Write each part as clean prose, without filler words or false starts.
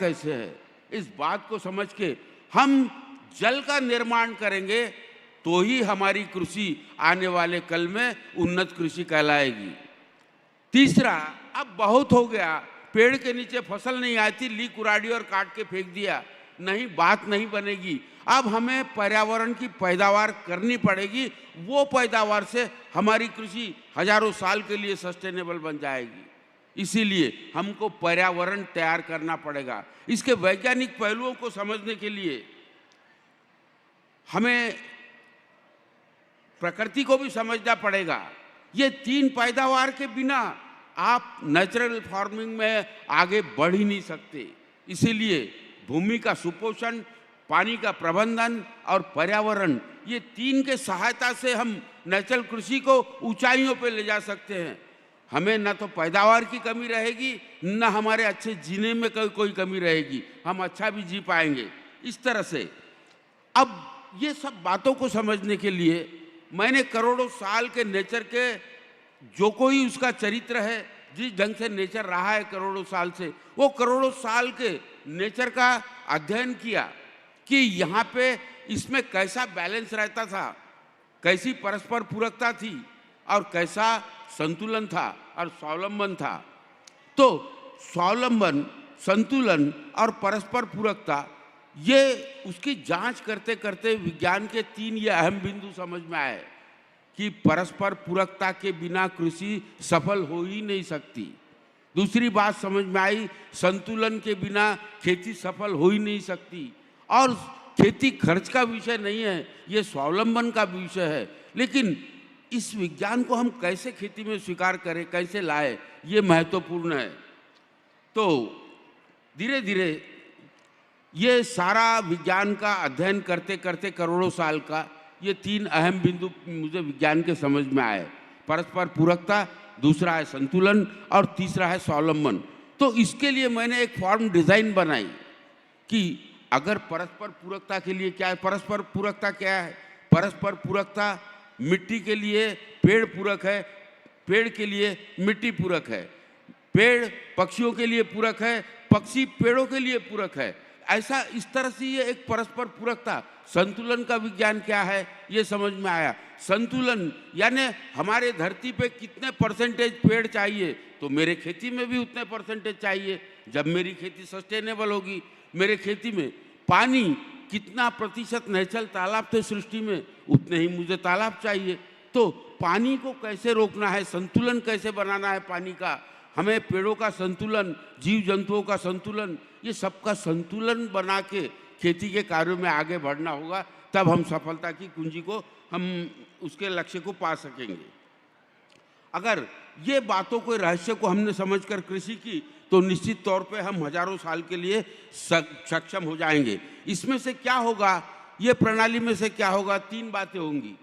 कैसे है, इस बात को समझ के हम जल का निर्माण करेंगे तो ही हमारी कृषि आने वाले कल में उन्नत कृषि कहलाएगी। तीसरा, अब बहुत हो गया, पेड़ के नीचे फसल नहीं आती, ली कुराड़ी और काट के फेंक दिया, नहीं, बात नहीं बनेगी। अब हमें पर्यावरण की पैदावार करनी पड़ेगी, वो पैदावार से हमारी कृषि हजारों साल के लिए सस्टेनेबल बन जाएगी। इसीलिए हमको पर्यावरण तैयार करना पड़ेगा। इसके वैज्ञानिक पहलुओं को समझने के लिए हमें प्रकृति को भी समझना पड़ेगा। ये तीन पैदावार के बिना आप नेचुरल फार्मिंग में आगे बढ़ ही नहीं सकते। इसीलिए भूमि का सुपोषण, पानी का प्रबंधन और पर्यावरण, ये तीन के सहायता से हम नेचुरल कृषि को ऊंचाइयों पे ले जा सकते हैं। हमें न तो पैदावार की कमी रहेगी, न हमारे अच्छे जीने में कोई कमी रहेगी, हम अच्छा भी जी पाएंगे। इस तरह से अब ये सब बातों को समझने के लिए मैंने करोड़ों साल के नेचर के, जो कोई उसका चरित्र है, जिस ढंग से नेचर रहा है करोड़ों साल से, वो करोड़ों साल के नेचर का अध्ययन किया कि यहाँ पे इसमें कैसा बैलेंस रहता था, कैसी परस्पर पूरकता थी और कैसा संतुलन था और स्वावलंबन था। तो स्वावलंबन, संतुलन और परस्पर पूरकता, ये उसकी जांच करते करते विज्ञान के तीन ये अहम बिंदु समझ में आए कि परस्पर पूरकता के बिना कृषि सफल हो ही नहीं सकती। दूसरी बात समझ में आई, संतुलन के बिना खेती सफल हो ही नहीं सकती। और खेती खर्च का विषय नहीं है, ये स्वावलंबन का विषय है। लेकिन इस विज्ञान को हम कैसे खेती में स्वीकार करें, कैसे लाए, ये महत्वपूर्ण है। तो धीरे धीरे ये सारा विज्ञान का अध्ययन करते करते करोड़ों साल का ये तीन अहम बिंदु मुझे विज्ञान के समझ में आए। परस्पर पूरकता, दूसरा है संतुलन और तीसरा है स्वावलंबन। तो इसके लिए मैंने एक फॉर्म डिज़ाइन बनाई कि अगर परस्पर पूरकता के लिए क्या है, परस्पर पूरकता क्या है? परस्पर पूरकता मिट्टी के लिए पेड़ पूरक है, पेड़ के लिए मिट्टी पूरक है, पेड़ पक्षियों के लिए पूरक है, पक्षी पेड़ों के लिए पूरक है। ऐसा इस तरह से ये एक परस्पर पूरकता। संतुलन का विज्ञान क्या है, ये समझ में आया। संतुलन यानी हमारे धरती पे कितने परसेंटेज पेड़ चाहिए, तो मेरे खेती में भी उतने परसेंटेज चाहिए। जब मेरी खेती सस्टेनेबल होगी, मेरे खेती में पानी कितना प्रतिशत नेचुरल तालाब थे सृष्टि में, उतने ही मुझे तालाब चाहिए। तो पानी को कैसे रोकना है, संतुलन कैसे बनाना है पानी का, हमें पेड़ों का संतुलन, जीव जंतुओं का संतुलन, ये सबका संतुलन बना के खेती के कार्यों में आगे बढ़ना होगा। तब हम सफलता की कुंजी को, हम उसके लक्ष्य को पा सकेंगे। अगर ये बातों को, रहस्य को हमने समझकर कृषि की, तो निश्चित तौर पे हम हजारों साल के लिए सक्षम हो जाएंगे। इसमें से क्या होगा, ये प्रणाली में से क्या होगा, तीन बातें होंगी।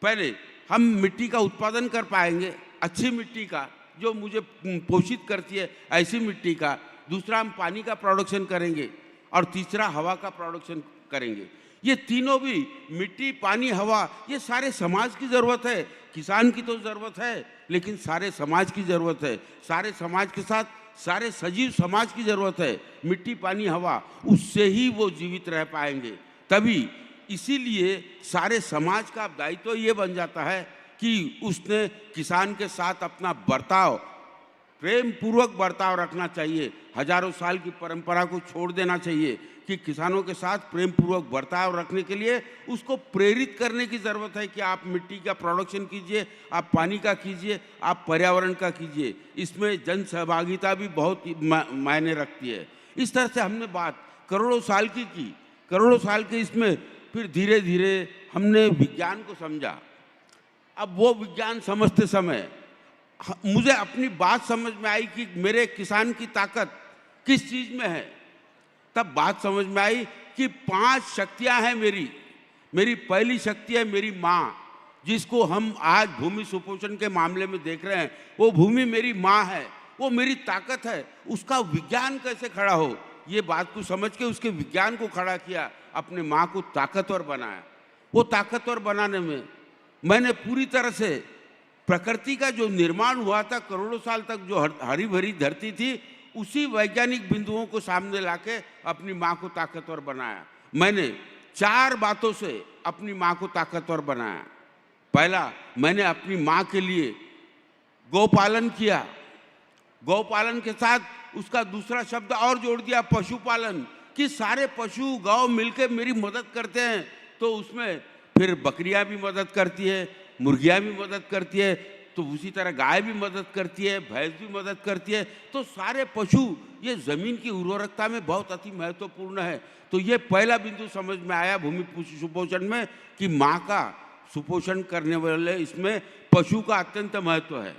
पहले हम मिट्टी का उत्पादन कर पाएंगे, अच्छी मिट्टी का जो मुझे पोषित करती है, ऐसी मिट्टी का। दूसरा, हम पानी का प्रोडक्शन करेंगे और तीसरा हवा का प्रोडक्शन करेंगे। ये तीनों भी, मिट्टी, पानी, हवा, ये सारे समाज की ज़रूरत है। किसान की तो ज़रूरत है, लेकिन सारे समाज की ज़रूरत है। सारे समाज के साथ सारे सजीव समाज की ज़रूरत है। मिट्टी, पानी, हवा, उससे ही वो जीवित रह पाएंगे। तभी इसीलिए सारे समाज का दायित्व ये बन जाता है कि उसने किसान के साथ अपना बर्ताव, प्रेम पूर्वक बर्ताव रखना चाहिए। हजारों साल की परंपरा को छोड़ देना चाहिए कि किसानों के साथ प्रेम पूर्वक बर्ताव रखने के लिए उसको प्रेरित करने की ज़रूरत है कि आप मिट्टी का प्रोडक्शन कीजिए, आप पानी का कीजिए, आप पर्यावरण का कीजिए। इसमें जन सहभागिता भी बहुत मायने रखती है। इस तरह से हमने बात करोड़ों साल की करोड़ों साल के इसमें फिर धीरे धीरे हमने विज्ञान को समझा। अब वो विज्ञान समझते समय मुझे अपनी बात समझ में आई कि मेरे किसान की ताकत किस चीज़ में है। तब बात समझ में आई कि 5 शक्तियां हैं मेरी पहली शक्ति है मेरी माँ, जिसको हम आज भूमि सुपोषण के मामले में देख रहे हैं। वो भूमि मेरी माँ है, वो मेरी ताकत है। उसका विज्ञान कैसे खड़ा हो, ये बात को समझ के उसके विज्ञान को खड़ा किया, अपने माँ को ताकतवर बनाया। वो ताकतवर बनाने में मैंने पूरी तरह से प्रकृति का जो निर्माण हुआ था करोड़ों साल तक, जो हरी भरी धरती थी, उसी वैज्ञानिक बिंदुओं को सामने लाके अपनी माँ को ताकतवर बनाया। मैंने 4 बातों से अपनी माँ को ताकतवर बनाया। पहला, मैंने अपनी माँ के लिए गौपालन किया। गौपालन के साथ उसका दूसरा शब्द और जोड़ दिया, पशुपालन, कि सारे पशु गौ मिलके मेरी मदद करते हैं। तो उसमें फिर बकरियां भी मदद करती है, मुर्गियां भी मदद करती है, तो उसी तरह गाय भी मदद करती है, भैंस भी मदद करती है। तो सारे पशु ये जमीन की उर्वरकता में बहुत अति महत्वपूर्ण है। तो ये पहला बिंदु समझ में आया भूमि सुपोषण में कि माँ का सुपोषण करने वाले इसमें पशु का अत्यंत महत्व है।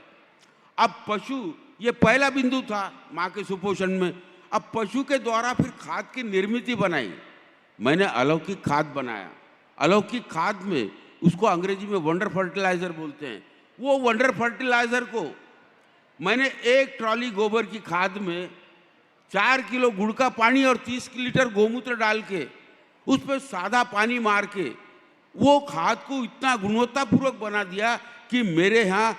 अब पशु, ये पहला बिंदु था माँ के सुपोषण में। अब पशु के द्वारा फिर खाद की निर्मित बनाई। मैंने अलौकिक खाद बनाया। अलौकिक खाद में, उसको अंग्रेजी में वंडर फर्टिलाइजर बोलते हैं, वो वंडर फर्टिलाइजर को मैंने 1 ट्रॉली गोबर की खाद में 4 किलो गुड़ का पानी और 30 लीटर गोमूत्र डाल के उस पर सादा पानी मार के वो खाद को इतना गुणवत्तापूर्वक बना दिया कि मेरे यहाँ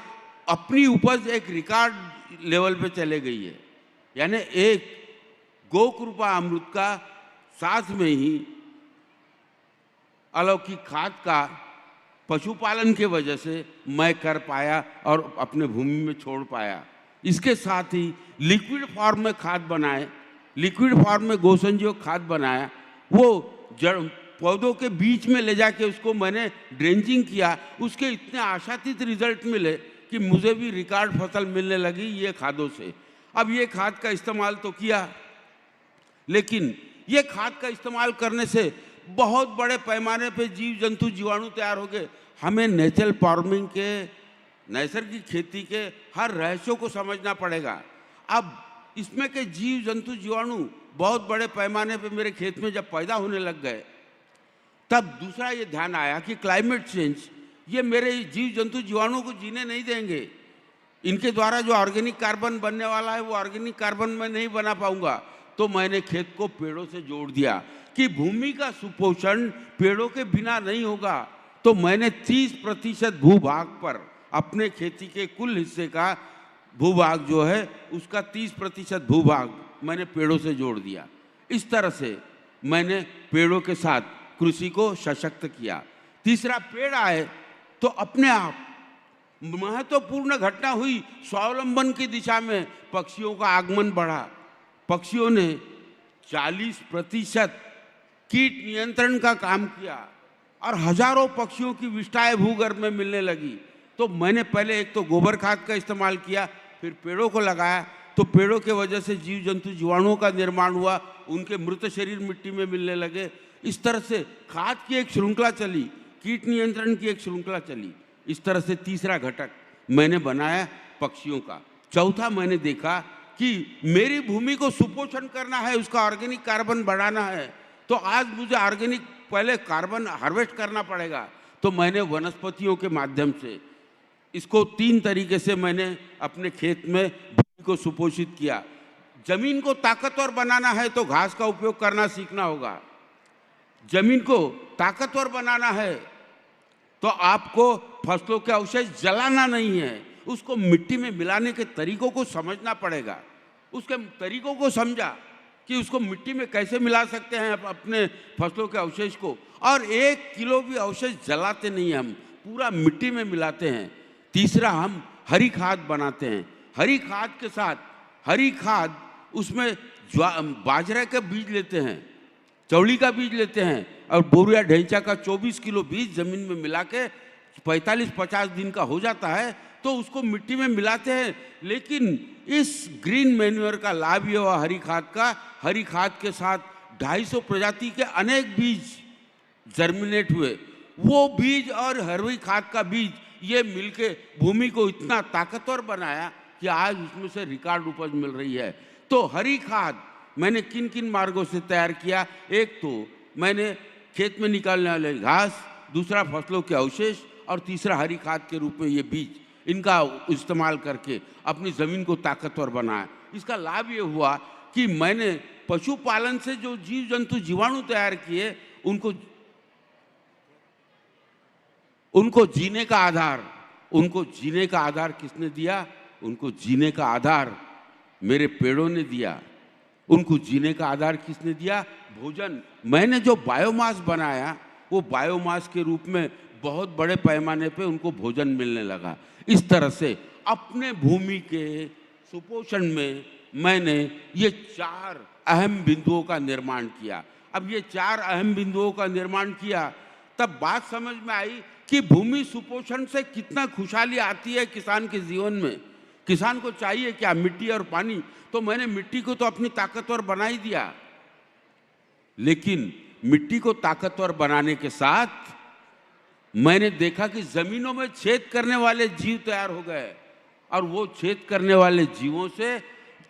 अपनी उपज एक रिकॉर्ड लेवल पे चले गई है। यानी एक गौ कृपा अमृत का साथ में ही अलौकिक खाद का पशुपालन के वजह से मैं कर पाया और अपने भूमि में छोड़ पाया। इसके साथ ही लिक्विड फॉर्म में खाद बनाए, लिक्विड फॉर्म में गोसंजीवक खाद बनाया। वो जड़ पौधों के बीच में ले जाके उसको मैंने ड्रेंचिंग किया। उसके इतने आशातीत रिजल्ट मिले कि मुझे भी रिकॉर्ड फसल मिलने लगी ये खादों से। अब ये खाद का इस्तेमाल तो किया, लेकिन ये खाद का इस्तेमाल करने से बहुत बड़े पैमाने पे जीव जंतु जीवाणु तैयार हो गए। हमें नेचुरल फार्मिंग के, नैसर्गिक खेती के हर रहस्यों को समझना पड़ेगा। अब इसमें के जीव जंतु जीवाणु बहुत बड़े पैमाने पे मेरे खेत में जब पैदा होने लग गए, तब दूसरा ये ध्यान आया कि क्लाइमेट चेंज ये मेरे जीव जंतु जीवाणुओं को जीने नहीं देंगे। इनके द्वारा जो ऑर्गेनिक कार्बन बनने वाला है वो ऑर्गेनिक कार्बन मैं नहीं बना पाऊंगा। तो मैंने खेत को पेड़ों से जोड़ दिया कि भूमि का सुपोषण पेड़ों के बिना नहीं होगा। तो मैंने 30% भूभाग पर, अपने खेती के कुल हिस्से का भूभाग जो है उसका 30% भूभाग मैंने पेड़ों से जोड़ दिया। इस तरह से मैंने पेड़ों के साथ कृषि को सशक्त किया। तीसरा, पेड़ आए तो अपने आप महत्वपूर्ण घटना हुई, स्वावलंबन की दिशा में पक्षियों का आगमन बढ़ा। पक्षियों ने 40% कीट नियंत्रण का काम किया और हजारों पक्षियों की विष्ठाएं भूगर्भ में मिलने लगी। तो मैंने पहले एक तो गोबर खाद का इस्तेमाल किया, फिर पेड़ों को लगाया। तो पेड़ों के वजह से जीव जंतु जीवाणुओं का निर्माण हुआ, उनके मृत शरीर मिट्टी में मिलने लगे। इस तरह से खाद की एक श्रृंखला चली, कीट नियंत्रण की एक श्रृंखला चली। इस तरह से तीसरा घटक मैंने बनाया पक्षियों का। चौथा, मैंने देखा कि मेरी भूमि को सुपोषण करना है, उसका ऑर्गेनिक कार्बन बढ़ाना है। तो आज मुझे ऑर्गेनिक पहले कार्बन हार्वेस्ट करना पड़ेगा। तो मैंने वनस्पतियों के माध्यम से इसको 3 तरीके से मैंने अपने खेत में भूमि को सुपोषित किया। जमीन को ताकतवर बनाना है तो घास का उपयोग करना सीखना होगा। जमीन को ताकतवर बनाना है तो आपको फसलों के अवशेष जलाना नहीं है, उसको मिट्टी में मिलाने के तरीकों को समझना पड़ेगा। उसके तरीकों को समझा कि उसको मिट्टी में कैसे मिला सकते हैं अपने फसलों के अवशेष को। और 1 किलो भी अवशेष जलाते नहीं हैं, हम पूरा मिट्टी में मिलाते हैं। तीसरा, हम हरी खाद बनाते हैं। हरी खाद के साथ, हरी खाद उसमें बाजरे के बीज लेते हैं, चौड़ी का बीज लेते हैं और बोरिया ढैंचा का 24 किलो बीज जमीन में मिला के 45-50 दिन का हो जाता है तो उसको मिट्टी में मिलाते हैं। लेकिन इस ग्रीन मैन्योर का लाभ ये हुआ हरी खाद का, हरी खाद के साथ 250 प्रजाति के अनेक बीज जर्मिनेट हुए। वो बीज और हरी खाद का बीज ये मिलके भूमि को इतना ताकतवर बनाया कि आज उसमें से रिकॉर्ड उपज मिल रही है। तो हरी खाद मैंने किन किन मार्गों से तैयार किया? एक तो मैंने खेत में निकालने वाले घास, दूसरा फसलों के अवशेष और तीसरा हरी खाद के रूप में ये बीज, इनका इस्तेमाल करके अपनी ज़मीन को ताकतवर बनाया। इसका लाभ ये हुआ कि मैंने पशुपालन से जो जीव जंतु जीवाणु तैयार किए उनको जीने का आधार किसने दिया? उनको जीने का आधार मेरे पेड़ों ने दिया। उनको जीने का आधार किसने दिया? भोजन। मैंने जो बायोमास बनाया वो बायोमास के रूप में बहुत बड़े पैमाने पे उनको भोजन मिलने लगा। इस तरह से अपने भूमि के सुपोषण में मैंने ये 4 अहम बिंदुओं का निर्माण किया। अब ये 4 अहम बिंदुओं का निर्माण किया तब बात समझ में आई कि भूमि सुपोषण से कितना खुशहाली आती है किसान के जीवन में। किसान को चाहिए क्या? मिट्टी और पानी। तो मैंने मिट्टी को तो अपनी ताकतवर बना ही दिया, लेकिन मिट्टी को ताकतवर बनाने के साथ मैंने देखा कि जमीनों में छेद करने वाले जीव तैयार हो गए, और वो छेद करने वाले जीवों से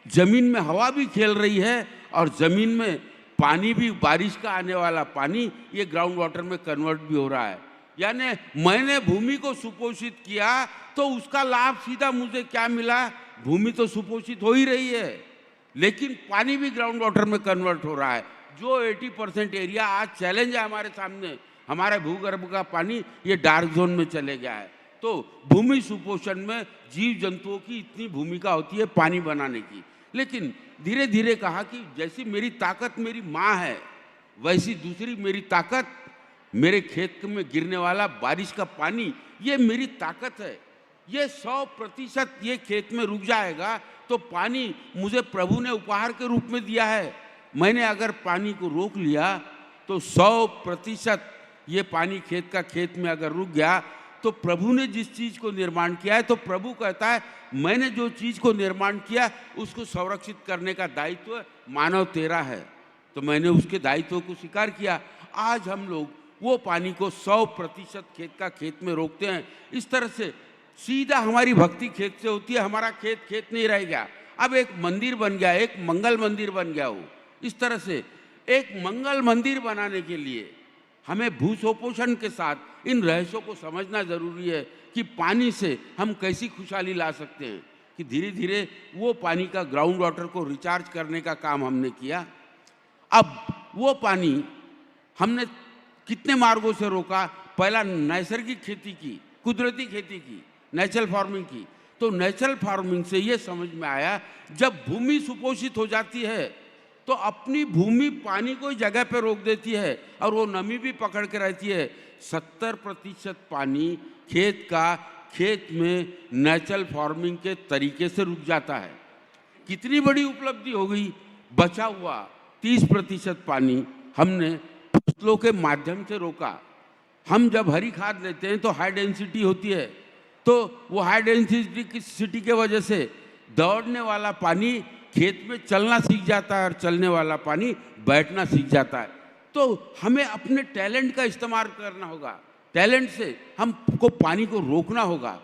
जमीन में हवा भी खेल रही है और जमीन में पानी भी, बारिश का आने वाला पानी ये ग्राउंड वाटर में कन्वर्ट भी हो रहा है। यानी मैंने भूमि को सुपोषित किया तो उसका लाभ सीधा मुझे क्या मिला? भूमि तो सुपोषित हो ही रही है, लेकिन पानी भी ग्राउंड वाटर में कन्वर्ट हो रहा है। जो 80% एरिया आज चैलेंज है हमारे सामने, हमारे भूगर्भ का पानी ये डार्क जोन में चले गया है। तो भूमि सुपोषण में जीव जंतुओं की इतनी भूमिका होती है पानी बनाने की। लेकिन धीरे धीरे कहा कि जैसी मेरी ताकत मेरी माँ है, वैसी दूसरी मेरी ताकत मेरे खेत में गिरने वाला बारिश का पानी, ये मेरी ताकत है। ये 100% ये खेत में रुक जाएगा तो पानी मुझे प्रभु ने उपहार के रूप में दिया है। मैंने अगर पानी को रोक लिया तो 100% ये पानी खेत में अगर रुक गया तो प्रभु ने जिस चीज़ को निर्माण किया है, तो प्रभु कहता है मैंने जो चीज़ को निर्माण किया उसको संरक्षित करने का दायित्व मानव तेरा है। तो मैंने उसके दायित्व को स्वीकार किया। आज हम लोग वो पानी को 100% खेत में रोकते हैं। इस तरह से सीधा हमारी भक्ति खेत से होती है, हमारा खेत नहीं रह गया। अब एक मंदिर बन गया, एक मंगल मंदिर बन गया वो। इस तरह से एक मंगल मंदिर बनाने के लिए हमें भूसुपोषण के साथ इन रहस्यों को समझना जरूरी है कि पानी से हम कैसी खुशहाली ला सकते हैं। कि धीरे धीरे वो पानी का ग्राउंड वाटर को रिचार्ज करने का काम हमने किया। अब वो पानी हमने कितने मार्गों से रोका? पहला नैसर्गिक खेती की, कुदरती खेती की, नेचुरल फार्मिंग की। तो नेचुरल फार्मिंग से ये समझ में आया जब भूमि सुपोषित हो जाती है तो अपनी भूमि पानी को जगह पे रोक देती है और वो नमी भी पकड़ के रहती है। 70% पानी खेत में नेचुरल फार्मिंग के तरीके से रुक जाता है। कितनी बड़ी उपलब्धि हो गई। बचा हुआ 30% पानी हमने फसलों के माध्यम से रोका। हम जब हरी खाद लेते हैं तो हाई डेंसिटी होती है, तो वो हाई डेंसिटी की वजह से दौड़ने वाला पानी खेत में चलना सीख जाता है और चलने वाला पानी बैठना सीख जाता है। तो हमें अपने टैलेंट का इस्तेमाल करना होगा। टैलेंट से हमको पानी को रोकना होगा।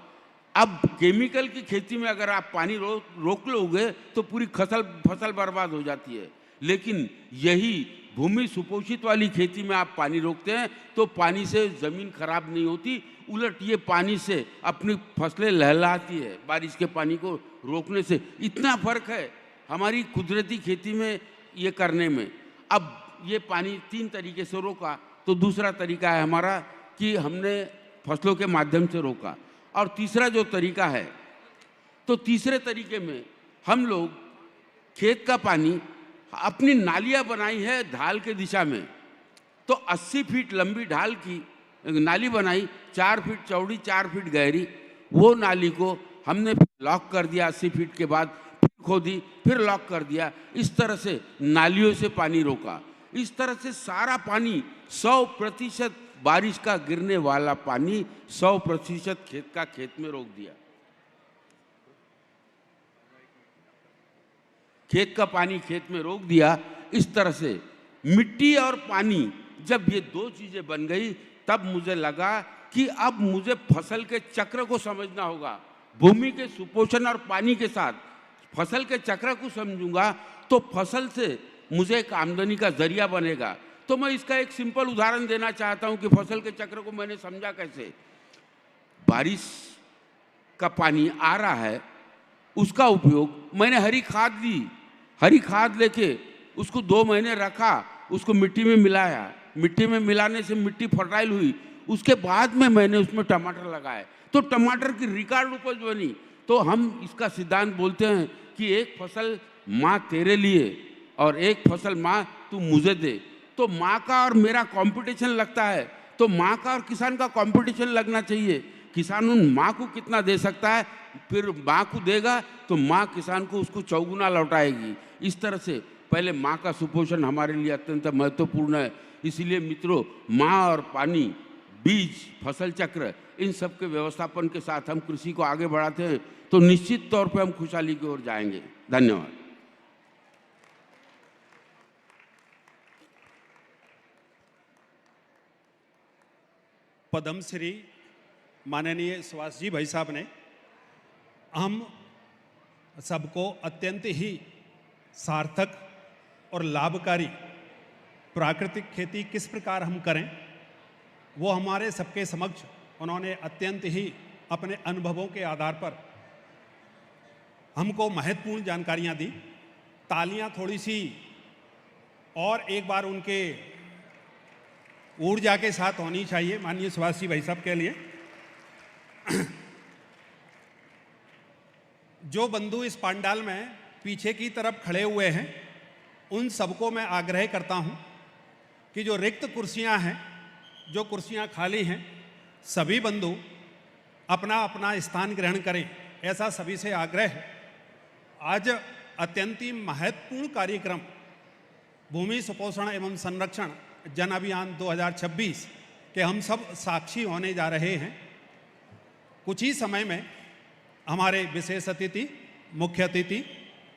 अब केमिकल की खेती में अगर आप पानी रोक लोगे तो पूरी फसल बर्बाद हो जाती है। लेकिन यही भूमि सुपोषित वाली खेती में आप पानी रोकते हैं तो पानी से ज़मीन खराब नहीं होती, उलट ये पानी से अपनी फसलें लहलाती है। बारिश के पानी को रोकने से इतना फर्क है हमारी कुदरती खेती में ये करने में। अब ये पानी 3 तरीके से रोका, तो दूसरा तरीका है हमारा कि हमने फसलों के माध्यम से रोका। और तीसरा जो तरीका है, तो तीसरे तरीके में हम लोग खेत का पानी अपनी नालियाँ बनाई है ढाल के दिशा में। तो 80 फीट लंबी ढाल की नाली बनाई, 4 फीट चौड़ी 4 फीट गहरी। वो नाली को हमने लॉक कर दिया 80 फीट के बाद, फिर खोदी, फिर लॉक कर दिया। इस तरह से नालियों से पानी रोका। इस तरह से सारा पानी 100% बारिश का गिरने वाला पानी 100% खेत में रोक दिया। खेत का पानी खेत में रोक दिया। इस तरह से मिट्टी और पानी जब ये 2 चीजें बन गई, तब मुझे लगा कि अब मुझे फसल के चक्र को समझना होगा। भूमि के सुपोषण और पानी के साथ फसल के चक्र को समझूंगा तो फसल से मुझे एक आमदनी का जरिया बनेगा। तो मैं इसका एक सिंपल उदाहरण देना चाहता हूं कि फसल के चक्र को मैंने समझा कैसे। बारिश का पानी आ रहा है, उसका उपयोग मैंने हरी खाद दी। हरी खाद लेके उसको 2 महीने रखा, उसको मिट्टी में मिलाया। मिट्टी में मिलाने से मिट्टी फर्टाइल हुई। उसके बाद में मैंने उसमें टमाटर लगाए, तो टमाटर की रिकॉर्ड उपज बनी। तो हम इसका सिद्धांत बोलते हैं कि एक फसल माँ तेरे लिए और एक फसल माँ तू मुझे दे, तो माँ का और मेरा कंपटीशन लगता है, तो माँ का और किसान का कंपटीशन लगना चाहिए। किसान उन माँ को कितना दे सकता है, फिर माँ को देगा तो माँ किसान को उसको चौगुना लौटाएगी। इस तरह से पहले माँ का सुपोषण हमारे लिए अत्यंत महत्वपूर्ण है। इसीलिए मित्रों, माँ और पानी, बीज, फसल चक्र, इन सब के व्यवस्थापन के साथ हम कृषि को आगे बढ़ाते हैं तो निश्चित तौर पे हम खुशहाली की ओर जाएंगे। धन्यवाद। पद्मश्री माननीय सुभाष जी भाई साहब ने हम सबको अत्यंत ही सार्थक और लाभकारी प्राकृतिक खेती किस प्रकार हम करें, वो हमारे सबके समक्ष उन्होंने अत्यंत ही अपने अनुभवों के आधार पर हमको महत्वपूर्ण जानकारियां दी। तालियां थोड़ी सी और एक बार उनके ऊर्जा के साथ होनी चाहिए माननीय सुभाष जी भाई साहब के लिए। जो बंधु इस पंडाल में पीछे की तरफ खड़े हुए हैं, उन सबको मैं आग्रह करता हूं कि जो रिक्त कुर्सियां हैं, जो कुर्सियां खाली हैं, सभी बंधु अपना अपना स्थान ग्रहण करें, ऐसा सभी से आग्रह है। आज अत्यंत ही महत्वपूर्ण कार्यक्रम भूमि सुपोषण एवं संरक्षण जन अभियान 2026 के हम सब साक्षी होने जा रहे हैं। कुछ ही समय में हमारे विशेष अतिथि, मुख्य अतिथि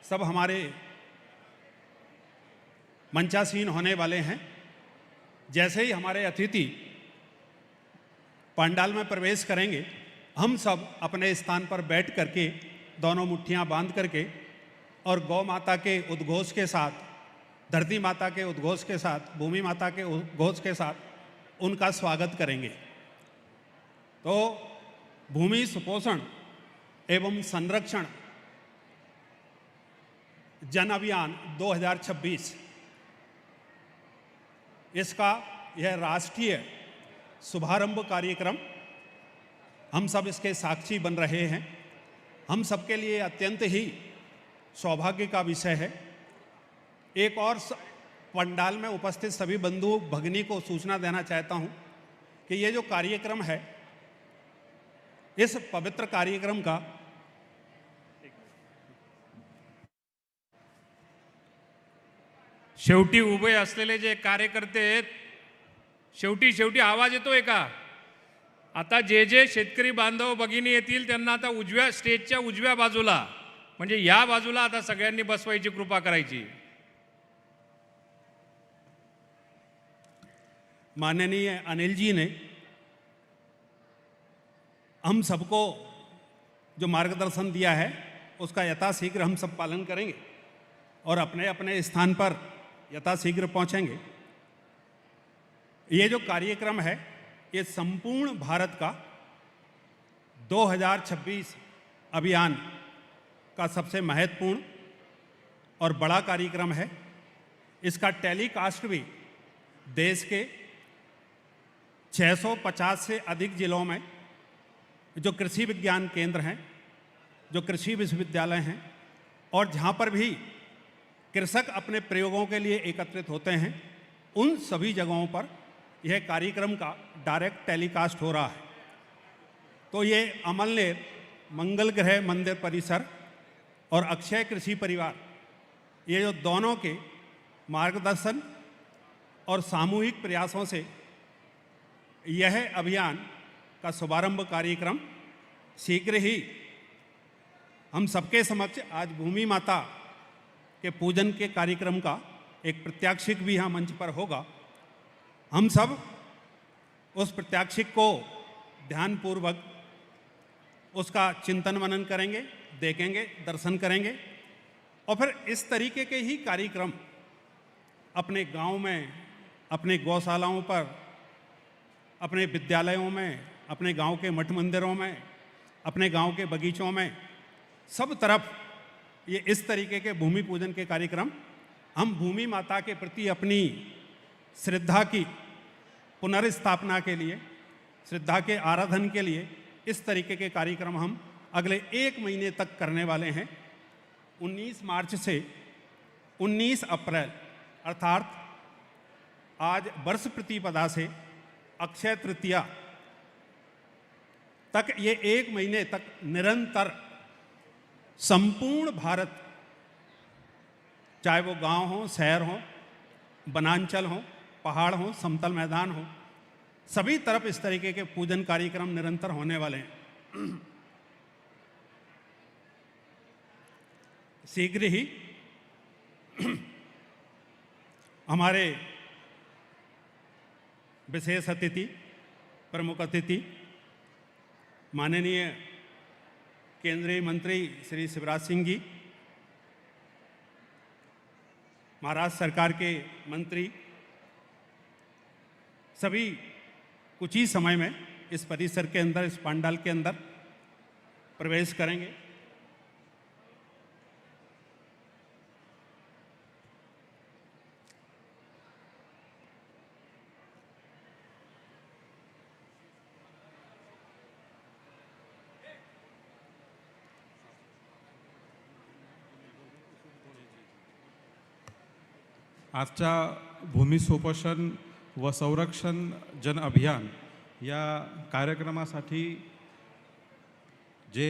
सब हमारे मंचासीन होने वाले हैं। जैसे ही हमारे अतिथि पंडाल में प्रवेश करेंगे, हम सब अपने स्थान पर बैठ करके दोनों मुट्ठियां बांध करके और गौ माता के उद्घोष के साथ, धरती माता के उद्घोष के साथ, भूमि माता के उद्घोष के साथ उनका स्वागत करेंगे। तो भूमि सुपोषण एवं संरक्षण जन अभियान 2026, इसका यह राष्ट्रीय शुभारंभ कार्यक्रम, हम सब इसके साक्षी बन रहे हैं। हम सबके लिए अत्यंत ही सौभाग्य का विषय है। एक और पंडाल में उपस्थित सभी बंधु भगिनी को सूचना देना चाहता हूं कि ये जो कार्यक्रम है, इस पवित्र कार्यक्रम का शेवटी उभे असलेले जे कार्यकर्ते आहेत, शेवटी आवाज येतोय का? आता जे जे शेतकरी बांधव भगिनी येतील त्यांना आता उजव्या स्टेजच्या उजव्या बाजूला, म्हणजे या बाजूला आता सगळ्यांनी बसवायची कृपा करायची। माननीय अनिल जी ने हम सबको जो मार्गदर्शन दिया है उसका यथाशीघ्र हम सब पालन करेंगे और अपने अपने स्थान पर यथाशीघ्र पहुंचेंगे। ये जो कार्यक्रम है, ये संपूर्ण भारत का 2026 अभियान का सबसे महत्वपूर्ण और बड़ा कार्यक्रम है। इसका टेलीकास्ट भी देश के 650 से अधिक जिलों में जो कृषि विज्ञान केंद्र हैं, जो कृषि विश्वविद्यालय हैं और जहाँ पर भी कृषक अपने प्रयोगों के लिए एकत्रित होते हैं, उन सभी जगहों पर यह कार्यक्रम का डायरेक्ट टेलीकास्ट हो रहा है। तो ये अमलनेर मंगल ग्रह मंदिर परिसर और अक्षय कृषि परिवार, ये जो दोनों के मार्गदर्शन और सामूहिक प्रयासों से यह अभियान का शुभारंभ कार्यक्रम शीघ्र ही हम सबके समक्ष आज भूमि माता के पूजन के कार्यक्रम का एक प्रत्याक्षिक भी यहाँ मंच पर होगा। हम सब उस प्रत्याक्षिक को ध्यानपूर्वक उसका चिंतन मनन करेंगे, देखेंगे, दर्शन करेंगे और फिर इस तरीके के ही कार्यक्रम अपने गांव में, अपने गौशालाओं पर, अपने विद्यालयों में, अपने गांव के मठ मंदिरों में, अपने गांव के बगीचों में, सब तरफ ये इस तरीके के भूमि पूजन के कार्यक्रम, हम भूमि माता के प्रति अपनी श्रद्धा की पुनर्स्थापना के लिए, श्रद्धा के आराधन के लिए इस तरीके के कार्यक्रम हम अगले 1 महीने तक करने वाले हैं। 19 मार्च से 19 अप्रैल अर्थात आज वर्ष प्रतिपदा से अक्षय तृतीया तक ये 1 महीने तक निरंतर संपूर्ण भारत, चाहे वो गांव हो, शहर हो, वनांचल हो, पहाड़ हो, समतल मैदान हो, सभी तरफ इस तरीके के पूजन कार्यक्रम निरंतर होने वाले हैं। शीघ्र ही हमारे विशेष अतिथि, प्रमुख अतिथि, माननीय केंद्रीय मंत्री श्री शिवराज सिंह जी, महाराष्ट्र सरकार के मंत्री, सभी कुछ ही समय में इस परिसर के अंदर, इस पंडाल के अंदर प्रवेश करेंगे। आजच्या भूमी सुपोषण व संरक्षण जन अभियान या कार्यक्रमासाठी जे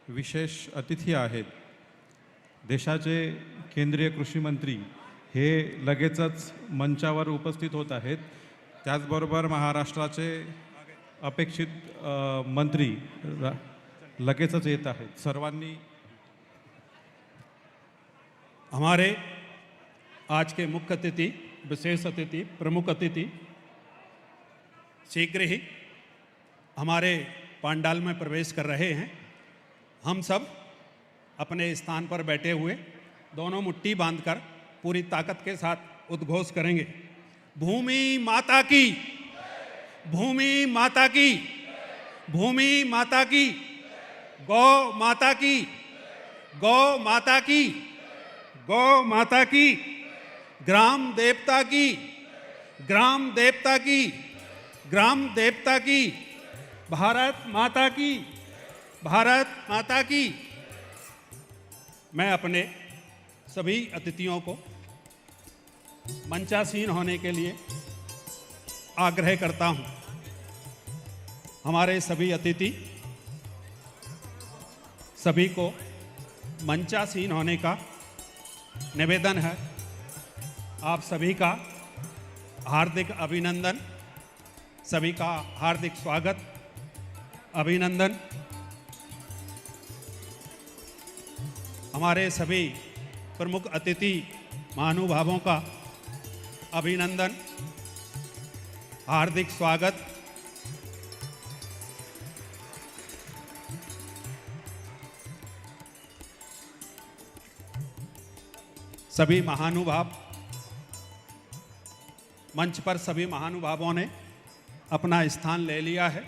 विशेष अतिथी आहेत, देशाचे केंद्रीय कृषी मंत्री हे लगेचच मंचावर उपस्थित होत आहेत। त्याचबरोबर महाराष्ट्राचे अपेक्षित मंत्री लगेचच येत आहेत। सर्वांनी हमारे आज के मुख्य अतिथि, विशेष अतिथि, प्रमुख अतिथि शीघ्र ही हमारे पंडाल में प्रवेश कर रहे हैं। हम सब अपने स्थान पर बैठे हुए दोनों मुट्ठी बांधकर पूरी ताकत के साथ उद्घोष करेंगे, भूमि माता की, भूमि माता की, भूमि माता की, गौ माता की, गौ माता की, गौ माता की, ग्राम देवता की, ग्राम देवता की, ग्राम देवता की, भारत माता की, भारत माता की। मैं अपने सभी अतिथियों को मंचासीन होने के लिए आग्रह करता हूं। हमारे सभी अतिथि सभी को मंचासीन होने का निवेदन है। आप सभी का हार्दिक अभिनंदन, सभी का हार्दिक स्वागत, अभिनंदन। हमारे सभी प्रमुख अतिथि महानुभावों का अभिनंदन, हार्दिक स्वागत। सभी महानुभाव, मंच पर सभी महानुभावों ने अपना स्थान ले लिया है।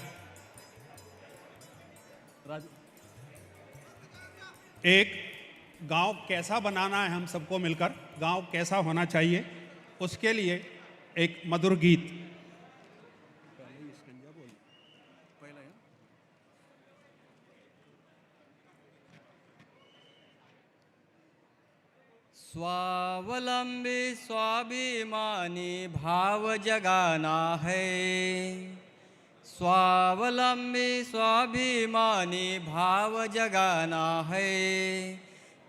एक गांव कैसा बनाना है, हम सबको मिलकर गांव कैसा होना चाहिए, उसके लिए एक मधुर गीत। स्वावलंबी स्वाभिमानी भाव जगाना है, स्वावलंबी स्वाभिमानी भाव जगाना है।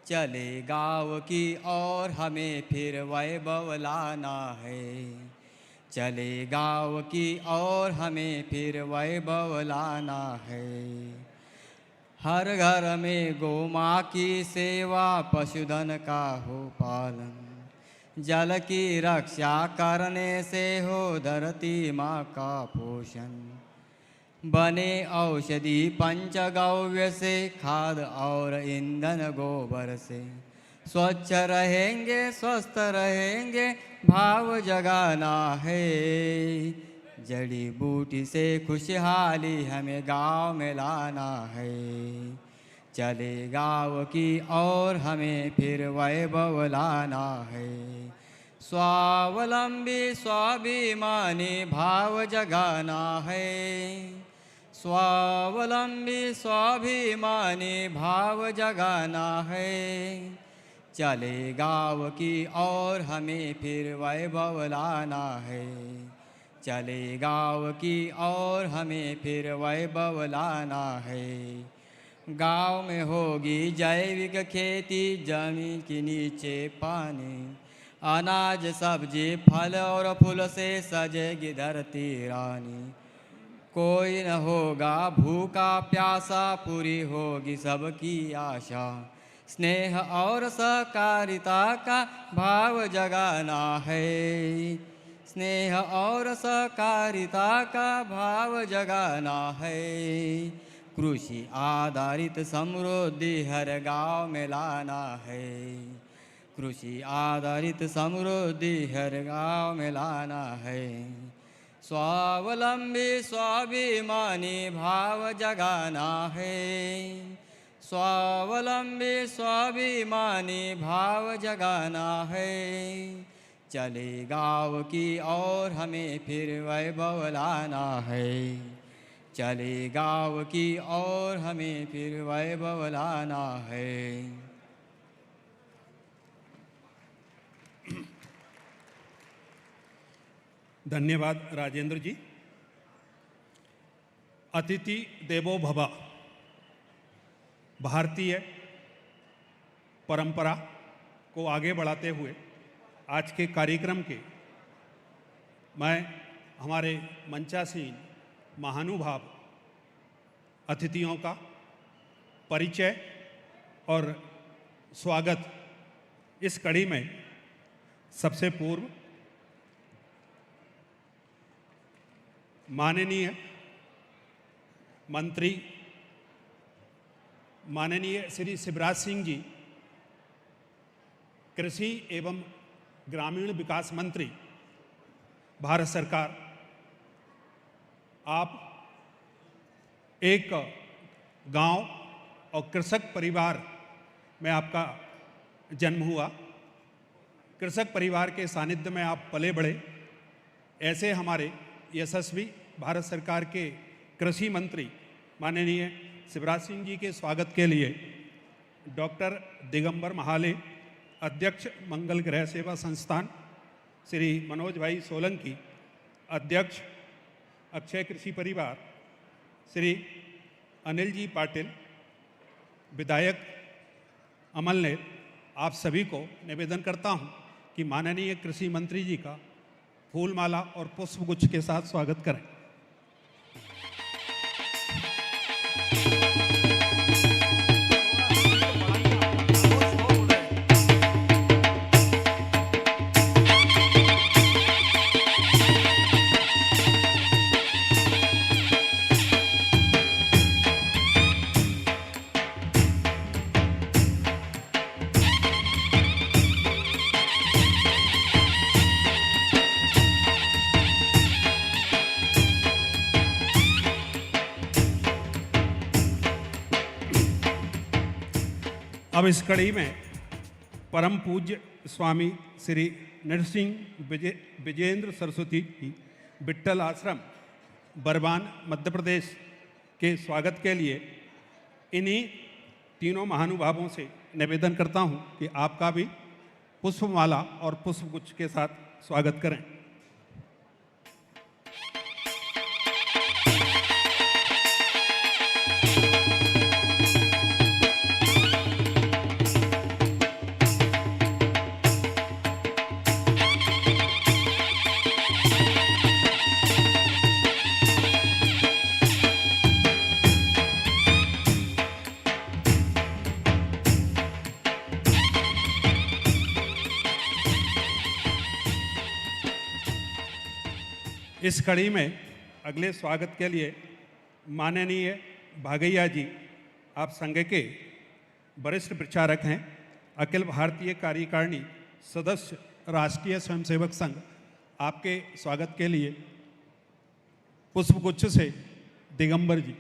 चले गाँव की ओर हमें फिर वैभव लाना है, चले गाँव की ओर हमें फिर वैभव लाना है। हर घर में गौ माँ की सेवा, पशुधन का हो पालन, जल की रक्षा करने से हो धरती माँ का पोषण। बने औषधि पंचगव्य से, खाद और ईंधन गोबर से, स्वच्छ रहेंगे स्वस्थ रहेंगे भाव जगाना है। जड़ी बूटी से खुशहाली हमें गांव में लाना है, चले गाँव की ओर हमें फिर वैभव लाना है। स्वावलंबी स्वाभिमानी भाव जगाना है, स्वावलंबी स्वाभिमानी भाव जगाना है, चले गाँव की और हमें फिर वैभव लाना है, चले गाँव की और हमें फिर वैभव लाना है। गाँव में होगी जैविक खेती, जमीन के नीचे पानी, अनाज सब्जी फल और फूल से सजेगी धरती रानी। कोई न होगा भूखा प्यासा, पूरी होगी सबकी आशा, स्नेह और सहकारिता का भाव जगाना है, स्नेह और सहकारिता का भाव जगाना है। कृषि आधारित समृद्धि हर गांव में लाना है, कृषि आधारित समृद्धि हर गांव में लाना है। स्वावलंबी स्वाभिमानी भाव जगाना है, स्वावलंबी स्वाभिमानी भाव जगाना है, चले गाँव की और हमें फिर वैभव लाना है, चले गाँव की और हमें फिर वैभव लाना है। धन्यवाद राजेंद्र जी। अतिथि देवो भव, भारतीय परंपरा को आगे बढ़ाते हुए आज के कार्यक्रम के मैं हमारे मंचासीन महानुभाव अतिथियों का परिचय और स्वागत इस कड़ी में सबसे पूर्व माननीय मंत्री माननीय श्री शिवराज सिंह जी, कृषि एवं ग्रामीण विकास मंत्री भारत सरकार, आप एक गांव और कृषक परिवार में आपका जन्म हुआ, कृषक परिवार के सानिध्य में आप पले बढ़े। ऐसे हमारे यशस्वी भारत सरकार के कृषि मंत्री माननीय शिवराज सिंह जी के स्वागत के लिए डॉक्टर दिगंबर महाले, अध्यक्ष मंगल ग्रह सेवा संस्थान, श्री मनोज भाई सोलंकी, अध्यक्ष अक्षय कृषि परिवार, श्री अनिल जी पाटिल, विधायक अमल ने, आप सभी को निवेदन करता हूं कि माननीय कृषि मंत्री जी का फूलमाला और पुष्पगुच्छ के साथ स्वागत करें। अब इस कड़ी में परम पूज्य स्वामी श्री नरसिंह विजेंद्र सरस्वती जी, विट्ठल आश्रम, बरवान, मध्य प्रदेश के स्वागत के लिए इन्हीं तीनों महानुभावों से निवेदन करता हूं कि आपका भी पुष्पमाला और पुष्पगुच्छ के साथ स्वागत करें। इस कड़ी में अगले स्वागत के लिए माननीय भागैया जी, आप संघ के वरिष्ठ प्रचारक हैं, अखिल भारतीय कार्यकारिणी सदस्य, राष्ट्रीय स्वयंसेवक संघ, आपके स्वागत के लिए पुष्पगुच्छ से दिगंबर जी।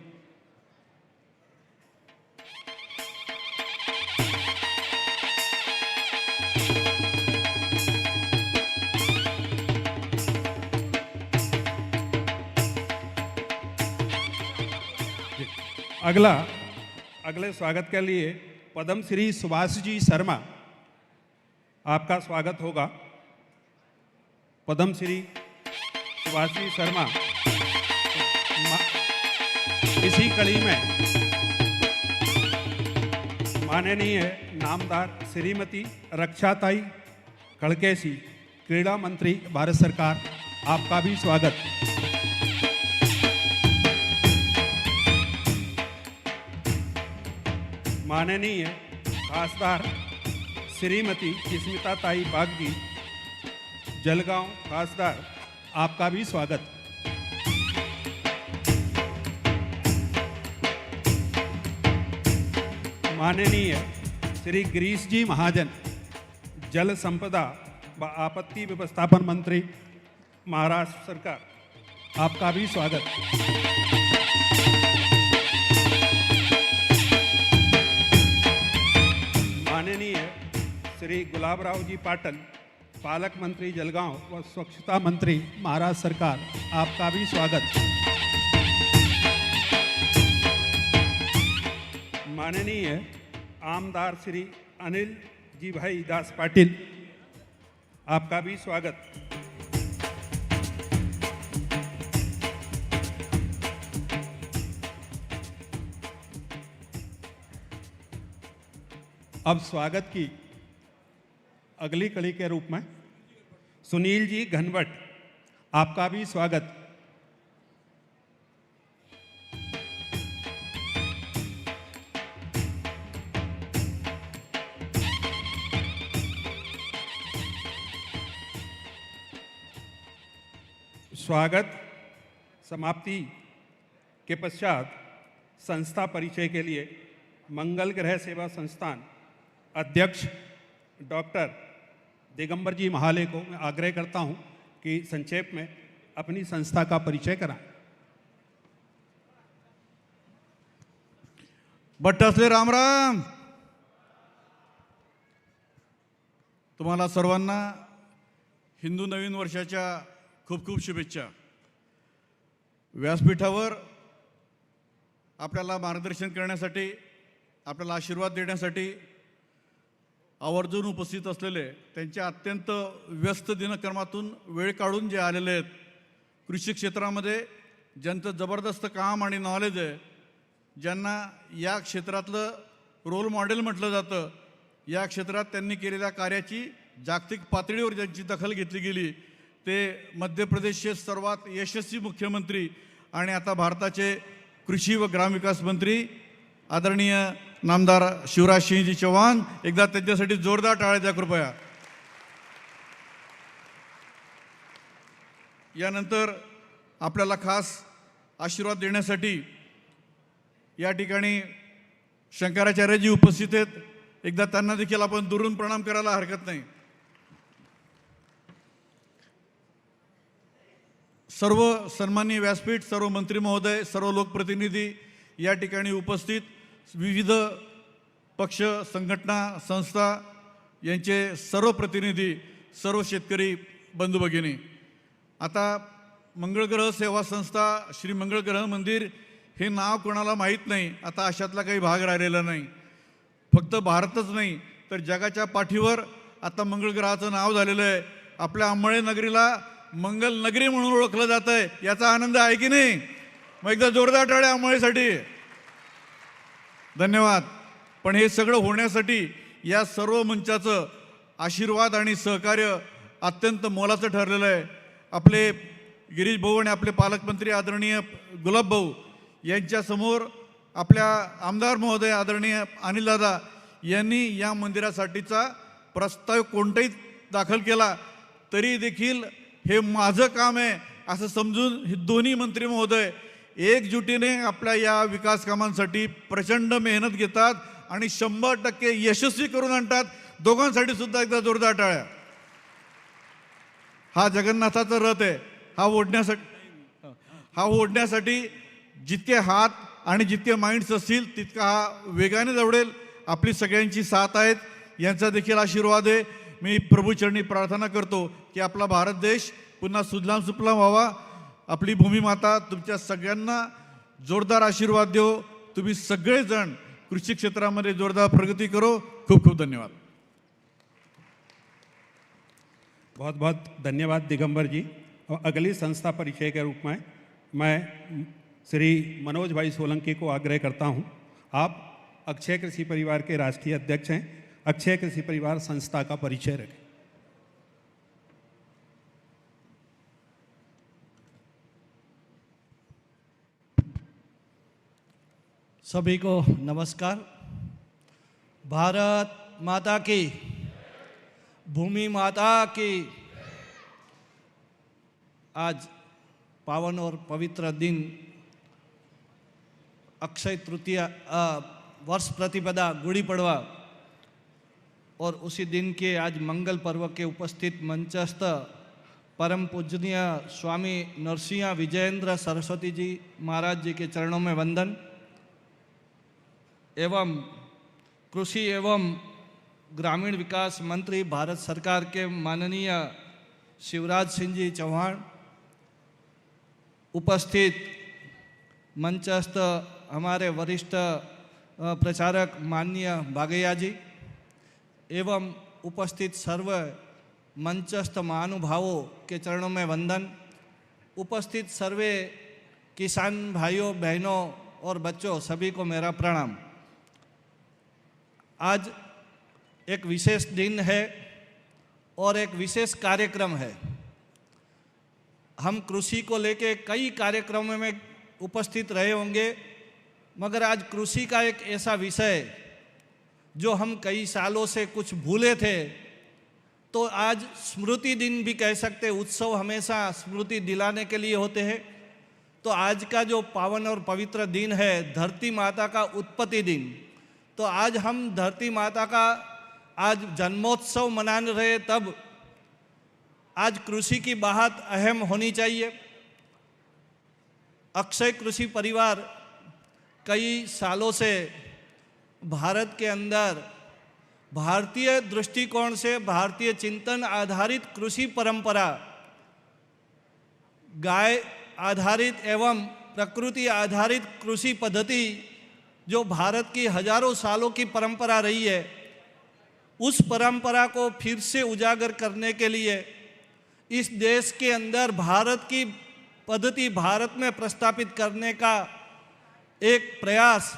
अगले स्वागत के लिए पद्म श्री सुभाष जी शर्मा, आपका स्वागत होगा। पद्म श्री सुभाष जी शर्मा इसी कड़ी में माननीय नामदार श्रीमती रक्षाताई कड़केसी, क्रीड़ा मंत्री भारत सरकार, आपका भी स्वागत। माननीय खासदार श्रीमती स्मिताताई बागजी, जलगांव खासदार, आपका भी स्वागत। माननीय श्री गिरीश जी महाजन, जल संपदा व आपत्ति व्यवस्थापन मंत्री, महाराष्ट्र सरकार, आपका भी स्वागत। माननीय श्री गुलाबराव जी पाटिल, पालक मंत्री जलगांव व स्वच्छता मंत्री, महाराष्ट्र सरकार, आपका भी स्वागत। माननीय आमदार श्री अनिल जी भाई दास पाटिल, आपका भी स्वागत। अब स्वागत की अगली कड़ी के रूप में सुनील जी घनवट, आपका भी स्वागत। स्वागत समाप्ति के पश्चात संस्था परिचय के लिए मंगल ग्रह सेवा संस्थान अध्यक्ष डॉक्टर दिगंबर जी महाले को मैं आग्रह करता हूं कि संक्षेप में अपनी संस्था का परिचय कराएं। भट्टासले राम राम। तुम्हाला सर्वांना हिंदू नवीन वर्षाच्या खूप खूप शुभेच्छा। व्यासपीठावर आपल्याला मार्गदर्शन करण्यासाठी, आपल्याला आशीर्वाद देण्यासाठी आवर्जून उपस्थित असलेले, त्यांच्या अत्यंत व्यस्त दिनक्रमातून वेळ काढून जे आलेले आहेत, कृषी क्षेत्रामध्ये ज्यांचं जबरदस्त काम आणि नॉलेज आहे, ज्यांना या क्षेत्रातलं रोल मॉडेल म्हटलं जातं, या क्षेत्रात त्यांनी केलेल्या कार्याची जागतिक पातळीवर ज्यांची दखल घेतली गेली, ते मध्य प्रदेशचे सर्वात यशस्वी मुख्यमंत्री आणि आता भारताचे कृषी व ग्रामविकास मंत्री आदरणीय नामदार शिवराज सिंहजी चौहान, एकदा त्यांच्यासाठी जोरदार टाळ्या द्या कृपया। यानंतर आपल्याला खास आशीर्वाद देण्यासाठी या ठिकाणी शंकराचार्यजी उपस्थित आहेत, एकदा त्यांना देखील आपण दुरून प्रणाम करायला हरकत नाही। सर्व सन्माननीय व्यासपीठ, सर्व मंत्री महोदय, सर्व लोकप्रतिनिधी, या ठिकाणी उपस्थित विविध पक्ष, संघटना, संस्था यांचे सर्व प्रतिनिधी, सर्व शेतकरी बंधू भगिनी, आता मंगळग्रह सेवा संस्था, श्री मंगळग्रह मंदिर हे नाव कोणाला माहीत नाही, आता अशातला काही भाग राहिलेला नाही। फक्त भारतच नाही तर जगाच्या पाठीवर आता मंगळग्रहाचं नाव झालेलं आहे। आपल्या अंबळे नगरीला मंगल नगरी म्हणून ओळखलं जात आहे, याचा आनंद आहे की नाही? मग एकदा जोरदार टाळ्या अंबळेसाठी। धन्यवाद। पण हे सगळं होण्यासाठी या सर्व मंचाचं आशीर्वाद आणि सहकार्य अत्यंत मोलाचं ठरलेलं आहे। आपले गिरीश भाऊ आणि आपले पालकमंत्री आदरणीय गुलाब भाऊ यांच्यासमोर आपल्या आमदार महोदय आदरणीय अनिलदादा यांनी या मंदिरासाठीचा प्रस्ताव कोणताही दाखल केला तरी देखील हे माझं काम आहे असं समजून हे दोन्ही मंत्री महोदय एकजुटीने आपल्या या विकास कामांसाठी प्रचंड मेहनत घेतात आणि 100% यशस्वी करून आणतात। दोघांसाठी सुद्धा एकदा जोरदार टाळ्या। हा जगन्नाथाचा रथ आहे, हा ओढण्यासाठी जितके हात आणि जितके माइंड्स असतील तितका हा वेगाने दौडेल। आपली सगळ्यांची साथ आहेत, यांचा देखील आशीर्वाद आहे। मी प्रभूचरणी प्रार्थना करतो की आपला भारत देश पुन्हा सुजलाम सुफलाम व्हावा। आपली भूमी माता तुमच्या सगळ्यांना जोरदार आशीर्वाद देव, तुम्ही सगळेजण कृषी क्षेत्रामध्ये जोरदार प्रगती करो. खूप खूप धन्यवाद. बहुत बहुत धन्यवाद दिगंबर जी. और अगली संस्था परिचय के रूप में मैं श्री मनोज भाई सोलंकी को आग्रह करता हूं, आप अक्षय कृषि परिवार के राष्ट्रीय अध्यक्ष हैं, अक्षय कृषि परिवार संस्था का परिचय रखें. सभी को नमस्कार. भारत माता की, भूमि माता की. आज पावन और पवित्र दिन अक्षय तृतीया, वर्ष प्रतिपदा, गुड़ी पड़वा और उसी दिन के आज मंगल पर्व के उपस्थित मंचस्थ परम पूजनीय स्वामी नरसिंह विजयेंद्र सरस्वती जी महाराज जी के चरणों में वंदन एवं कृषि एवं ग्रामीण विकास मंत्री भारत सरकार के माननीय शिवराज सिंह जी चौहान, उपस्थित मंचस्थ हमारे वरिष्ठ प्रचारक माननीय बागैया जी एवं उपस्थित सर्व मंचस्थ महानुभावों के चरणों में वंदन. उपस्थित सर्वे किसान भाइयों बहनों और बच्चों सभी को मेरा प्रणाम. आज एक विशेष दिन है और एक विशेष कार्यक्रम है. हम कृषि को लेके कई कार्यक्रमों में उपस्थित रहे होंगे, मगर आज कृषि का एक ऐसा विषय जो हम कई सालों से कुछ भूले थे, तो आज स्मृति दिन भी कह सकते. उत्सव हमेशा स्मृति दिलाने के लिए होते हैं. तो आज का जो पावन और पवित्र दिन है, धरती माता का उत्पत्ति दिन, तो आज हम धरती माता का आज जन्मोत्सव मना रहे, तब आज कृषि की बात अहम होनी चाहिए. अक्षय कृषि परिवार कई सालों से भारत के अंदर भारतीय दृष्टिकोण से भारतीय चिंतन आधारित कृषि परंपरा, गाय आधारित एवं प्रकृति आधारित कृषि पद्धति जो भारत की हजारों सालों की परंपरा रही है, उस परंपरा को फिर से उजागर करने के लिए इस देश के अंदर भारत की पद्धति भारत में प्रस्तापित करने का एक प्रयास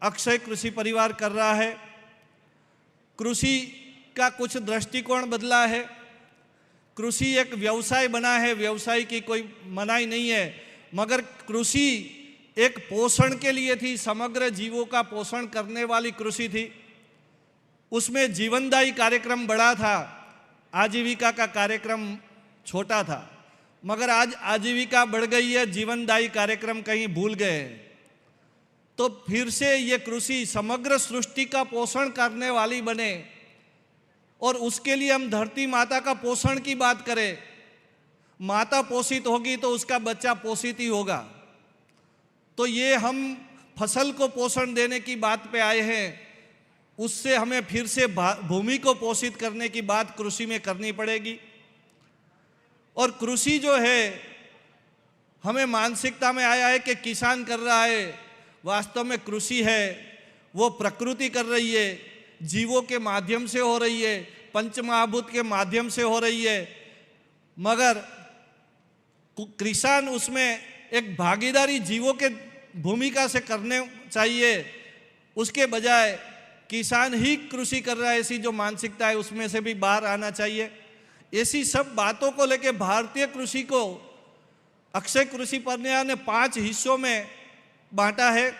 अक्षय कृषि परिवार कर रहा है. कृषि का कुछ दृष्टिकोण बदला है. कृषि एक व्यवसाय बना है, व्यवसाय की कोई मनाही नहीं है, मगर कृषि एक पोषण के लिए थी, समग्र जीवों का पोषण करने वाली कृषि थी. उसमें जीवनदायी कार्यक्रम बड़ा था, आजीविका का कार्यक्रम छोटा था, मगर आज आजीविका बढ़ गई है, जीवनदायी कार्यक्रम कहीं भूल गए. तो फिर से ये कृषि समग्र सृष्टि का पोषण करने वाली बने और उसके लिए हम धरती माता का पोषण की बात करें. माता पोषित होगी तो उसका बच्चा पोषित ही होगा. तो ये हम फसल को पोषण देने की बात पे आए हैं, उससे हमें फिर से भूमि को पोषित करने की बात कृषि में करनी पड़ेगी. और कृषि जो है, हमें मानसिकता में आया है कि किसान कर रहा है, वास्तव में कृषि है वो प्रकृति कर रही है, जीवों के माध्यम से हो रही है, पंचमहाभूत के माध्यम से हो रही है, मगर किसान उसमें एक भागीदारी जीवों के भूमिका से करने चाहिए. उसके बजाय किसान ही कृषि कर रहा है, ऐसी जो मानसिकता है उसमें से भी बाहर आना चाहिए. ऐसी सब बातों को लेकर भारतीय कृषि को अक्षय कृषि परिवार ने 5 हिस्सों में बांटा है,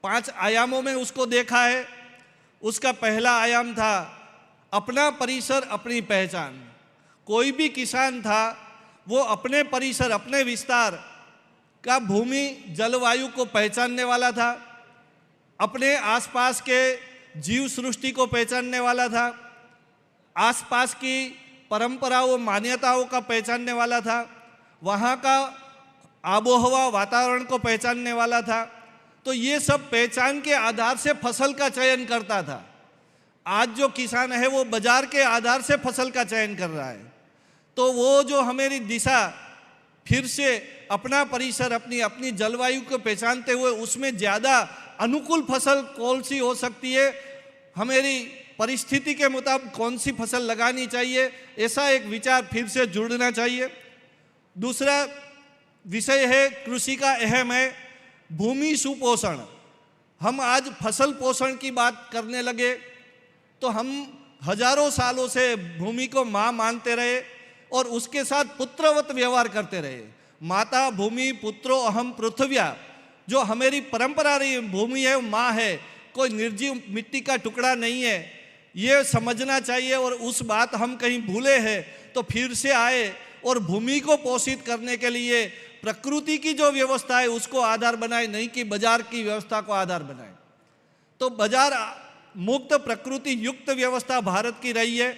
5 आयामों में उसको देखा है. उसका पहला आयाम था अपना परिसर अपनी पहचान. कोई भी किसान था वो अपने परिसर अपने विस्तार का भूमि जलवायु को पहचानने वाला था, अपने आसपास के जीव सृष्टि को पहचानने वाला था, आसपास की परंपराओं मान्यताओं का पहचानने वाला था, वहाँ का आबोहवा वातावरण को पहचानने वाला था. तो ये सब पहचान के आधार से फसल का चयन करता था. आज जो किसान है वो बाजार के आधार से फसल का चयन कर रहा है. तो वो जो हमारी दिशा फिर से अपना परिसर, अपनी अपनी जलवायु को पहचानते हुए उसमें ज़्यादा अनुकूल फसल कौन सी हो सकती है, हमारी परिस्थिति के मुताबिक कौन सी फसल लगानी चाहिए, ऐसा एक विचार फिर से जुड़ना चाहिए। दूसरा विषय है कृषि का अहम है भूमि सुपोषण। हम आज फसल पोषण की बात करने लगे तो हम हजारों सालों से भूमि को माँ मानते रहे और उसके साथ पुत्रवत व्यवहार करते रहे। माता भूमि पुत्रो अहम पृथ्व्या, जो हमारी परंपरा रही भूमि है माँ है, कोई निर्जीव मिट्टी का टुकड़ा नहीं है, ये समझना चाहिए। और उस बात हम कहीं भूले हैं तो फिर से आए और भूमि को पोषित करने के लिए प्रकृति की जो व्यवस्था है उसको आधार बनाए, नहीं कि बाजार की व्यवस्था को आधार बनाए। तो बाजार मुक्त प्रकृति युक्त व्यवस्था भारत की रही है।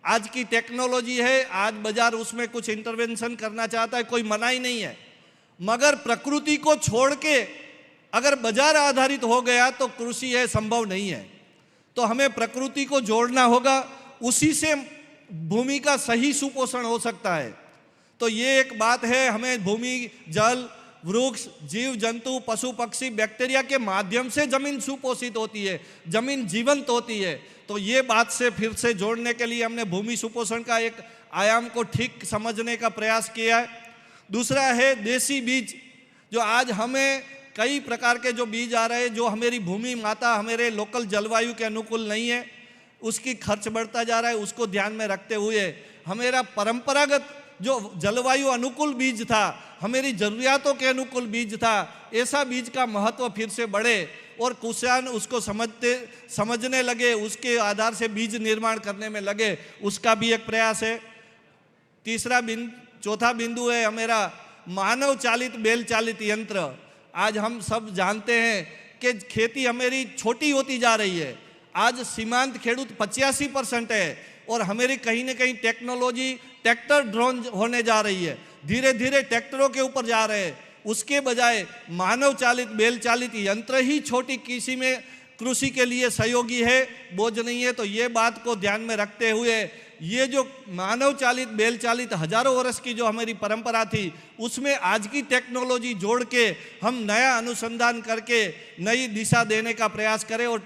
आज की टेक्नोलॉजी है, आज बाजार उसमें कुछ इंटरवेंशन करना चाहता है, कोई मनाही नहीं है, मगर प्रकृति को छोड़ के अगर बाजार आधारित हो गया तो कृषि है संभव नहीं है। तो हमें प्रकृति को जोड़ना होगा, उसी से भूमि का सही सुपोषण हो सकता है। तो ये एक बात है, हमें भूमि, जल, वृक्ष, जीव जंतु, पशु पक्षी, बैक्टीरिया के माध्यम से जमीन सुपोषित होती है, जमीन जीवंत होती है। तो ये बात से फिर से जोड़ने के लिए हमने भूमि सुपोषण का एक आयाम को ठीक समझने का प्रयास किया है। दूसरा है देसी बीज, जो आज हमें कई प्रकार के जो बीज आ रहे हैं जो हमारी भूमि माता, हमारे लोकल जलवायु के अनुकूल नहीं है, उसकी खर्च बढ़ता जा रहा है। उसको ध्यान में रखते हुए हमारा परंपरागत जो जलवायु अनुकूल बीज था, हमारी ज़रूरियातों के अनुकूल बीज था, ऐसा बीज का महत्व फिर से बढ़े और किसान उसको समझने लगे, उसके आधार से बीज निर्माण करने में लगे, उसका भी एक प्रयास है। चौथा बिंदु है हमारा मानव चालित बैल चालित यंत्र। आज हम सब जानते हैं कि खेती हमारी छोटी होती जा रही है। आज सीमांत खेडूत 85% है और हमारी कहीं ना कहीं टेक्नोलॉजी ट्रैक्टर ड्रोन होने जा रही है, धीरे धीरे ट्रैक्टरों के ऊपर जा रहे हैं। उसके बजाय मानव चालित बैल चालित यंत्र ही छोटी कृषि के लिए सहयोगी है, बोझ नहीं है। तो ये बात को ध्यान में रखते हुए ये जो मानव चालित बैल चालित हजारों वर्ष की जो हमारी परंपरा थी, उसमें आज की टेक्नोलॉजी जोड़ के हम नया अनुसंधान करके नई दिशा देने का प्रयास करें और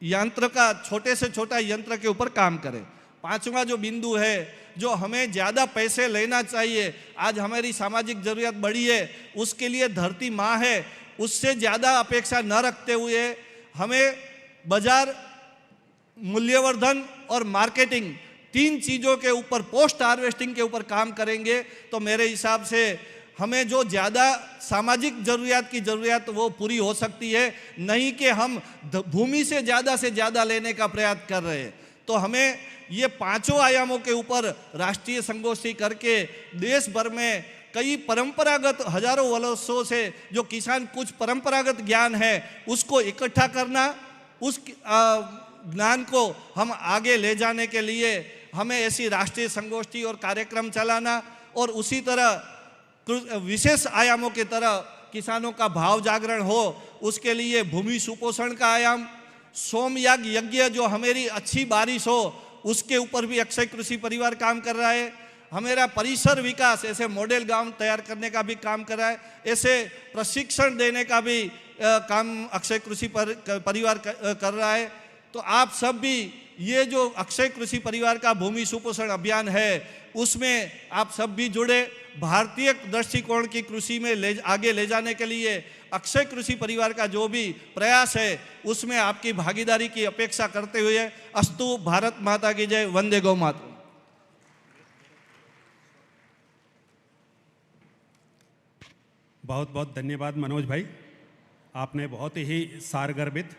यंत्र का छोटे से छोटा यंत्र के ऊपर काम करें। पांचवा जो बिंदु है, जो हमें ज़्यादा पैसे लेना चाहिए, आज हमारी सामाजिक जरूरत बड़ी है, उसके लिए धरती माँ है, उससे ज़्यादा अपेक्षा न रखते हुए हमें बाजार, मूल्यवर्धन और मार्केटिंग, तीन चीज़ों के ऊपर, पोस्ट हार्वेस्टिंग के ऊपर काम करेंगे तो मेरे हिसाब से हमें जो ज़्यादा सामाजिक ज़रूरियात वो पूरी हो सकती है, नहीं कि हम भूमि से ज़्यादा लेने का प्रयास कर रहे हैं। तो हमें ये पांचों आयामों के ऊपर राष्ट्रीय संगोष्ठी करके देश भर में कई परंपरागत हजारों वर्षों से जो किसान कुछ परंपरागत ज्ञान है उसको इकट्ठा करना, उस ज्ञान को हम आगे ले जाने के लिए हमें ऐसी राष्ट्रीय संगोष्ठी और कार्यक्रम चलाना और उसी तरह विशेष आयामों की तरह किसानों का भाव जागरण हो, उसके लिए भूमि सुपोषण का आयाम, सोमयाग यज्ञ जो हमारी अच्छी बारिश हो उसके ऊपर भी अक्षय कृषि परिवार काम कर रहा है। हमारा परिसर विकास, ऐसे मॉडल गांव तैयार करने का भी काम कर रहा है, ऐसे प्रशिक्षण देने का भी काम अक्षय कृषि परिवार कर रहा है। तो आप सब भी ये जो अक्षय कृषि परिवार का भूमि सुपोषण अभियान है उसमें आप सब भी जुड़े। भारतीय दृष्टिकोण की कृषि में आगे ले जाने के लिए अक्षय कृषि परिवार का जो भी प्रयास है उसमें आपकी भागीदारी की अपेक्षा करते हुए अस्तु। भारत माता की जय, वंदे गौ मातरम। बहुत बहुत धन्यवाद मनोज भाई, आपने बहुत ही सारगर्भित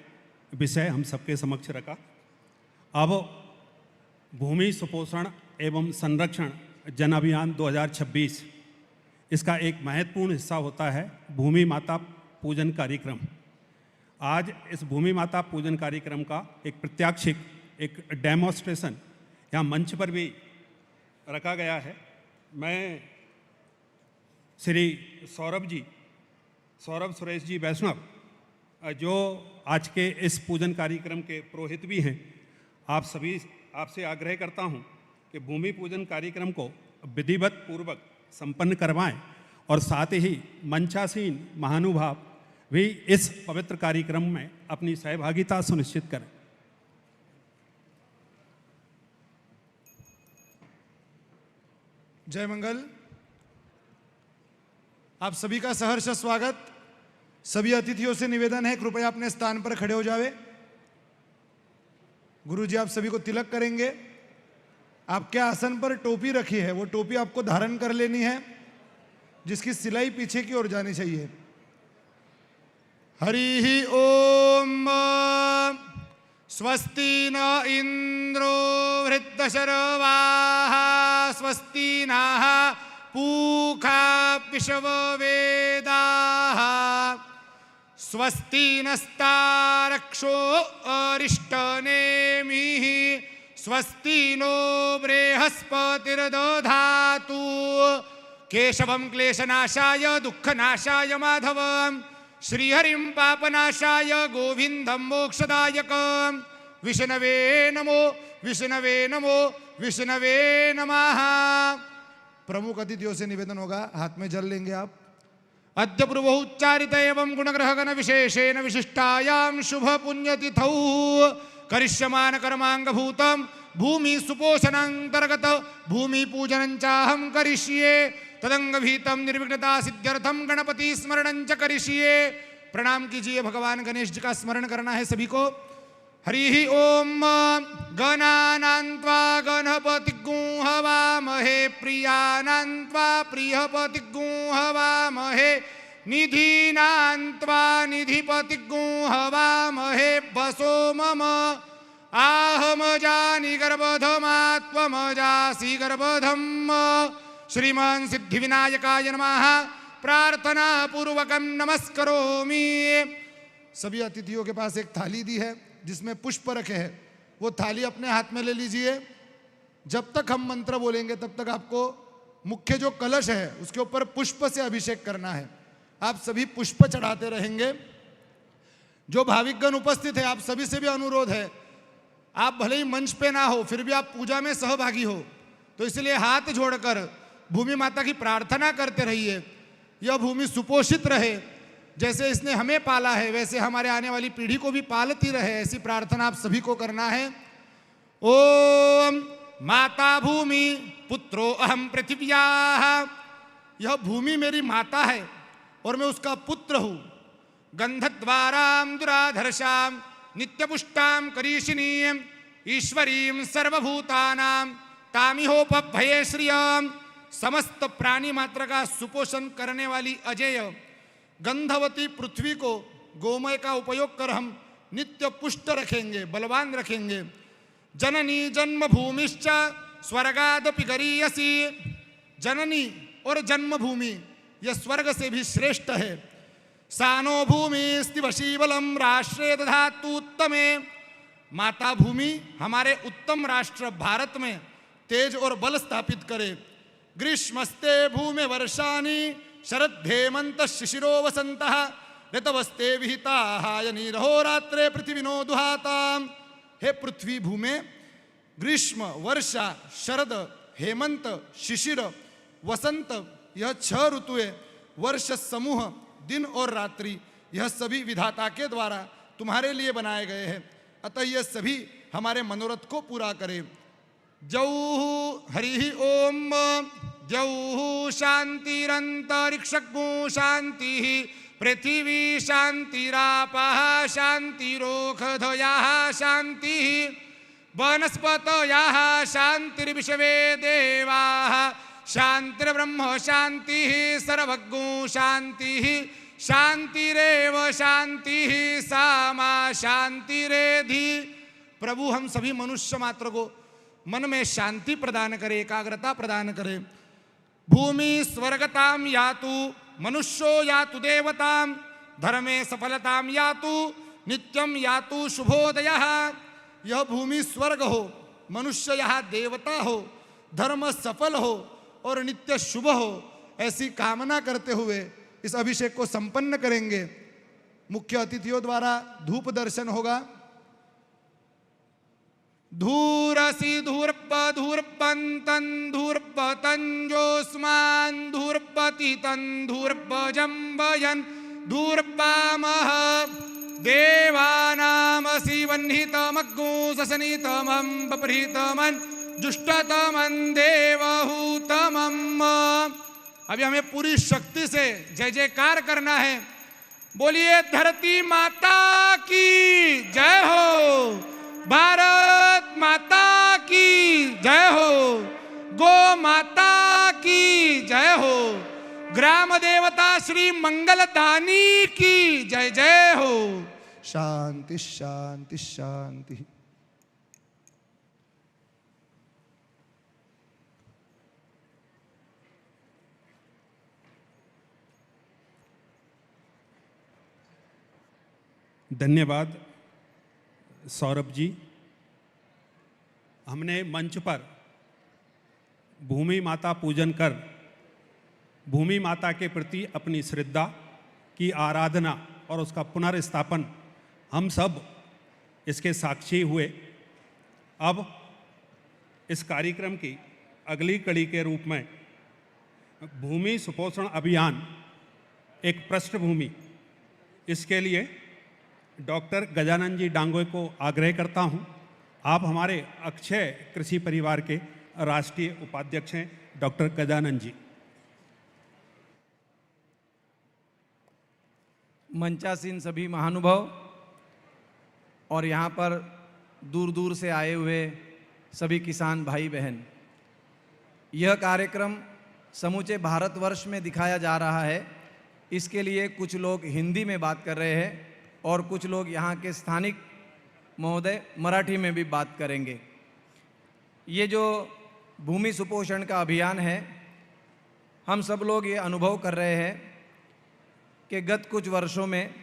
विषय हम सबके समक्ष रखा। अब भूमि सुपोषण एवं संरक्षण जन अभियान 2026, इसका एक महत्वपूर्ण हिस्सा होता है भूमि माता पूजन कार्यक्रम। आज इस भूमि माता पूजन कार्यक्रम का एक प्रत्याक्षिक, एक डेमोन्स्ट्रेशन यहाँ मंच पर भी रखा गया है। मैं श्री सौरभ सुरेश जी वैष्णव, जो आज के इस पूजन कार्यक्रम के पुरोहित भी हैं, आपसे आग्रह करता हूं कि भूमि पूजन कार्यक्रम को विधिवत पूर्वक संपन्न करवाएं और साथ ही मंचासीन महानुभाव भी इस पवित्र कार्यक्रम में अपनी सहभागिता सुनिश्चित करें। जय मंगल। आप सभी का सहर्ष स्वागत। सभी अतिथियों से निवेदन है कृपया अपने स्थान पर खड़े हो जावे। गुरुजी आप सभी को तिलक करेंगे। आपके आसन पर टोपी रखी है, वो टोपी आपको धारण कर लेनी है, जिसकी सिलाई पीछे की ओर जानी चाहिए। हरि ओम। स्वस्ति न इंद्रो वृद्धशरवाः स्वस्ति नः पूषा विश्ववेदाः स्वस्ति नस्तारक्षो अरिष्टनेमिः स्वस्ति नो बृहस्पतिर्दधातु। केशवं क्लेशनाशाय दुःखनाशाय माधवं श्रीहरिं पापनाशाय गोविंदं मोक्षदायकं विष्णवे नमो विष्णवे नमो विष्णवे नमः। प्रमुख अतिथियों से निवेदन होगा, हाथ में जल लेंगे आप। अद्य पूर्वोच्चारित एवं गुणग्रहगण विशेषेण विशिष्टायां शुभ पुण्यतिथौ करिष्यमान कर्मांगभूतं भूमि सुपोषणांतर्गत भूमि पूजनं चाहं करिष्ये। तदंगभीतम निर्विघ्नता सिद्ध्यर्थम गणपति स्मरणं च करिष्ये। प्रणाम कीजिए। भगवान गणेश जी का स्मरण करना है सभी को। हरि ओम। गणानान्त्वा गणपतिगुं हवामहे प्रियानान्त्वा प्रियपतिगुं हवामहे निधीनान्त्वा निधिपतिगुं हवामहे वसो मम आहमजानि गर्भधमात्वमजासि गर्भधम्। श्रीमान सिद्धिविनायकाय नमः। प्रार्थना पूर्वकं नमस्करोमि। सभी अतिथियों के पास एक थाली दी है जिसमें पुष्प रखे हैं, वो थाली अपने हाथ में ले लीजिए। जब तक हम मंत्र बोलेंगे तब तक आपको मुख्य जो कलश है उसके ऊपर पुष्प से अभिषेक करना है। आप सभी पुष्प चढ़ाते रहेंगे। जो भाविकगण उपस्थित है आप सभी से भी अनुरोध है, आप भले ही मंच पे ना हो फिर भी आप पूजा में सहभागी हो, तो इसलिए हाथ जोड़कर भूमि माता की प्रार्थना करते रहिए। यह भूमि सुपोषित रहे, जैसे इसने हमें पाला है वैसे हमारे आने वाली पीढ़ी को भी पालती रहे, ऐसी प्रार्थना आप सभी को करना है। ओम माता भूमि पुत्रो अहम पृथिव्याः। यह भूमि मेरी माता है और मैं उसका पुत्र हूँ। गंधद्वारां दुराधर्षां नित्यपुष्टां करीशिनीं ईश्वरीं सर्वभूतानां तामिहोपभये श्रियं। समस्त प्राणी मात्र का सुपोषण करने वाली अजेय गंधवती पृथ्वी को गोमय का उपयोग कर हम नित्य पुष्ट रखेंगे, बलवान रखेंगे। जननी जन्मभूमिश्च स्वर्गादपि गरीयसी। जननी और जन्मभूमि यह स्वर्ग से भी श्रेष्ठ है। सानो भूमि स्तिवशीबलम राष्ट्रे दधातु उत्तमे। माता भूमि हमारे उत्तम राष्ट्र भारत में तेज और बल स्थापित करे। ग्रीष्मस्ते भूमि वर्षाणि शरद्धेमंत शिशिरो वसंतः ऋतवस्ते विहिताः यनिरहोरात्रे पृथ्वीनो दुहाताम्। हे पृथ्वी भूमे, ग्रीष्म वर्षा शरद हेमंत शिशिर वसंत यह 6 ऋतुएं, वर्ष समूह दिन और रात्रि, यह सभी विधाता के द्वारा तुम्हारे लिए बनाए गए हैं। अतः ये सभी हमारे मनोरथ को पूरा करें। जौः हरि ओम। जौः शांतिरंतरिक्षगुं शांतिः पृथिवी शांतिरापः शांतिरोषधयः शांतिः वनस्पतयः शांतिर्विश्वे देवाः शांतिर्ब्रह्म शांतिः सर्वज्ञो शांतिः शांतिरेव शांतिः सामा शांतिरेधि। प्रभु हम सभी मनुष्य मात्र को मन में शांति प्रदान करे, एकाग्रता प्रदान करे। भूमि स्वर्गताम यातु मनुष्यो यातु देवताम धर्मे सफलताम यातु नित्यम यातु शुभोदयः। यह भूमि स्वर्ग हो, मनुष्य यहाँ देवता हो, धर्म सफल हो और नित्य शुभ हो, ऐसी कामना करते हुए इस अभिषेक को संपन्न करेंगे। मुख्य अतिथियों द्वारा धूप दर्शन होगा। धूरसि धूर्प धूर्पन्तं धूर्पतञ्जोऽस्मान् धूर्पतितं धूर्पजम्बयन् धूर्पामः देवानामसि वह्नितमग्नो ससनितमं बपरितमन् जुष्टतमं देवहूतमम्। अभी हमें पूरी शक्ति से जय जयकार करना है। बोलिए धरती माता की जय हो, भारत माता की जय हो, गो माता की जय हो, ग्राम देवता श्री मंगलदानी की जय जय हो। शांति शांति शांति। धन्यवाद सौरभ जी। हमने मंच पर भूमि माता पूजन कर भूमि माता के प्रति अपनी श्रद्धा की आराधना और उसका पुनर्स्थापन हम सब इसके साक्षी हुए। अब इस कार्यक्रम की अगली कड़ी के रूप में भूमि सुपोषण अभियान एक पृष्ठभूमि, इसके लिए डॉक्टर गजानन जी डांगोय को आग्रह करता हूं, आप हमारे अक्षय कृषि परिवार के राष्ट्रीय उपाध्यक्ष हैं। डॉक्टर गजानन जी। मंचासीन सभी महानुभाव और यहाँ पर दूर दूर से आए हुए सभी किसान भाई बहन, यह कार्यक्रम समूचे भारतवर्ष में दिखाया जा रहा है। इसके लिए कुछ लोग हिंदी में बात कर रहे हैं और कुछ लोग यहाँ के स्थानिक महोदय मराठी में भी बात करेंगे। ये जो भूमि सुपोषण का अभियान है, हम सब लोग ये अनुभव कर रहे हैं कि गत कुछ वर्षों में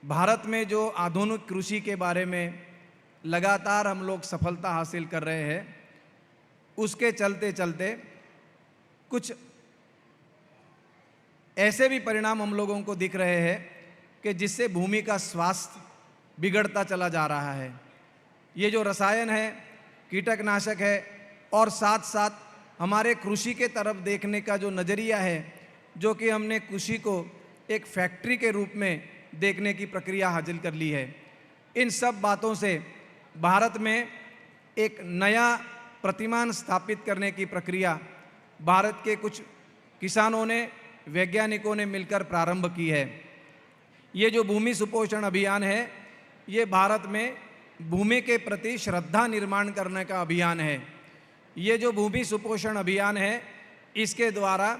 भारत में जो आधुनिक कृषि के बारे में लगातार हम लोग सफलता हासिल कर रहे हैं, उसके चलते चलते कुछ ऐसे भी परिणाम हम लोगों को दिख रहे हैं कि जिससे भूमि का स्वास्थ्य बिगड़ता चला जा रहा है। ये जो रसायन है, कीटनाशक है और साथ साथ हमारे कृषि के तरफ देखने का जो नज़रिया है, जो कि हमने कृषि को एक फैक्ट्री के रूप में देखने की प्रक्रिया हासिल कर ली है, इन सब बातों से भारत में एक नया प्रतिमान स्थापित करने की प्रक्रिया भारत के कुछ किसानों ने, वैज्ञानिकों ने मिलकर प्रारंभ की है। ये जो भूमि सुपोषण अभियान है, ये भारत में भूमि के प्रति श्रद्धा निर्माण करने का अभियान है। ये जो भूमि सुपोषण अभियान है, इसके द्वारा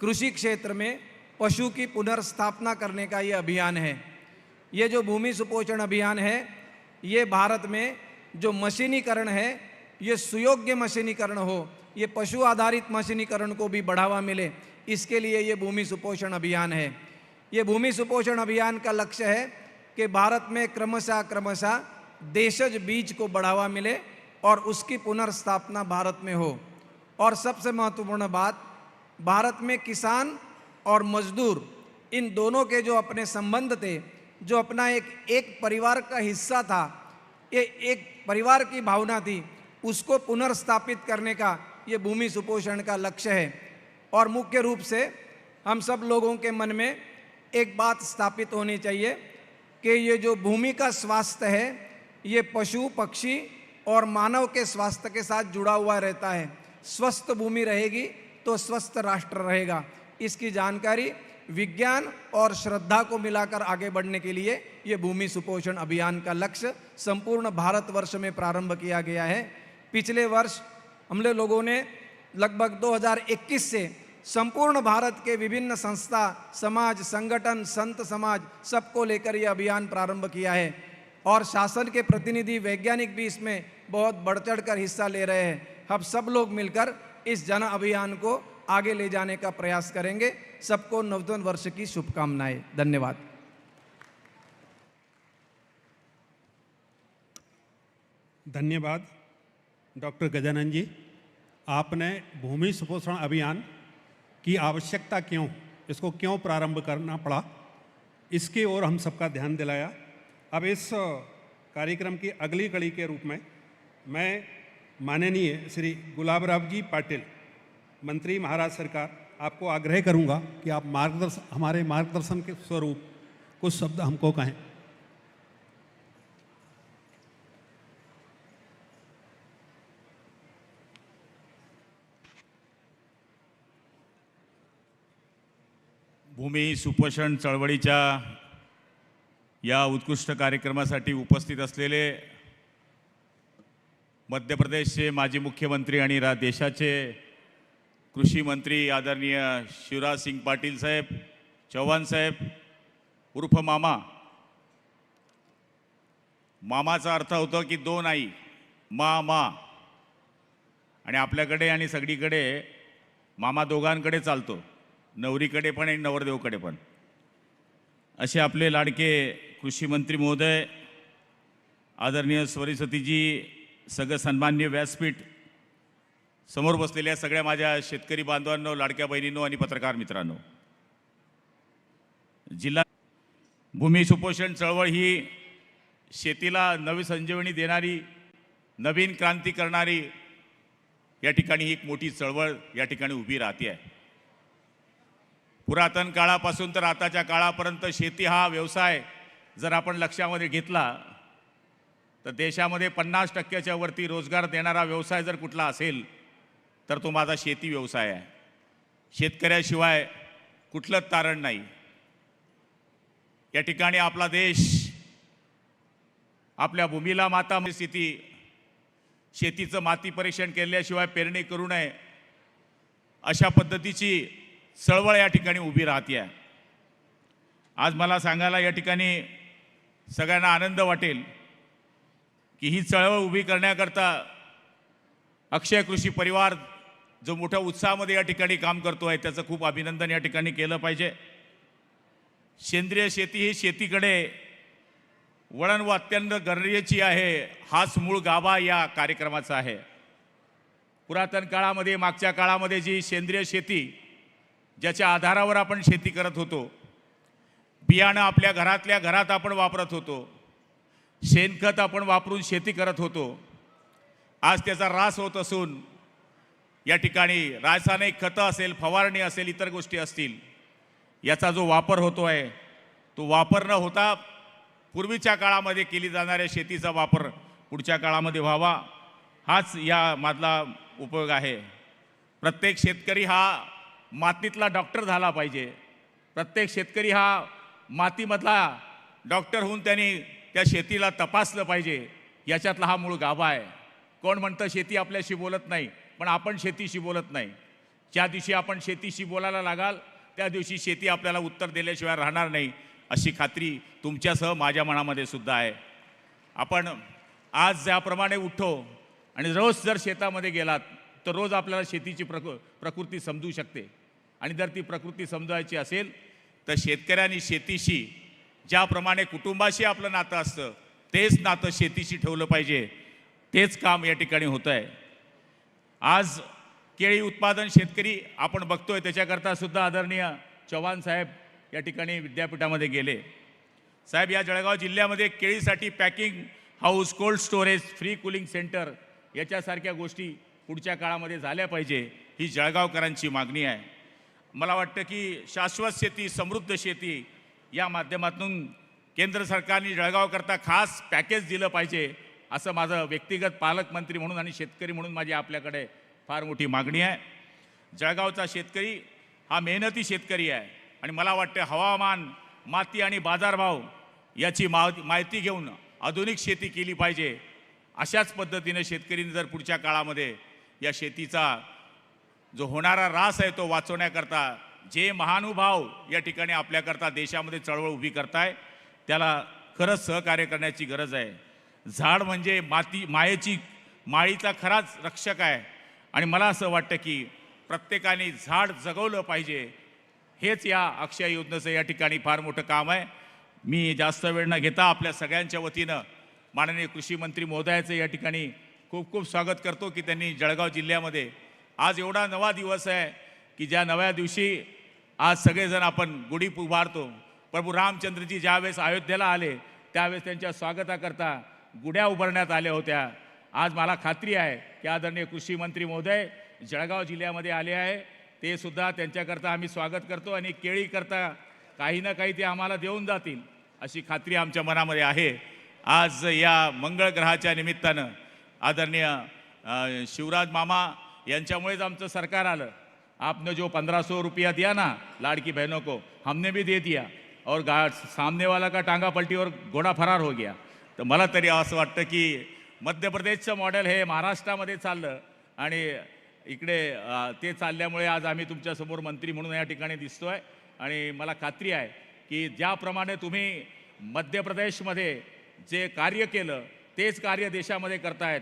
कृषि क्षेत्र में पशु की पुनर्स्थापना करने का ये अभियान है। ये जो भूमि सुपोषण अभियान है, ये भारत में जो मशीनीकरण है, ये सुयोग्य मशीनीकरण हो, ये पशु आधारित मशीनीकरण को भी बढ़ावा मिले, इसके लिए ये भूमि सुपोषण अभियान है। ये भूमि सुपोषण अभियान का लक्ष्य है कि भारत में क्रमशः देशज बीज को बढ़ावा मिले और उसकी पुनर्स्थापना भारत में हो। और सबसे महत्वपूर्ण बात, भारत में किसान और मजदूर, इन दोनों के जो अपने संबंध थे, जो अपना एक परिवार का हिस्सा था, ये एक परिवार की भावना थी, उसको पुनर्स्थापित करने का ये भूमि सुपोषण का लक्ष्य है। और मुख्य रूप से हम सब लोगों के मन में एक बात स्थापित होनी चाहिए कि ये जो भूमि का स्वास्थ्य है, ये पशु पक्षी और मानव के स्वास्थ्य के साथ जुड़ा हुआ रहता है। स्वस्थ भूमि रहेगी तो स्वस्थ राष्ट्र रहेगा। इसकी जानकारी विज्ञान और श्रद्धा को मिलाकर आगे बढ़ने के लिए ये भूमि सुपोषण अभियान का लक्ष्य संपूर्ण भारतवर्ष में प्रारंभ किया गया है। पिछले वर्ष हम लोगों ने लगभग 2021 से संपूर्ण भारत के विभिन्न संस्था, समाज, संगठन, संत समाज, सबको लेकर यह अभियान प्रारंभ किया है और शासन के प्रतिनिधि, वैज्ञानिक भी इसमें बहुत बढ़ चढ़ कर हिस्सा ले रहे हैं। हम सब लोग मिलकर इस जन अभियान को आगे ले जाने का प्रयास करेंगे। सबको नवतन वर्ष की शुभकामनाएं। धन्यवाद। धन्यवाद डॉक्टर गजानन जी। आपने भूमि सुपोषण अभियान की आवश्यकता क्यों, इसको क्यों प्रारंभ करना पड़ा, इसकी ओर हम सबका ध्यान दिलाया। अब इस कार्यक्रम की अगली कड़ी के रूप में मैं माननीय श्री गुलाबराव जी पाटिल मंत्री महाराज सरकार आपको आग्रह करूंगा कि आप हमारे मार्गदर्शन के स्वरूप कुछ शब्द हमको कहें। भूमी सुपोषण चळवळीच्या या उत्कृष्ट कार्यक्रमासाठी उपस्थित असलेले मध्य प्रदेशचे माजी मुख्यमंत्री आणि देशाचे कृषी मंत्री आदरणीय शिवराज सिंग पाटील साहेब, चौहान साहेब उर्फ मामा। मामाचा अर्थ होतो की दोन आई, मा आणि आपल्याकडे आणि सगळीकडे मामा दोघांकडे चालतो, नवरीकडे पण आणि नवरदेवकडे पण। असे आपले लाडके कृषी मंत्री महोदय, आदरणीय सरस्वतीजी, सगळं सन्मान्य व्यासपीठ, समोर बसलेल्या सगळ्या माझ्या शेतकरी बांधवांनो, लाडक्या बहिणींनो आणि पत्रकार मित्रांनो, जिल्हा भूमी सुपोषण चळवळ ही शेतीला नवी संजीवनी देणारी, नवीन क्रांती करणारी या ठिकाणी एक मोठी चळवळ या ठिकाणी उभी राहते आहे। पुरातन काळापासून तर आताच्या काळापर्यंत शेती हा व्यवसाय जर आपण लक्षामध्ये घेतला तर देशामध्ये 50% वरती रोजगार देणारा व्यवसाय जर कुठला असेल तर तो माझा शेती व्यवसाय आहे। शेतकऱ्याशिवाय कुठलंच तारण नाही। या ठिकाणी आपला देश आपल्या भूमीला माता स्थिती, शेतीचं माती परीक्षण केल्याशिवाय पेरणी करू नये अशा पद्धतीची चळवळ या ठिकाणी उभी राहते आहे। आज मला सांगायला या ठिकाणी सगळ्यांना आनंद वाटेल की ही चळवळ उभी करण्याकरता अक्षय कृषी परिवार जो मोठ्या उत्साहामध्ये या ठिकाणी काम करतो आहे त्याचं खूप अभिनंदन या ठिकाणी केलं पाहिजे। सेंद्रिय शेती ही शेतीकडे वळण व अत्यंत गरजेची आहे, हाच मूळ गाभा या कार्यक्रमाचा आहे। पुरातन काळामध्ये, मागच्या काळामध्ये जी सेंद्रिय शेती ज्याच्या आधारावर आपण शेती करत होतो, बियाणं आपल्या घरातल्या घरात आपण वापरत होतो, शेणखत आपण वापरून शेती करत होतो, आज त्याचा ऱ्हास होत असून या ठिकाणी रासायनिक खतं असेल, फवारणी असेल, इतर गोष्टी असतील, याचा जो वापर होतो आहे तो वापर न होता पूर्वीच्या काळामध्ये केली जाणाऱ्या शेतीचा वापर पुढच्या काळामध्ये व्हावा, हाच या मधला उपयोग आहे। प्रत्येक शेतकरी हा मातीतला डॉक्टर झाला पाहिजे। प्रत्येक शेतकरी हा मातीमधला डॉक्टर होऊन त्यांनी त्या शेतीला तपासलं पाहिजे, याच्यातला हा मूळ गाभा आहे। कोण म्हणतं शेती आपल्याशी बोलत नाही, पण आपण शेतीशी बोलत नाही। ज्या दिवशी आपण शेतीशी बोलायला लागाल त्या दिवशी शेती आपल्याला उत्तर दिल्याशिवाय राहणार नाही, अशी खात्री तुमच्यासह माझ्या मनामध्ये सुद्धा आहे। आपण आज ज्याप्रमाणे उठतो आणि रोज जर शेतामध्ये गेलात तर रोज आपल्याला शेतीची प्रकृती समजू शकते, आणि जर ती प्रकृती समजायची असेल तर शेतकऱ्यांनी शेतीशी ज्याप्रमाणे कुटुंबाशी आपलं नातं असतं तेच नातं शेतीशी ठेवलं पाहिजे। तेच काम या ठिकाणी होतं आहे। आज केळी उत्पादन शेतकरी आपण बघतोय, त्याच्याकरता सुद्धा आदरणीय चौहान साहेब या ठिकाणी विद्यापीठामध्ये गेले। साहेब, या जळगाव जिल्ह्यामध्ये केळीसाठी packing house, cold storage, free cooling centre याच्यासारख्या गोष्टी पुढच्या काळामध्ये झाल्या पाहिजे, ही जळगावकरांची मागणी आहे। मला वाटतं की शाश्वत शेती, समृद्ध शेती या माध्यमातून केंद्र सरकारने जळगावकरता खास पॅकेज दिलं पाहिजे, असं माझं व्यक्तिगत पालकमंत्री म्हणून आणि शेतकरी म्हणून माझी आपल्याकडे फार मोठी मागणी आहे। जळगावचा शेतकरी हा मेहनती शेतकरी आहे आणि मला वाटतं हवामान, माती आणि बाजारभाव याची माहिती घेऊन आधुनिक शेती केली पाहिजे। अशाच पद्धतीने शेतकरीने जर पुढच्या काळामध्ये या शेतीचा जो होणारा ऱ्हास आहे तो वाचवण्याकरता जे महानुभाव या ठिकाणी आपल्याकरता देशामध्ये चळवळ उभी करताय त्याला खरंच सहकार्य करण्याची गरज आहे। झाड म्हणजे माळीचा खराच रक्षक आहे आणि मला असं वाटतं की प्रत्येकाने झाड जगवलं पाहिजे, हेच या अक्षय योजनेचं या ठिकाणी फार मोठं काम आहे। मी जास्त वेळ न घेता आपल्या सगळ्यांच्या वतीनं माननीय कृषी मंत्री महोदयाचं या ठिकाणी खूप खूप स्वागत करतो की त्यांनी जळगाव जिल्ह्यामध्ये आज एवढा नवा दिवस आहे की ज्या नव्या दिवशी आज सगळेजण आपण गुढी उभारतो। प्रभू रामचंद्रजी ज्यावेळेस अयोध्येला आले त्यावेळेस त्यांच्या स्वागताकरता गुढ्या उभारण्यात आल्या होत्या। आज मला खात्री आहे की आदरणीय कृषी मंत्री महोदय जळगाव जिल्ह्यामध्ये आले आहे, ते सुद्धा त्यांच्याकरता आम्ही स्वागत करतो आणि केळीकरता काही ना काही ते आम्हाला देऊन जातील अशी खात्री आमच्या मनामध्ये आहे. आज या मंगळ ग्रहाच्या निमित्तानं आदरणीय शिवराज मामा यांच्यामुळेच आमचं सरकार आलं. आपने जो 1500 रुपया दिया ना लाड़की बहनों को, हमने भी दे दिया और सामने वाला का टांगा पलटी और घोडा फरार हो गया. तर मला तरी असं वाटतं की मध्य प्रदेशचं मॉडेल हे महाराष्ट्रामध्ये चाललं आणि इकडे ते चालल्यामुळे आज आम्ही तुमच्यासमोर मंत्री म्हणून या ठिकाणी दिसतोय. आणि मला खात्री आहे की ज्याप्रमाणे तुम्ही मध्य प्रदेशमध्ये जे कार्य केलं तेच कार्य देशामध्ये करतायत,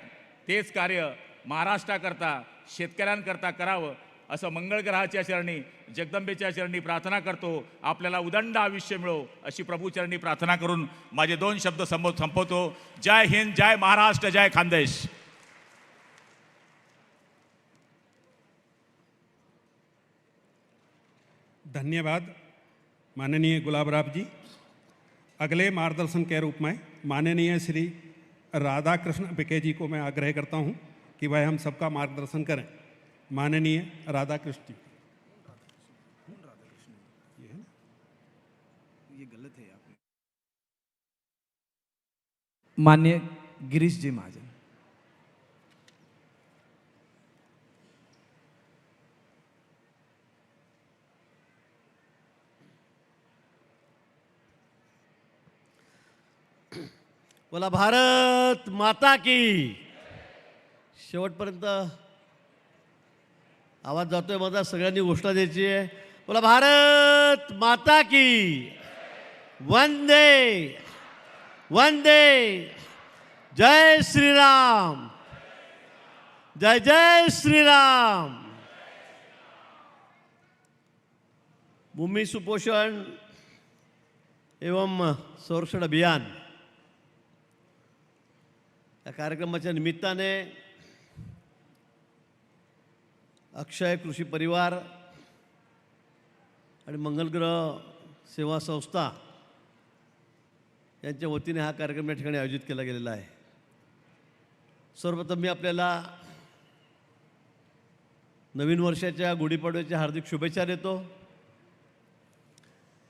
तेच कार्य महाराष्ट्राकरता शेतकऱ्यांकरता करावं असं मंगळ ग्रहाच्या चरणी जगदंबेच्या चरणी प्रार्थना करतो. आपल्याला उदंड आयुष्य मिळो अशी प्रभूचरणी प्रार्थना करून माझे 2 शब्द संपवतो. जय हिंद, जय महाराष्ट्र, जय खानदेश. धन्यवाद माननीय गुलाबराव जी. अगले मार्गदर्शन के रूप में माननीय श्री राधाकृष्ण बिके जी को मैं आग्रह करता हूं कि वह हम सबका मार्गदर्शन करें. माननीय राधाकृष्ण जी. मान्य गिरीश जी महाजन. बोला भारत माता की. शेवटपर्यंत आवाज जातोय माझा, सगळ्यांनी घोषणा द्यायची आहे. बोला भारत माता की. वंदे वंदे. जय श्रीराम, जय जय श्रीराम. भूमि सुपोषण एवं संरक्षण अभियान या कार्यक्रमाच्या निमित्ताने अक्षय कृषी परिवार आणि मंगलग्रह सेवा संस्था यांच्या वतीने हा कार्यक्रम या ठिकाणी आयोजित केला गेलेला आहे. सर्वप्रथम मी आपल्याला नवीन वर्षाच्या गुढीपाडव्याच्या हार्दिक शुभेच्छा देतो.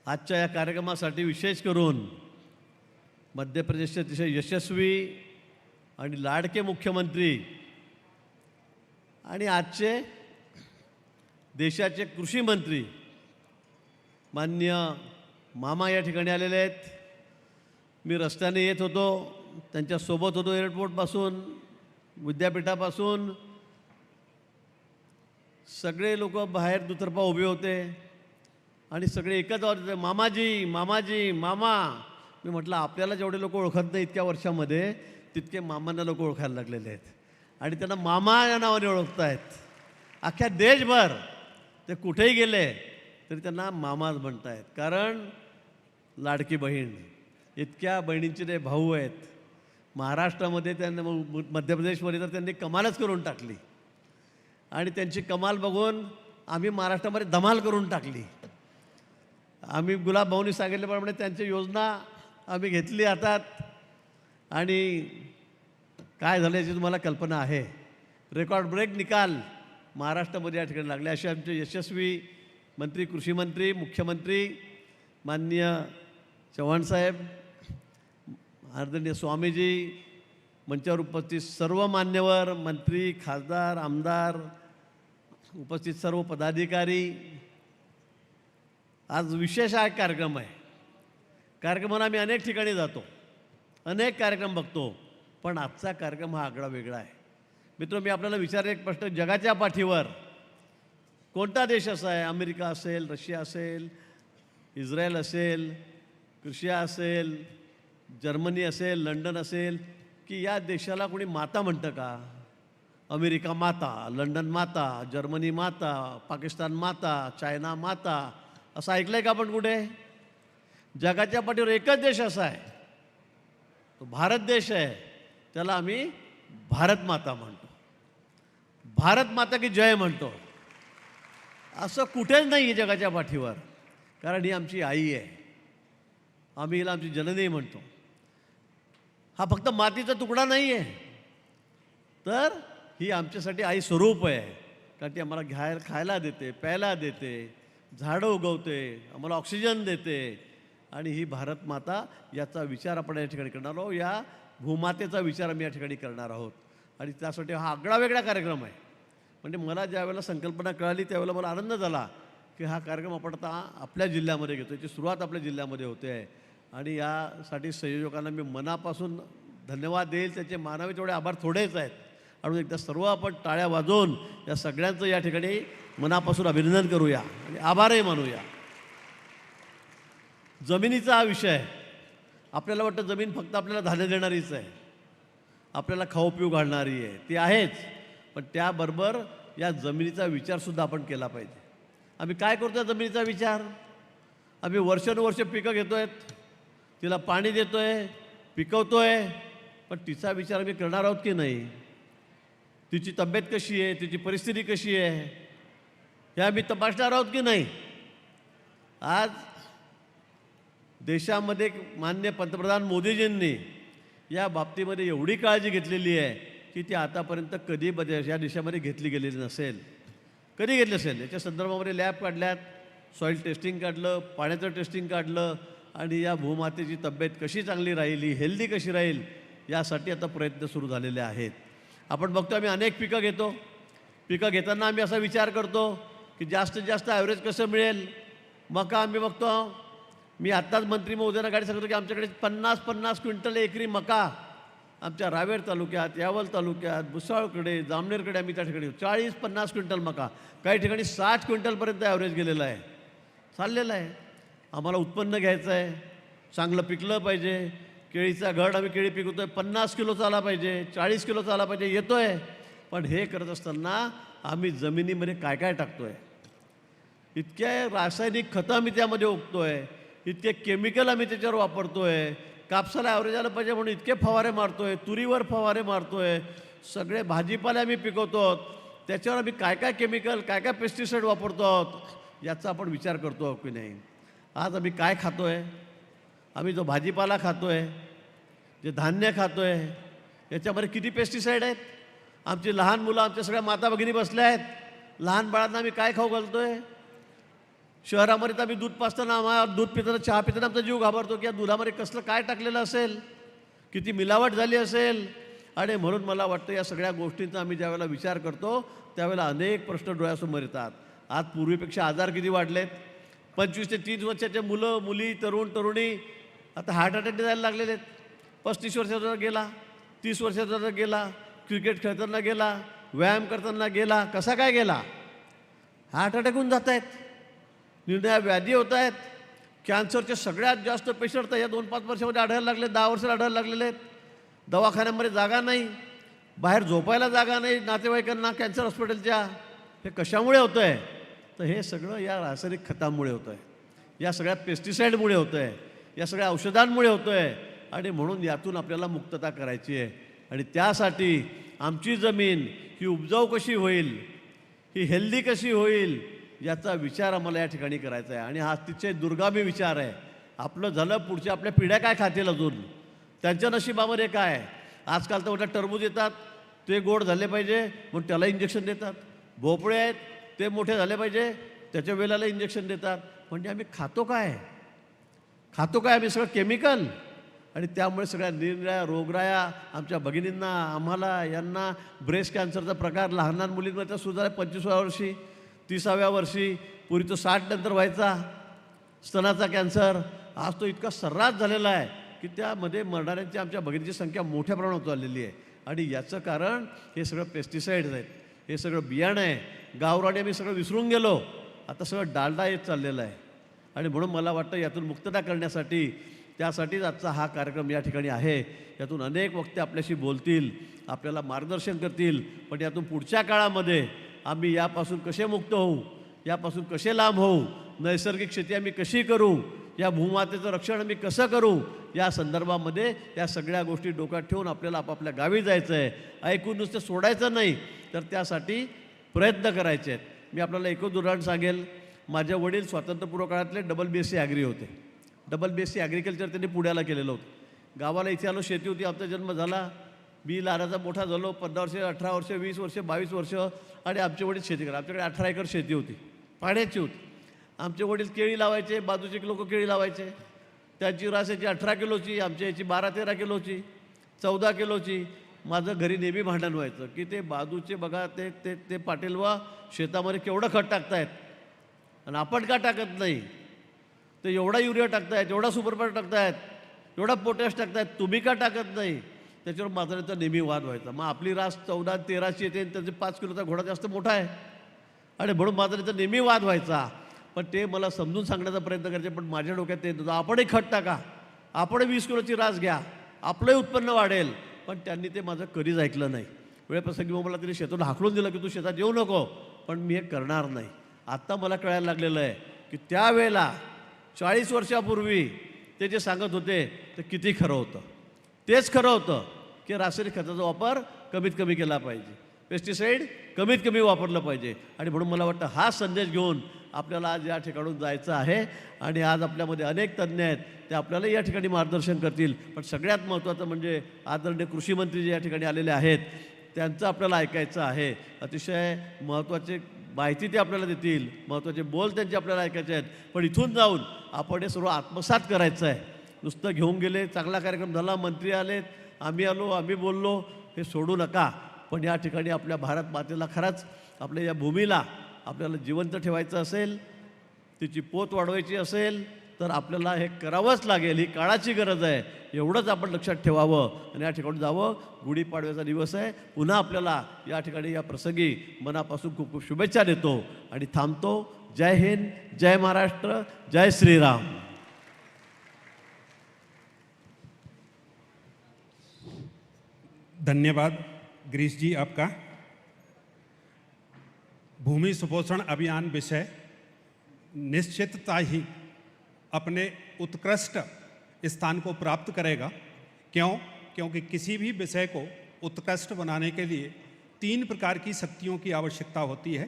आजच्या या कार्यक्रमासाठी विशेष करून मध्य प्रदेशचे अतिशय यशस्वी आणि लाडके मुख्यमंत्री आणि आजचे देशाचे कृषी मंत्री माननीय मामा या ठिकाणी आलेले आहेत. मी रस्त्याने येत होतो, त्यांच्यासोबत होतो एअरपोर्टपासून, विद्यापीठापासून. सगळे लोक बाहेर दुतर्फा उभे होते आणि सगळे एकच आवाज होते, मामाजी मामाजी मामा. मी म्हटलं आपल्याला जेवढे लोक ओळखत नाही इतक्या वर्षामध्ये तितके मामांना लोक ओळखायला लागलेले आहेत आणि त्यांना मामा या नावाने ओळखत आहेत. अख्ख्या देशभर ते कुठेही गेले तरी त्यांना मामाच म्हणत आहेत, कारण लाडकी बहीण. इतक्या बहिणींचे ते भाऊ आहेत. महाराष्ट्रामध्ये त्यांना मध्य प्रदेशमध्ये तर त्यांनी कमालच करून टाकली आणि त्यांची कमाल बघून आम्ही महाराष्ट्रामध्ये धमाल करून टाकली. आम्ही गुलाब भाऊनी सांगितल्याप्रमाणे त्यांची योजना आम्ही घेतली हातात आणि काय झालं याची तुम्हाला कल्पना आहे. रेकॉर्ड ब्रेक निकाल महाराष्ट्रामध्ये या ठिकाणी लागले. असे आमचे यशस्वी मंत्री, कृषी मंत्री, मुख्यमंत्री माननीय चव्हाणसाहेब, आदरणीय स्वामीजी, मंचावर उपस्थित सर्व मान्यवर मंत्री, खासदार, आमदार, उपस्थित सर्व पदाधिकारी. आज विशेष हा कार्यक्रम आहे. कार्यक्रमाला आम्ही अनेक ठिकाणी जातो, अनेक कार्यक्रम बघतो, पण आजचा कार्यक्रम हा आगळा वेगळा आहे. मित्र, मी आपल्याला विचारले एक प्रश्न, जगाच्या पाठीवर कोणता देश असा आहे, अमेरिका असेल, रशिया असेल, इस्रायल असेल, क्रुशिया असेल, जर्मनी असेल, लंडन असेल, की या देशाला कोणी माता म्हणतं का? अमेरिका माता, लंडन माता, जर्मनी माता, पाकिस्तान माता, चायना माता, असं ऐकलं आहे का आपण कुठे? जगाच्या पाठीवर एकच देश असा आहे, तो भारत देश आहे. त्याला आम्ही भारत माता म्हणतो, भारत माता की जय म्हणतो. असं कुठेच नाही आहे जगाच्या पाठीवर, कारण ही आमची आई आहे. आम्ही हिला आमची जननी म्हणतो. हा फक्त मातीचा तुकडा नाही आहे, तर ही आमच्यासाठी आई स्वरूप आहे. कारण ती आम्हाला खायला देते, प्यायला देते, झाडं उगवते, आम्हाला ऑक्सिजन देते. आणि ही भारत माता याचा विचार आपण या ठिकाणी करणार आहोत. या भूमातेचा विचार आम्ही या ठिकाणी करणार आहोत. आणि त्यासाठी हा आगळा वेगळा कार्यक्रम आहे. म्हणजे मला ज्यावेळेला संकल्पना कळाली त्यावेळेला मला आनंद झाला की हा कार्यक्रम आपण आता आपल्या जिल्ह्यामध्ये घेतो. याची सुरुवात आपल्या जिल्ह्यामध्ये होते आहे. आणि यासाठी संयोजकांना मी मनापासून धन्यवाद देईल. त्याचे मानावे तेवढे आभार थोडेच आहेत. आणि एकदा सर्व आपण टाळ्या वाजवून या सगळ्यांचं या ठिकाणी मनापासून अभिनंदन करूया आणि आभारही मानूया. जमिनीचा हा विषय आहे. आपल्याला वाटतं जमीन फक्त आपल्याला धान्य देणारीच आहे, आपल्याला खाऊ पिऊ घालणारी आहे. ती आहेच, पण त्याबरोबर या जमिनीचा विचारसुद्धा आपण केला पाहिजे. आम्ही काय करतो जमिनीचा विचार? आम्ही वर्षानुवर्ष पिकं घेतो आहेत, तिला पाणी देतो आहे, पिकवतो आहे, पण तिचा विचार आम्ही करणार आहोत की नाही? तिची तब्येत कशी आहे, तिची परिस्थिती कशी आहे, हे आम्ही तपासणार आहोत की नाही? आज देशामध्ये माननीय पंतप्रधान मोदीजींनी या बाबतीमध्ये एवढी काळजी घेतलेली आहे की ती आतापर्यंत कधी या देशामध्ये घेतली गेलेली नसेल. कधी घेतली असेल? याच्या संदर्भामध्ये लॅब काढल्यात, सॉईल टेस्टिंग काढलं, पाण्याचं टेस्टिंग काढलं. आणि या भूमातेची तब्येत कशी चांगली राहिली, हेल्दी कशी राहील, यासाठी आता प्रयत्न सुरू झालेले आहेत. आपण बघतो आम्ही अनेक पिकं घेतो. पिकं घेताना आम्ही असा विचार करतो की जास्तीत जास्त ॲव्हरेज कसं मिळेल. मका आम्ही बघतो, मी आत्ताच मंत्री महोदयांना गाडी सांगतो की आमच्याकडे 50-50 क्विंटल एकरी मका आमच्या रावेर तालुक्यात, यावल तालुक्यात, भुसावळकडे, जामनेरकडे आम्ही त्या ठिकाणी 40-50 क्विंटल मका, काही ठिकाणी 60 क्विंटलपर्यंत ॲव्हरेज गेलेलं आहे, चाललेलं आहे. आम्हाला उत्पन्न घ्यायचं आहे, चांगलं पिकलं पाहिजे. केळीचा घड आम्ही केळी पिकवतो आहे, 50 किलोचा आला पाहिजे, 40 किलोचा आला पाहिजे, येतो आहे. पण हे करत असताना आम्ही जमिनीमध्ये काय काय टाकतो आहे? इतके रासायनिक खतं आम्ही त्यामध्ये ओकतो आहे, इतके केमिकल आम्ही त्याच्यावर वापरतो आहे. कापसाला ॲव्हरेज आलं पाहिजे म्हणून इतके फवारे मारतो आहे, तुरीवर फवारे मारतो आहे, सगळे भाजीपाले आम्ही पिकवतो आहोत, त्याच्यावर आम्ही काय काय केमिकल, काय काय पेस्टिसाईड वापरतो आहोत, याचा आपण विचार करतो आहोत की नाही? आज आम्ही काय खातो आहे? आम्ही जो भाजीपाला खातो आहे, जे धान्य खातो आहे, याच्यामध्ये किती पेस्टिसाईड आहेत? आमची लहान मुलं, आमच्या सगळ्या माता भगिनी बसल्या आहेत, लहान बाळांना आम्ही काय खाऊ घालतो आहे? शहरामध्ये तर आम्ही दूध पाजताना, आम्हाला दूध पिताना, चहा पिताना आमचा जीव घाबरतो की या दुधामध्ये कसलं काय टाकलेलं असेल, किती मिलावट झाली असेल. आणि म्हणून मला वाटतं या सगळ्या गोष्टींचा आम्ही ज्यावेळेला विचार करतो त्यावेळेला अनेक प्रश्न डोळ्यासमोर येतात. आज पूर्वीपेक्षा आजार किती वाढलेत. 25 ते 30 वर्षाचे मुलं, मुली, तरुण, तरुणी आता हार्ट अटॅक द्यायला लागलेले आहेत. 35 वर्षाचा गेला, 30 वर्षाचा गेला, क्रिकेट खेळताना गेला, व्यायाम करताना गेला, कसा काय गेला? हार्ट अटॅक होऊन जात आहेत, निर्णया व्याधी होत आहेत. कॅन्सरचे सगळ्यात जास्त पेशंट तर या 2-5 वर्षामध्ये आढळायला लागले, 10 वर्षाला आढळायला लागलेले आहेत. दवाखान्यामध्ये जागा नाही, बाहेर झोपायला जागा नाही नातेवाईकांना कॅन्सर हॉस्पिटलच्या. हे कशामुळे होतं आहे? तर हे सगळं या रासायनिक खतांमुळे होतं आहे, या सगळ्या पेस्टिसाईडमुळे होतं आहे, या सगळ्या औषधांमुळे होतं आहे. आणि म्हणून यातून आपल्याला मुक्तता करायची आहे. आणि त्यासाठी आमची जमीन ही उपजाऊ कशी होईल, ही हेल्दी कशी होईल, याचा विचार आम्हाला या ठिकाणी करायचा आहे. आणि हा अतिशय दुर्गामी विचार आहे. आपलं झालं, पुढच्या आपल्या पिढ्या काय खातील अजून, त्यांच्या नशिबामध्ये काय? आजकाल तर मोठ्या टरबूज येतात, ते गोड झाले पाहिजे म्हणून त्याला इंजेक्शन देतात. भोपळे आहेत, ते मोठे झाले पाहिजे त्याच्या वेळेला इंजेक्शन देतात. म्हणजे आम्ही खातो काय? आम्ही सगळं केमिकल. आणि त्यामुळे सगळ्या निरनिराळ्या रोगराया आमच्या भगिनींना, आम्हाला, यांना ब्रेस्ट कॅन्सरचा प्रकार लहान लहान मुलींमध्ये तर सुद्धा 25व्या वर्षी, 30व्या वर्षी, पूर्वी तो 60 नंतर व्हायचा. स्तनाचा कॅन्सर आज तो इतका सर्रास झालेला आहे की त्यामध्ये मरणाऱ्यांची, आमच्या भगिनीची संख्या मोठ्या प्रमाणात वाढलेली आहे. आणि याचं कारण हे सगळं पेस्टिसाईड्स आहेत, हे सगळं बियाणं आहे. गावराणी आम्ही सगळं विसरून गेलो, आता सगळं डालडा येत चाललेलं आहे. आणि म्हणून मला वाटतं यातून मुक्तता करण्यासाठी, त्यासाठीच आजचा हा कार्यक्रम या ठिकाणी आहे. यातून अनेक वक्ते आपल्याशी बोलतील, आपल्याला मार्गदर्शन करतील. पण यातून पुढच्या काळामध्ये आम्ही यापासून कसे मुक्त होऊ, यापासून कसे लांब होऊ, नैसर्गिक शेती आम्ही कशी करू, या भूमातेचं रक्षण आम्ही कसं करू, या संदर्भामध्ये या सगळ्या गोष्टी डोक्यात ठेवून आपल्याला आपापल्या गावी जायचं आहे. ऐकून नुसतं सोडायचं नाही, तर त्यासाठी प्रयत्न करायचे आहेत. मी आपल्याला एकच उदाहरण सांगेल. माझे वडील स्वातंत्र्यपूर्व काळातले BSc ॲग्री होते. BSc ॲग्रिकल्चर त्यांनी पुण्याला केलेलं होतं. गावाला इथे आलो, शेती होती, आमचा जन्म झाला. मी लहानाचा मोठा झालो, 15 वर्ष, 18 वर्ष, 20 वर्ष, 22 वर्ष, आणि आमचे वडील शेती करा. आमच्याकडे 18 एकर शेती होती, पाण्याची होती. आमचे वडील केळी लावायचे, बाजूचे लोक केळी लावायचे. त्यांची रास याची 18 किलोची, आमच्या याची 12-13 किलोची, 14 किलोची. माझं घरी नेहमी भांडण व्हायचं की ते बाजूचे बघा ते ते ते पाटील वा शेतामध्ये केवढं खत टाकतायत आणि आपण का टाकत नाही. ते एवढा युरिया टाकतायत, एवढा सुपरफॉस्फेट टाकतायत, एवढा पोटॅश टाकतायत, तुम्ही का टाकत नाही. त्याच्यावर माझा नेहमी वाद व्हायचा. मग आपली रास 14-13ची येते आणि त्याचे 5 किलोचा घोडा जास्त मोठा आहे आणि म्हणून माझा नेहमी वाद व्हायचा. पण ते मला समजून सांगण्याचा प्रयत्न करायचे. पण माझ्या डोक्यात ते होतं, आपणही खत टाका, आपण 20 किलोची रास घ्या, आपलंही उत्पन्न वाढेल. पण त्यांनी ते माझं कधीच ऐकलं नाही. वेळेप्रसंगी मग मला तिने शेतातून हाकलून दिलं की तू शेतात येऊ नको, पण मी हे करणार नाही. आत्ता मला कळायला लागलेलं आहे की त्यावेळेला 40 वर्षापूर्वी ते जे सांगत होते ते किती खरं होतं. तेच खरं होतं की रासायनिक खताचा वापर कमीत कमी केला पाहिजे, पेस्टिसाईड कमीत कमी वापरलं पाहिजे. आणि म्हणून मला वाटतं हा संदेश घेऊन आपल्याला आज या ठिकाणून जायचं आहे. आणि आज आपल्यामध्ये अनेक तज्ज्ञ आहेत, ते आपल्याला या ठिकाणी मार्गदर्शन करतील. पण सगळ्यात महत्त्वाचं म्हणजे आदरणीय कृषी मंत्री जे या ठिकाणी आलेले आहेत त्यांचं आपल्याला ऐकायचं आहे. अतिशय महत्त्वाचे माहिती ते आपल्याला देतील, महत्त्वाचे बोल त्यांचे आपल्याला ऐकायचे आहेत. पण इथून जाऊन आपण हे सर्व आत्मसात करायचं आहे. नुसतं घेऊन गेले, चांगला कार्यक्रम झाला, मंत्री आलेत, आम्ही आलो, आम्ही बोललो, हे सोडू नका. पण या ठिकाणी आपल्या भारत मातेला खरंच आपल्या या भूमीला आपल्याला जिवंत ठेवायचं असेल, तिची पोत वाढवायची असेल तर आपल्याला हे करावंच लागेल. ही काळाची गरज आहे. एवढंच आपण लक्षात ठेवावं आणि या ठिकाणी जावं. गुढीपाडव्याचा दिवस आहे. पुन्हा आपल्याला या ठिकाणी या प्रसंगी मनापासून खूप खूप शुभेच्छा देतो आणि थांबतो. जय हिंद, जय महाराष्ट्र, जय श्रीराम. धन्यवाद गिरीश जी आपका. भूमि सुपोषण अभियान विषय निश्चितता ही अपने उत्कृष्ट स्थान को प्राप्त करेगा. क्योंकि किसी भी विषय को उत्कृष्ट बनाने के लिए 3 प्रकार की शक्तियों की आवश्यकता होती है: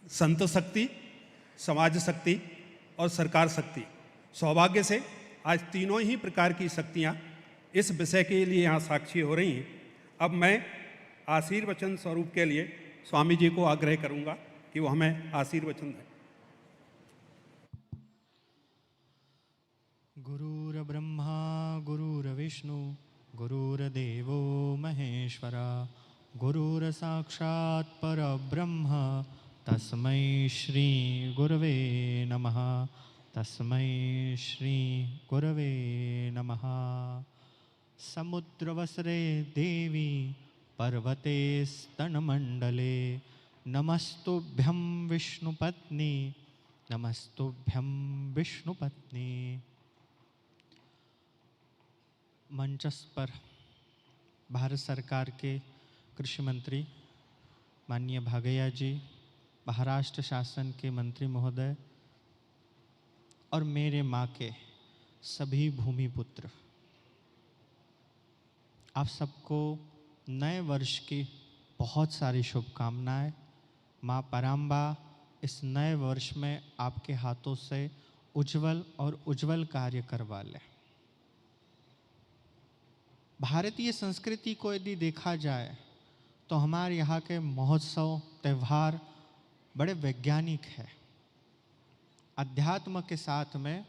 संत शक्ति, समाज शक्ति और सरकार शक्ति. सौभाग्य से आज तीनों ही प्रकार की शक्तियाँ इस विषय के लिए यहाँ साक्षी हो रही हैं. अब मैं आशीर्वचन स्वरूप के लिए स्वामी जी को आग्रह करूँगा कि वो हमें आशीर्वचन दें. गुरुर्ब्रह्मा गुरुर्विष्णु गुरुर्देवो महेश्वरा गुरुर्साक्षात् परब्रह्म तस्मै श्री गुरवे नमः. तस्मै श्री गुरवे नमः. समुद्रवसरे देवी पर्वते स्तनमण्डले नमस्तुभ्यं विष्णुपत्नी नमस्तुभ्यं विष्णुपत्नी. मंचस पर भारत सरकार के कृषि मंत्री माननीय भागैया जी, महाराष्ट्र शासन के मंत्री महोदय और मेरे माँ के सभी भूमिपुत्र, आप सबको नए वर्ष की बहुत सारी शुभकामनाएं. माँ पराम्बा इस नए वर्ष में आपके हाथों से उज्जवल कार्य करवा ले. भारतीय संस्कृति को यदि देखा जाए तो हमारे यहाँ के महोत्सव त्यौहार बड़े वैज्ञानिक है. अध्यात्म के साथ में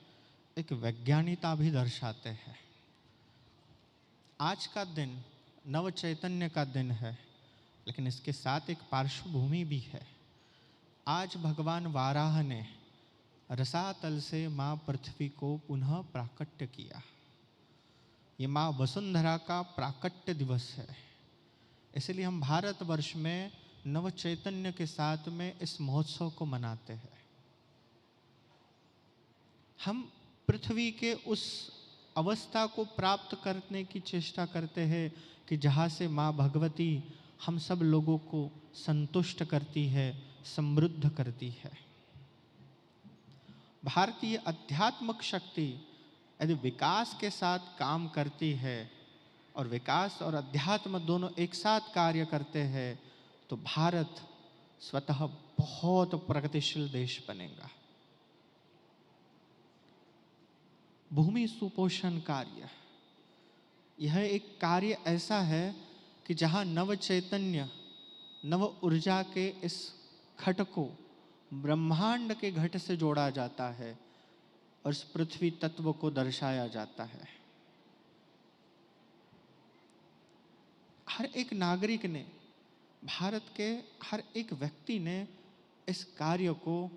एक वैज्ञानिकता भी दर्शाते हैं. आज का दिन नव चैतन्य का दिन है, लेकिन इसके साथ एक पार्श्वभूमि भी है. आज भगवान वाराह ने रसातल से माँ पृथ्वी को पुनः प्राकट्य किया. ये माँ वसुंधरा का प्राकट्य दिवस है. इसलिए हम भारतवर्ष में नव चैतन्य के साथ में इस महोत्सव को मनाते हैं. हम पृथ्वी के उस अवस्था को प्राप्त करने की चेष्टा करते हैं कि जहाँ से माँ भगवती हम सब लोगों को संतुष्ट करती है, समृद्ध करती है. भारतीय आध्यात्मिक शक्ति यदि विकास के साथ काम करती है और विकास और अध्यात्म दोनों एक साथ कार्य करते हैं तो भारत स्वतः बहुत प्रगतिशील देश बनेगा. भूमि सुपोषण कार्य यह एक कार्य ऐसा है कि जहाँ नव चैतन्य, नव ऊर्जा के इस घट को ब्रह्मांड के घट से जोड़ा जाता है और इस पृथ्वी तत्व को दर्शाया जाता है। हर एक नागरिक ने, भारत के हर एक व्यक्ति ने इस कार्य को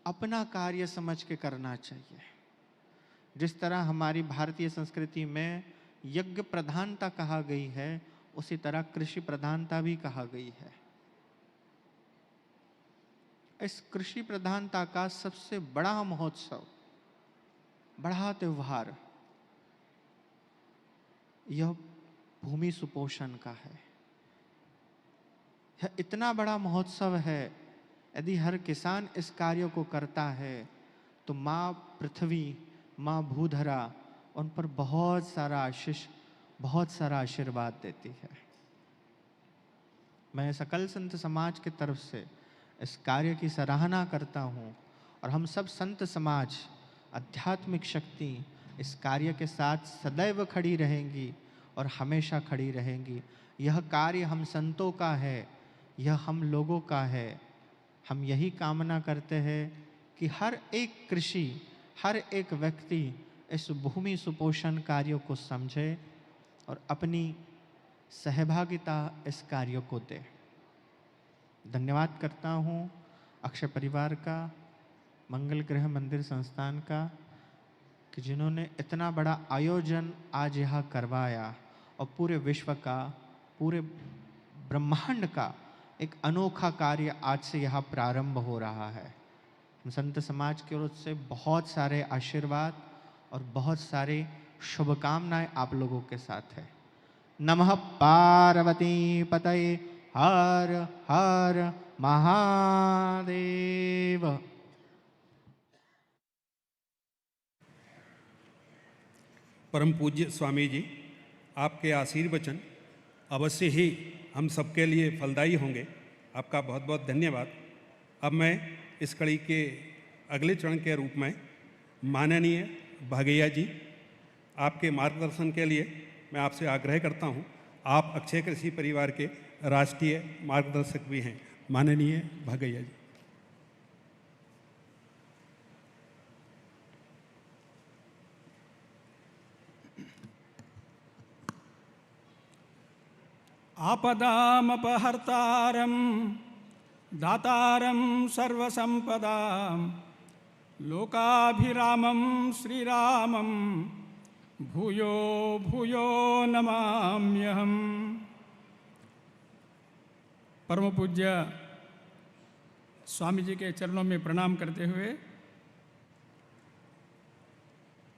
अपना कार्य समझ के करना चाहिए। जिस तरह हमारी भारतीय संस्कृति में यज्ञ प्रधानता कहा गई है, उसी तरह कृषि प्रधानता भी कहा गई है। इस कृषि प्रधानता का सबसे बड़ा महोत्सव, बड़ा त्योहार यह भूमि सुपोषण का है। यह इतना बड़ा महोत्सव है, यदि हर किसान इस कार्य को करता है तो माँ पृथ्वी, माँ भूधरा उन पर बहुत सारा आशीष, बहुत सारा आशीर्वाद देती है। मैं सकल संत समाज की तरफ से इस कार्य की सराहना करता हूँ और हम सब संत समाज, आध्यात्मिक शक्ति इस कार्य के साथ सदैव खड़ी रहेंगी और हमेशा खड़ी रहेंगी। यह कार्य हम संतों का है, यह हम लोगों का है। हम यही कामना करते हैं कि हर एक कृषि, हर एक व्यक्ति इस भूमि सुपोषण कार्यों को समझे और अपनी सहभागिता इस कार्य को दे। धन्यवाद करता हूँ अक्षय परिवार का, मंगल ग्रह मंदिर संस्थान का, कि जिन्होंने इतना बड़ा आयोजन आज यहाँ करवाया और पूरे विश्व का, पूरे ब्रह्मांड का एक अनोखा कार्य आज से यहाँ प्रारंभ हो रहा है। हम संत समाज की ओर से बहुत सारे आशीर्वाद और बहुत सारे शुभकामनाएं आप लोगों के साथ है। नमः पार्वती पतये, हर हर महादेव। परम पूज्य स्वामी जी, आपके आशीर्वचन अवश्य ही हम सबके लिए फलदायी होंगे। आपका बहुत बहुत धन्यवाद। अब मैं इस कड़ी के अगले चरण के रूप में माननीय भागैया जी, आपके मार्गदर्शन के लिए मैं आपसे आग्रह करता हूं। आप अक्षय कृषि परिवार के राष्ट्रीय मार्गदर्शक भी हैं। माननीय भागैया जी। आपदामपहर्तारं दातारं सर्वसंपदां लोकाभिरामं श्रीरामं भूयो भूयो नमाम्यहम्। परम पूज्य स्वामी जी के चरणों में प्रणाम करते हुए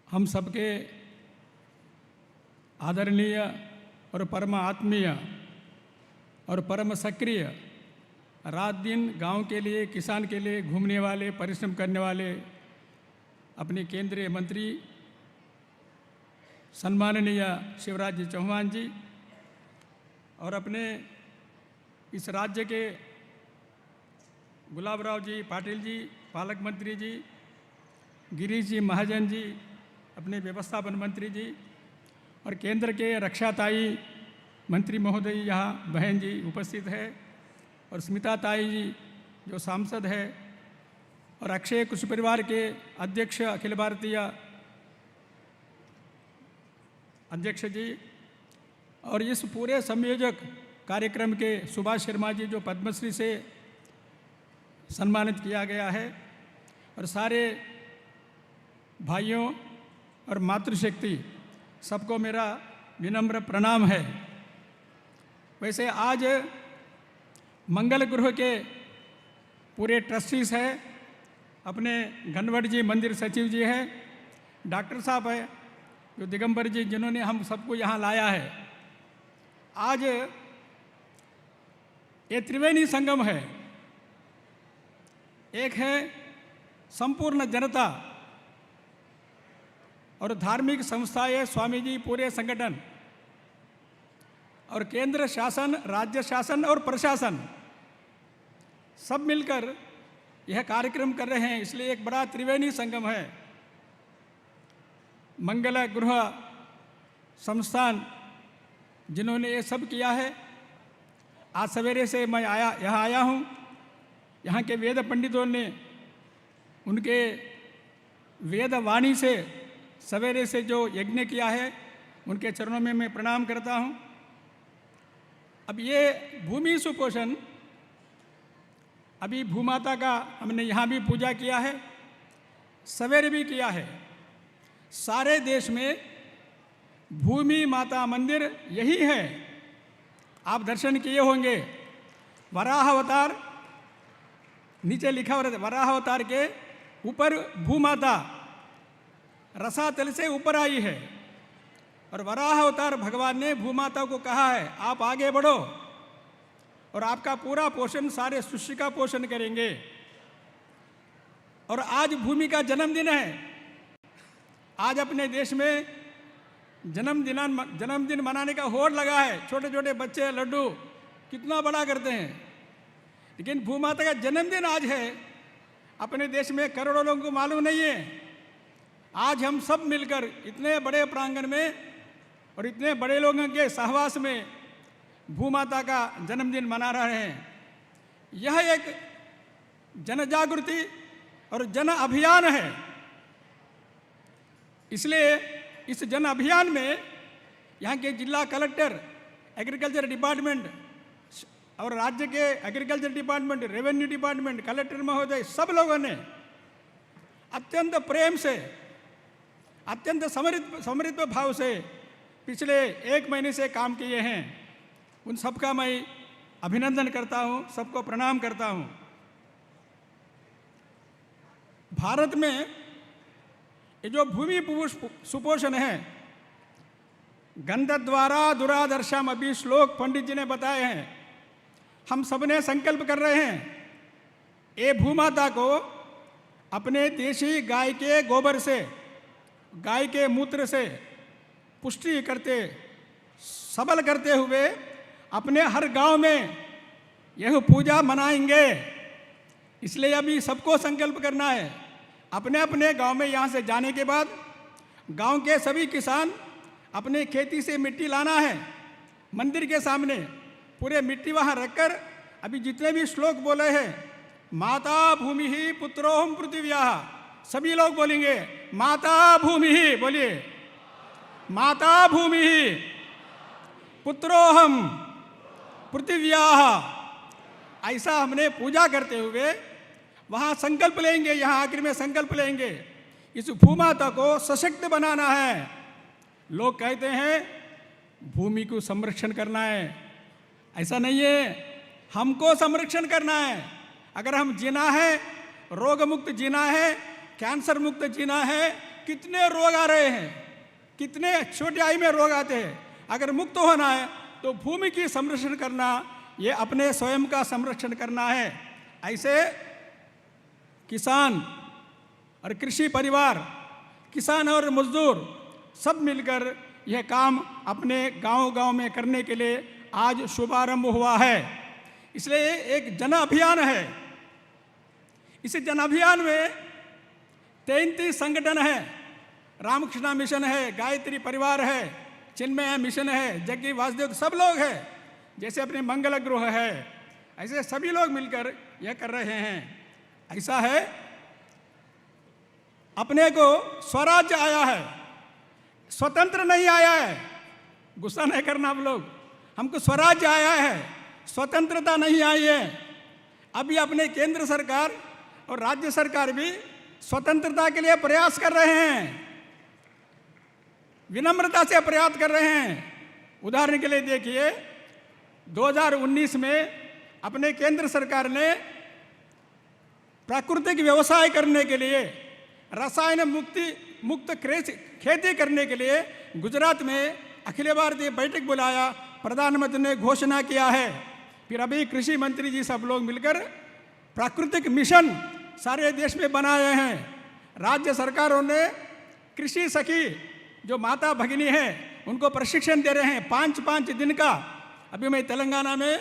हम सबके आदरणीय और परम आत्मीय और परम सक्रिय, रात दिन गांव के लिए, किसान के लिए घूमने वाले, परिश्रम करने वाले अपने केंद्रीय मंत्री सम्माननीय शिवराज जी चौहान जी और अपने इस राज्य के गुलाबराव जी पाटिल जी, पालक मंत्री जी, गिरीश जी महाजन जी, अपने व्यवस्थापन मंत्री जी और केंद्र के रक्षाताई मंत्री महोदय यहाँ बहन जी उपस्थित है और स्मिता ताई जी जो सांसद है और अक्षय कृषि परिवार के अध्यक्ष, अखिल भारतीय अध्यक्ष जी और इस पूरे संयोजक कार्यक्रम के सुभाष शर्मा जी जो पद्मश्री से सम्मानित किया गया है और सारे भाइयों और मातृशक्ति सबको मेरा विनम्र प्रणाम है। वैसे आज मंगल गृह के पूरे ट्रस्टीज हैं, अपने घनवट जी मंदिर सचिव जी हैं, डॉक्टर साहब है जो दिगंबर जी जिन्होंने हम सबको यहाँ लाया है। आज ये त्रिवेणी संगम है, एक है संपूर्ण जनता और धार्मिक संस्थाएं, स्वामी जी पूरे संगठन और केंद्र शासन, राज्य शासन और प्रशासन सब मिलकर यह कार्यक्रम कर रहे हैं, इसलिए एक बड़ा त्रिवेणी संगम है। मंगल गृह संस्थान जिन्होंने ये सब किया है। आज सवेरे से मैं यहाँ आया हूँ। यहाँ के वेद पंडितों ने उनके वेद वाणी से सवेरे से जो यज्ञ किया है, उनके चरणों में मैं प्रणाम करता हूँ। अब ये भूमि सुपोषण, अभी भूमाता का हमने यहाँ भी पूजा किया है, सवेरे भी किया है। सारे देश में भूमि माता मंदिर यही है। आप दर्शन किए होंगे। वराह अवतार नीचे लिखा हुआ है, वराह अवतार के ऊपर भूमाता रसातल से ऊपर आई है। और वराह अवतार भगवान ने भूमाता को कहा है, आप आगे बढ़ो और आपका पूरा पोषण सारे सृष्टि का पोषण करेंगे। और आज भूमि का जन्मदिन है। आज अपने देश में जन्मदिन मनाने का होड़ लगा है। छोटे छोटे बच्चे लड्डू कितना बड़ा करते हैं, लेकिन भूमाता का जन्मदिन आज है। अपने देश में करोड़ों लोगों को मालूम नहीं है। आज हम सब मिलकर इतने बड़े प्रांगण में और इतने बड़े लोगों के सहवास में भूमाता का जन्मदिन मना रहे हैं। यह एक जन जागृति और जन अभियान है। इसलिए इस जन अभियान में यहाँ के जिला कलेक्टर, एग्रीकल्चर डिपार्टमेंट और राज्य के agriculture department, revenue department, collector महोदय, सब लोगों ने अत्यंत प्रेम से, अत्यंत समृद्ध भाव से पिछले 1 महीने से काम किए हैं। उन सबका मैं अभिनंदन करता हूँ, सबको प्रणाम करता हूँ। भारत में ये जो भूमि सुपोषण है, गंध द्वारा दुरादर्शम अभी श्लोक पंडित जी ने बताए हैं। हम सब ने संकल्प कर रहे हैं, ये भूमाता को अपने देशी गाय के गोबर से, गाय के मूत्र से पुष्टि करते, सबल करते हुए अपने हर गांव में यह पूजा मनाएंगे। इसलिए अभी सबको संकल्प करना है। अपने अपने गांव में यहाँ से जाने के बाद गांव के सभी किसान अपने खेती से मिट्टी लाना है। मंदिर के सामने पूरे मिट्टी वहाँ रखकर अभी जितने भी श्लोक बोले हैं, माता भूमि ही पुत्रोहम पृथिव्याः, सभी लोग बोलेंगे माता भूमि ही, बोलिए माता भूमि ही पुत्रोहम पृथिव्याः। ऐसा हमने पूजा करते हुए वहाँ संकल्प लेंगे। यहाँ आखिर में संकल्प लेंगे, इस भूमाता को सशक्त बनाना है। लोग कहते हैं भूमि को संरक्षण करना है, ऐसा नहीं है, हमको संरक्षण करना है। अगर हम जीना है, रोग मुक्त जीना है, कैंसर मुक्त जीना है। कितने रोग आ रहे हैं, कितने छोटी आयु में रोग आते हैं। अगर मुक्त होना है तो भूमि की संरक्षण करना, ये अपने स्वयं का संरक्षण करना है। ऐसे किसान और कृषि परिवार, किसान और मजदूर सब मिलकर यह काम अपने गांव-गांव में करने के लिए आज शुभारंभ हुआ है। इसलिए एक जन अभियान है। इस जन अभियान में 33 संगठन है। रामकृष्ण मिशन है, गायत्री परिवार है, चिन्मय मिशन है, जग्गी वासुदेव, सब लोग हैं। जैसे अपने मंगल गृह है, ऐसे सभी लोग मिलकर यह कर रहे हैं। ऐसा है, अपने को स्वराज्य आया है, स्वतंत्र नहीं आया है। गुस्सा नहीं करना आप लोग, हमको स्वराज्य आया है, स्वतंत्रता नहीं आई है। अभी अपने केंद्र सरकार और राज्य सरकार भी स्वतंत्रता के लिए प्रयास कर रहे हैं, विनम्रता से प्रयास कर रहे हैं। उदाहरण के लिए देखिए, 2019 में अपने केंद्र सरकार ने प्राकृतिक व्यवसाय करने के लिए, रसायन मुक्त खेती करने के लिए गुजरात में अखिल भारतीय बैठक बुलाया। प्रधानमंत्री ने घोषणा किया है। फिर अभी कृषि मंत्री जी सब लोग मिलकर प्राकृतिक मिशन सारे देश में बनाए हैं। राज्य सरकारों ने कृषि सखी जो माता भगिनी है उनको प्रशिक्षण दे रहे हैं 5-5 दिन का। अभी मैं तेलंगाना में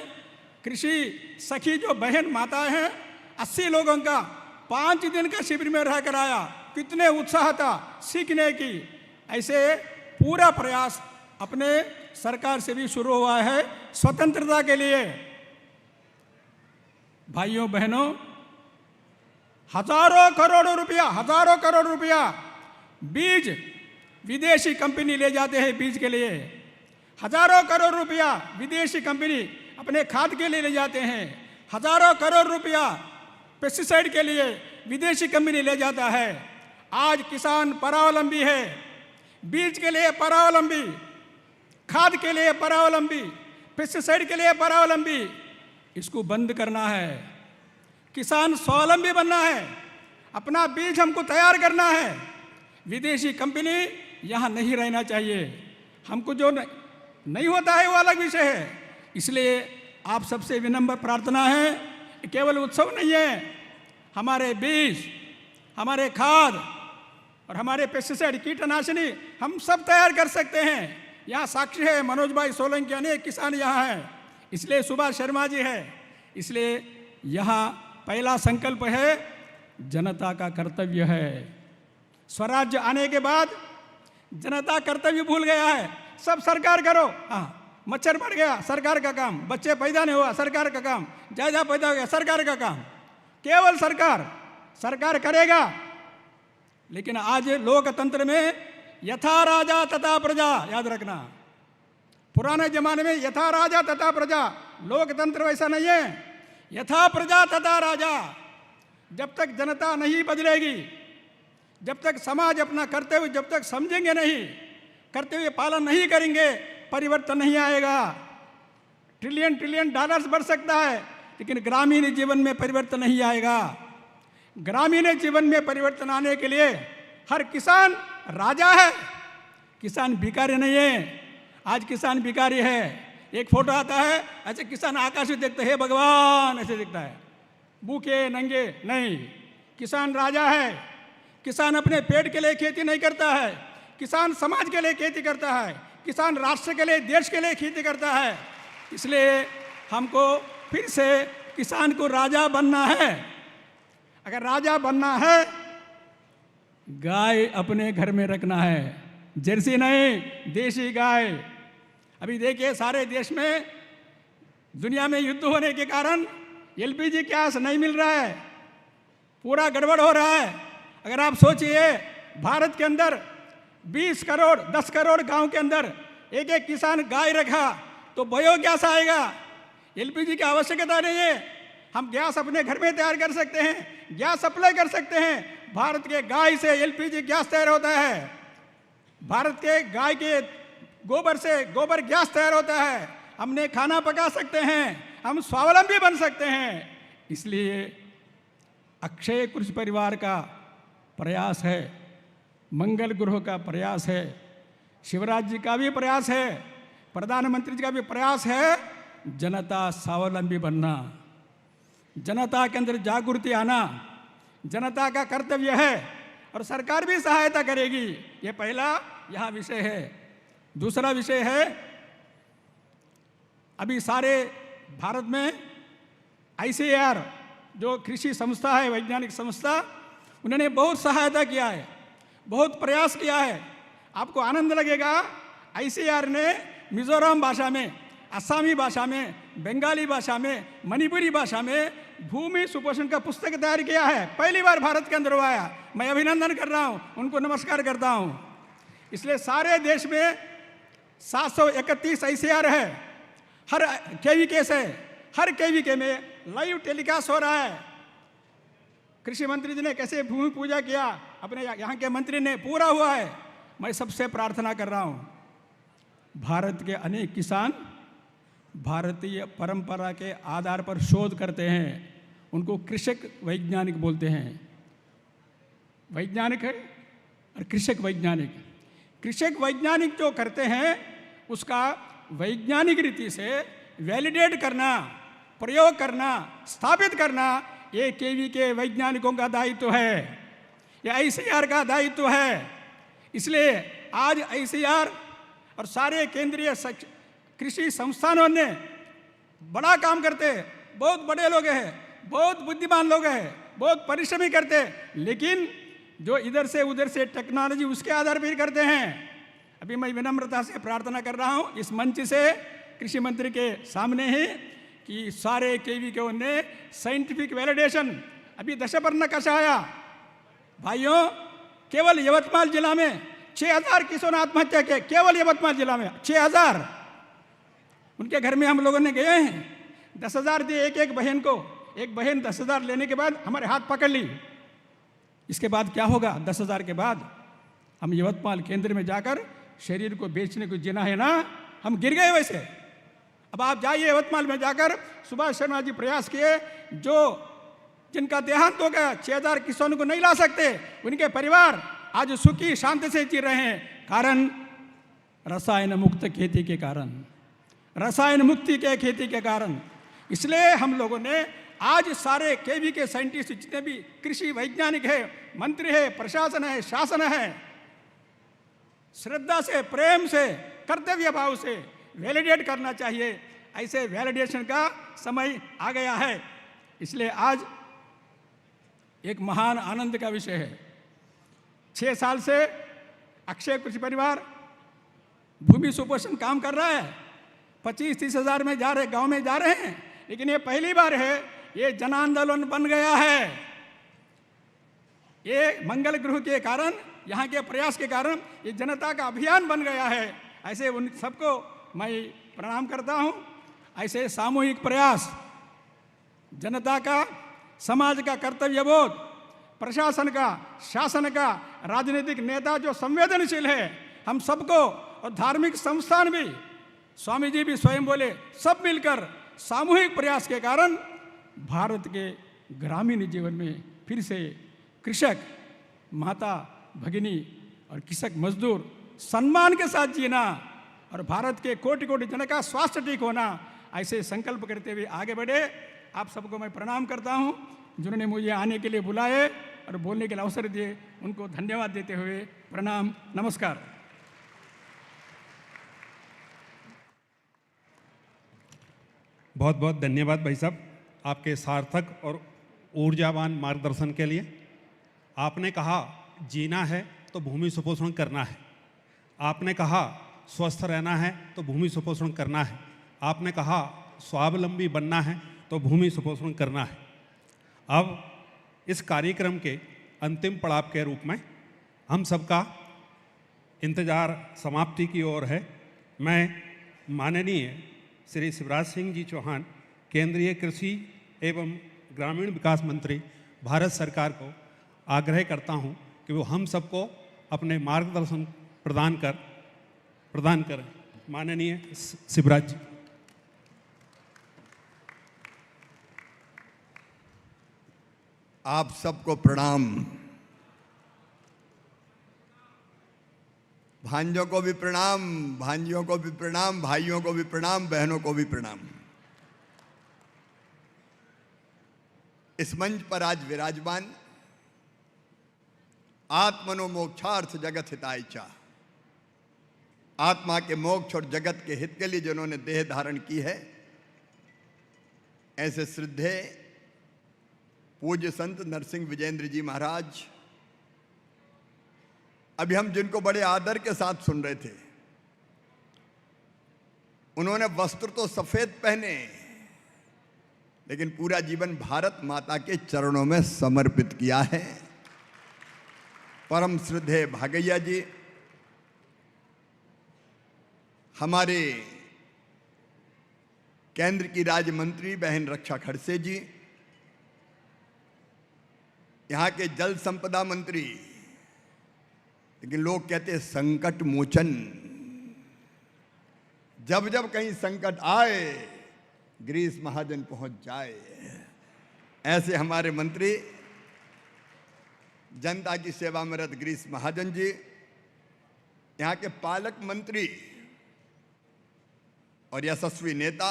कृषि सखी जो बहन माता हैं 80 लोगों का 5 दिन का शिविर में रह कर आया। कितने उत्साह था सीखने की। ऐसे पूरा प्रयास अपने सरकार से भी शुरू हुआ है स्वतंत्रता के लिए। भाइयों बहनों, हजारों करोड़ रुपया बीज विदेशी कंपनी ले जाते हैं बीज के लिए। हजारों करोड़ रुपया विदेशी कंपनी अपने खाद के लिए ले जाते हैं। हजारों करोड़ रुपया पेस्टिसाइड के लिए विदेशी कंपनी ले जाता है। आज किसान परावलंबी है, बीज के लिए परावलंबी, खाद के लिए परावलंबी, पेस्टिसाइड के लिए परावलंबी। इसको बंद करना है। किसान स्वावलंबी बनना है, अपना बीज हमको तैयार करना है। विदेशी कंपनी यहाँ नहीं रहना चाहिए। हमको जो नहीं होता है वो अलग विषय है। इसलिए आप सबसे विनम्र प्रार्थना है, केवल उत्सव नहीं है, हमारे बीज, हमारे खाद और हमारे पेस्टिसाइड कीटनाशनी हम सब तैयार कर सकते हैं। यहाँ साक्षी है मनोज भाई सोलंकी, अनेक किसान यहाँ हैं, इसलिए सुभाष शर्मा जी है। इसलिए यहाँ पहला संकल्प है, जनता का कर्तव्य है। स्वराज्य आने के बाद जनता कर्तव्य भूल गया है। सब सरकार करो, हाँ मच्छर बढ़ गया सरकार का काम, बच्चे पैदा नहीं हुआ सरकार का काम, जायदाद पैदा हो गया सरकार का काम, केवल सरकार करेगा। लेकिन आज लोकतंत्र में यथा राजा तथा प्रजा, याद रखना, पुराने जमाने में यथा राजा तथा प्रजा, लोकतंत्र वैसा नहीं है, यथा प्रजा तथा राजा। जब तक जनता नहीं बदलेगी, जब तक समाज अपना कर्तव्य जब तक समझेंगे नहीं, कर्तव्य पालन नहीं करेंगे, परिवर्तन नहीं आएगा। ट्रिलियन डॉलर्स बढ़ सकता है, लेकिन ग्रामीण जीवन में परिवर्तन नहीं आएगा। ग्रामीण जीवन में परिवर्तन आने के लिए हर किसान राजा है, किसान भिखारी नहीं है। आज किसान भिखारी है। एक फोटो आता है, ऐसे किसान आकाश में देखते हैं भगवान, ऐसे दिखता है, भूखे नंगे नहीं। किसान राजा है। किसान अपने पेट के लिए खेती नहीं करता है, किसान समाज के लिए खेती करता है, किसान राष्ट्र के लिए, देश के लिए खेती करता है। इसलिए हमको फिर से किसान को राजा बनना है। अगर राजा बनना है, गाय अपने घर में रखना है, जर्सी नहीं, देशी गाय। अभी देखिए सारे देश में, दुनिया में युद्ध होने के कारण एलपीजी गैस नहीं मिल रहा है, पूरा गड़बड़ हो रहा है। अगर आप सोचिए, भारत के अंदर 20 करोड़ 10 करोड़ गांव के अंदर एक एक किसान गाय रखा तो बायोगैस आएगा। एलपीजी की आवश्यकता नहीं है, हम गैस अपने घर में तैयार कर सकते हैं, गैस सप्लाई कर सकते हैं। भारत के गाय से एलपीजी गैस तैयार होता है, भारत के गाय के गोबर से गोबर गैस तैयार होता है। हमने खाना पका सकते हैं, हम स्वावलंबी बन सकते हैं। इसलिए अक्षय कृषि परिवार का प्रयास है, मंगल ग्रह का प्रयास है, शिवराज जी का भी प्रयास है, प्रधानमंत्री जी का भी प्रयास है, जनता स्वावलंबी बनना, जनता के अंदर जागृति आना, जनता का कर्तव्य है और सरकार भी सहायता करेगी। ये पहला यहाँ विषय है। दूसरा विषय है, अभी सारे भारत में ICAR जो कृषि संस्था है, वैज्ञानिक संस्था, उन्होंने बहुत सहायता किया है, बहुत प्रयास किया है। आपको आनंद लगेगा, ICAR ने मिजोरम भाषा में, असमी भाषा में, बंगाली भाषा में, मणिपुरी भाषा में भूमि सुपोषण का पुस्तक तैयार किया है। पहली बार भारत के अंदर हुआ है। मैं अभिनंदन कर रहा हूँ, उनको नमस्कार करता हूँ। इसलिए सारे देश में 731 ICAR है। हर KVK से, हर KVK में लाइव टेलीकास्ट हो रहा है। कृषि मंत्री जी ने कैसे भूमि पूजा किया, अपने यहाँ के मंत्री ने, पूरा हुआ है। मैं सबसे प्रार्थना कर रहा हूँ, भारत के अनेक किसान भारतीय परंपरा के आधार पर शोध करते हैं, उनको कृषक वैज्ञानिक बोलते हैं। वैज्ञानिक है और कृषक वैज्ञानिक। कृषक वैज्ञानिक जो करते हैं उसका वैज्ञानिक रीति से वैलिडेट करना, प्रयोग करना, स्थापित करना, ये KVK वैज्ञानिकों का दायित्व है, ये ICAR का दायित्व है। इसलिए आज ICAR और सारे केंद्रीय कृषि संस्थानों ने बड़ा काम करते हैं, बहुत बड़े लोग हैं, बहुत बुद्धिमान लोग हैं, बहुत परिश्रमी करते हैं, लेकिन जो इधर से उधर से टेक्नोलॉजी उसके आधार पर करते हैं। अभी मैं विनम्रता से प्रार्थना कर रहा हूँ इस मंच से कृषि मंत्री के सामने ही कि सारे केवीके ने साइंटिफिक वैलिडेशन अभी दशपर्ण कषाया भाइयों केवल यवतमाल जिला में 6000 किसान आत्महत्या के, केवल यवतमाल जिला में 6000। उनके घर में हम लोगों ने गए हैं, 10,000 दिए एक एक बहन को, एक बहन 10,000 लेने के बाद हमारे हाथ पकड़ ली। इसके बाद क्या होगा? 10,000 के बाद हम यवतमाल केंद्र में जाकर शरीर को बेचने को जिना है ना, हम गिर गए वैसे। अब आप जाइए यवतमाल में जाकर, सुभाष शर्मा जी प्रयास किए, जो जिनका देहांत हो गया 6000 किसानों को नहीं ला सकते, उनके परिवार आज सुखी शांति से जी रहे हैं। कारण रसायन मुक्त खेती के कारण, रसायन मुक्ति के खेती के कारण। इसलिए हम लोगों ने आज सारे केवीके साइंटिस्ट जितने भी कृषि वैज्ञानिक है, मंत्री है, प्रशासन है, शासन है, श्रद्धा से, प्रेम से, कर्तव्य भाव से वैलिडेट करना चाहिए। ऐसे वैलिडेशन का समय आ गया है। इसलिए आज एक महान आनंद का विषय है। 6 साल से अक्षय कृषि परिवार भूमि सुपोषण काम कर रहा है। 25-30 हज़ार में जा रहे, गांव में जा रहे हैं, लेकिन ये पहली बार है ये जन आंदोलन बन गया है। ये मंगल ग्रह के कारण, यहाँ के प्रयास के कारण ये जनता का अभियान बन गया है। ऐसे उन सबको मैं प्रणाम करता हूँ। ऐसे सामूहिक प्रयास, जनता का, समाज का कर्तव्य बोध, प्रशासन का, शासन का, राजनीतिक नेता जो संवेदनशील है, हम सबको, और धार्मिक संस्थान भी, स्वामी जी भी स्वयं बोले, सब मिलकर सामूहिक प्रयास के कारण भारत के ग्रामीण जीवन में फिर से कृषक, माता, भगिनी और कृषक मजदूर सम्मान के साथ जीना और भारत के कोटि कोटि जन का स्वास्थ्य ठीक होना, ऐसे संकल्प करते हुए आगे बढ़े। आप सबको मैं प्रणाम करता हूं। जिन्होंने मुझे आने के लिए बुलाए और बोलने के लिए अवसर दिए, उनको धन्यवाद देते हुए प्रणाम, नमस्कार। बहुत बहुत धन्यवाद भाई साहब, आपके सार्थक और ऊर्जावान मार्गदर्शन के लिए। आपने कहा जीना है तो भूमि सुपोषण करना है, आपने कहा स्वस्थ रहना है तो भूमि सुपोषण करना है, आपने कहा स्वावलंबी बनना है तो भूमि सुपोषण करना है। अब इस कार्यक्रम के अंतिम पड़ाव के रूप में हम सबका इंतज़ार समाप्ति की ओर है। मैं माननीय श्री शिवराज सिंह जी चौहान, केंद्रीय कृषि एवं ग्रामीण विकास मंत्री, भारत सरकार को आग्रह करता हूं कि वो हम सबको अपने मार्गदर्शन प्रदान करें। माननीय शिवराज जी। आप सबको प्रणाम। भांजों को भी प्रणाम, भांजियों को भी प्रणाम, भाइयों को भी प्रणाम, बहनों को भी प्रणाम। इस मंच पर आज विराजमान आत्मनो मोक्षार्थ जगत हिताय चा, आत्मा के मोक्ष और जगत के हित के लिए जिन्होंने देह धारण की है, ऐसे श्रद्धेय पूज्य संत नरसिंह विजेंद्र जी महाराज, अभी हम जिनको बड़े आदर के साथ सुन रहे थे, उन्होंने वस्त्र तो सफेद पहने, लेकिन पूरा जीवन भारत माता के चरणों में समर्पित किया है। परम श्रद्धेय भागैया जी, हमारे केंद्र की राज्य मंत्री बहन रक्षा खड़से जी, यहाँ के जल संपदा मंत्री, लेकिन लोग कहते हैं संकट मोचन, जब जब कहीं संकट आए गिरीश महाजन पहुंच जाए, ऐसे हमारे मंत्री जनता की सेवा में रत गिरीश महाजन जी, यहाँ के पालक मंत्री और यशस्वी नेता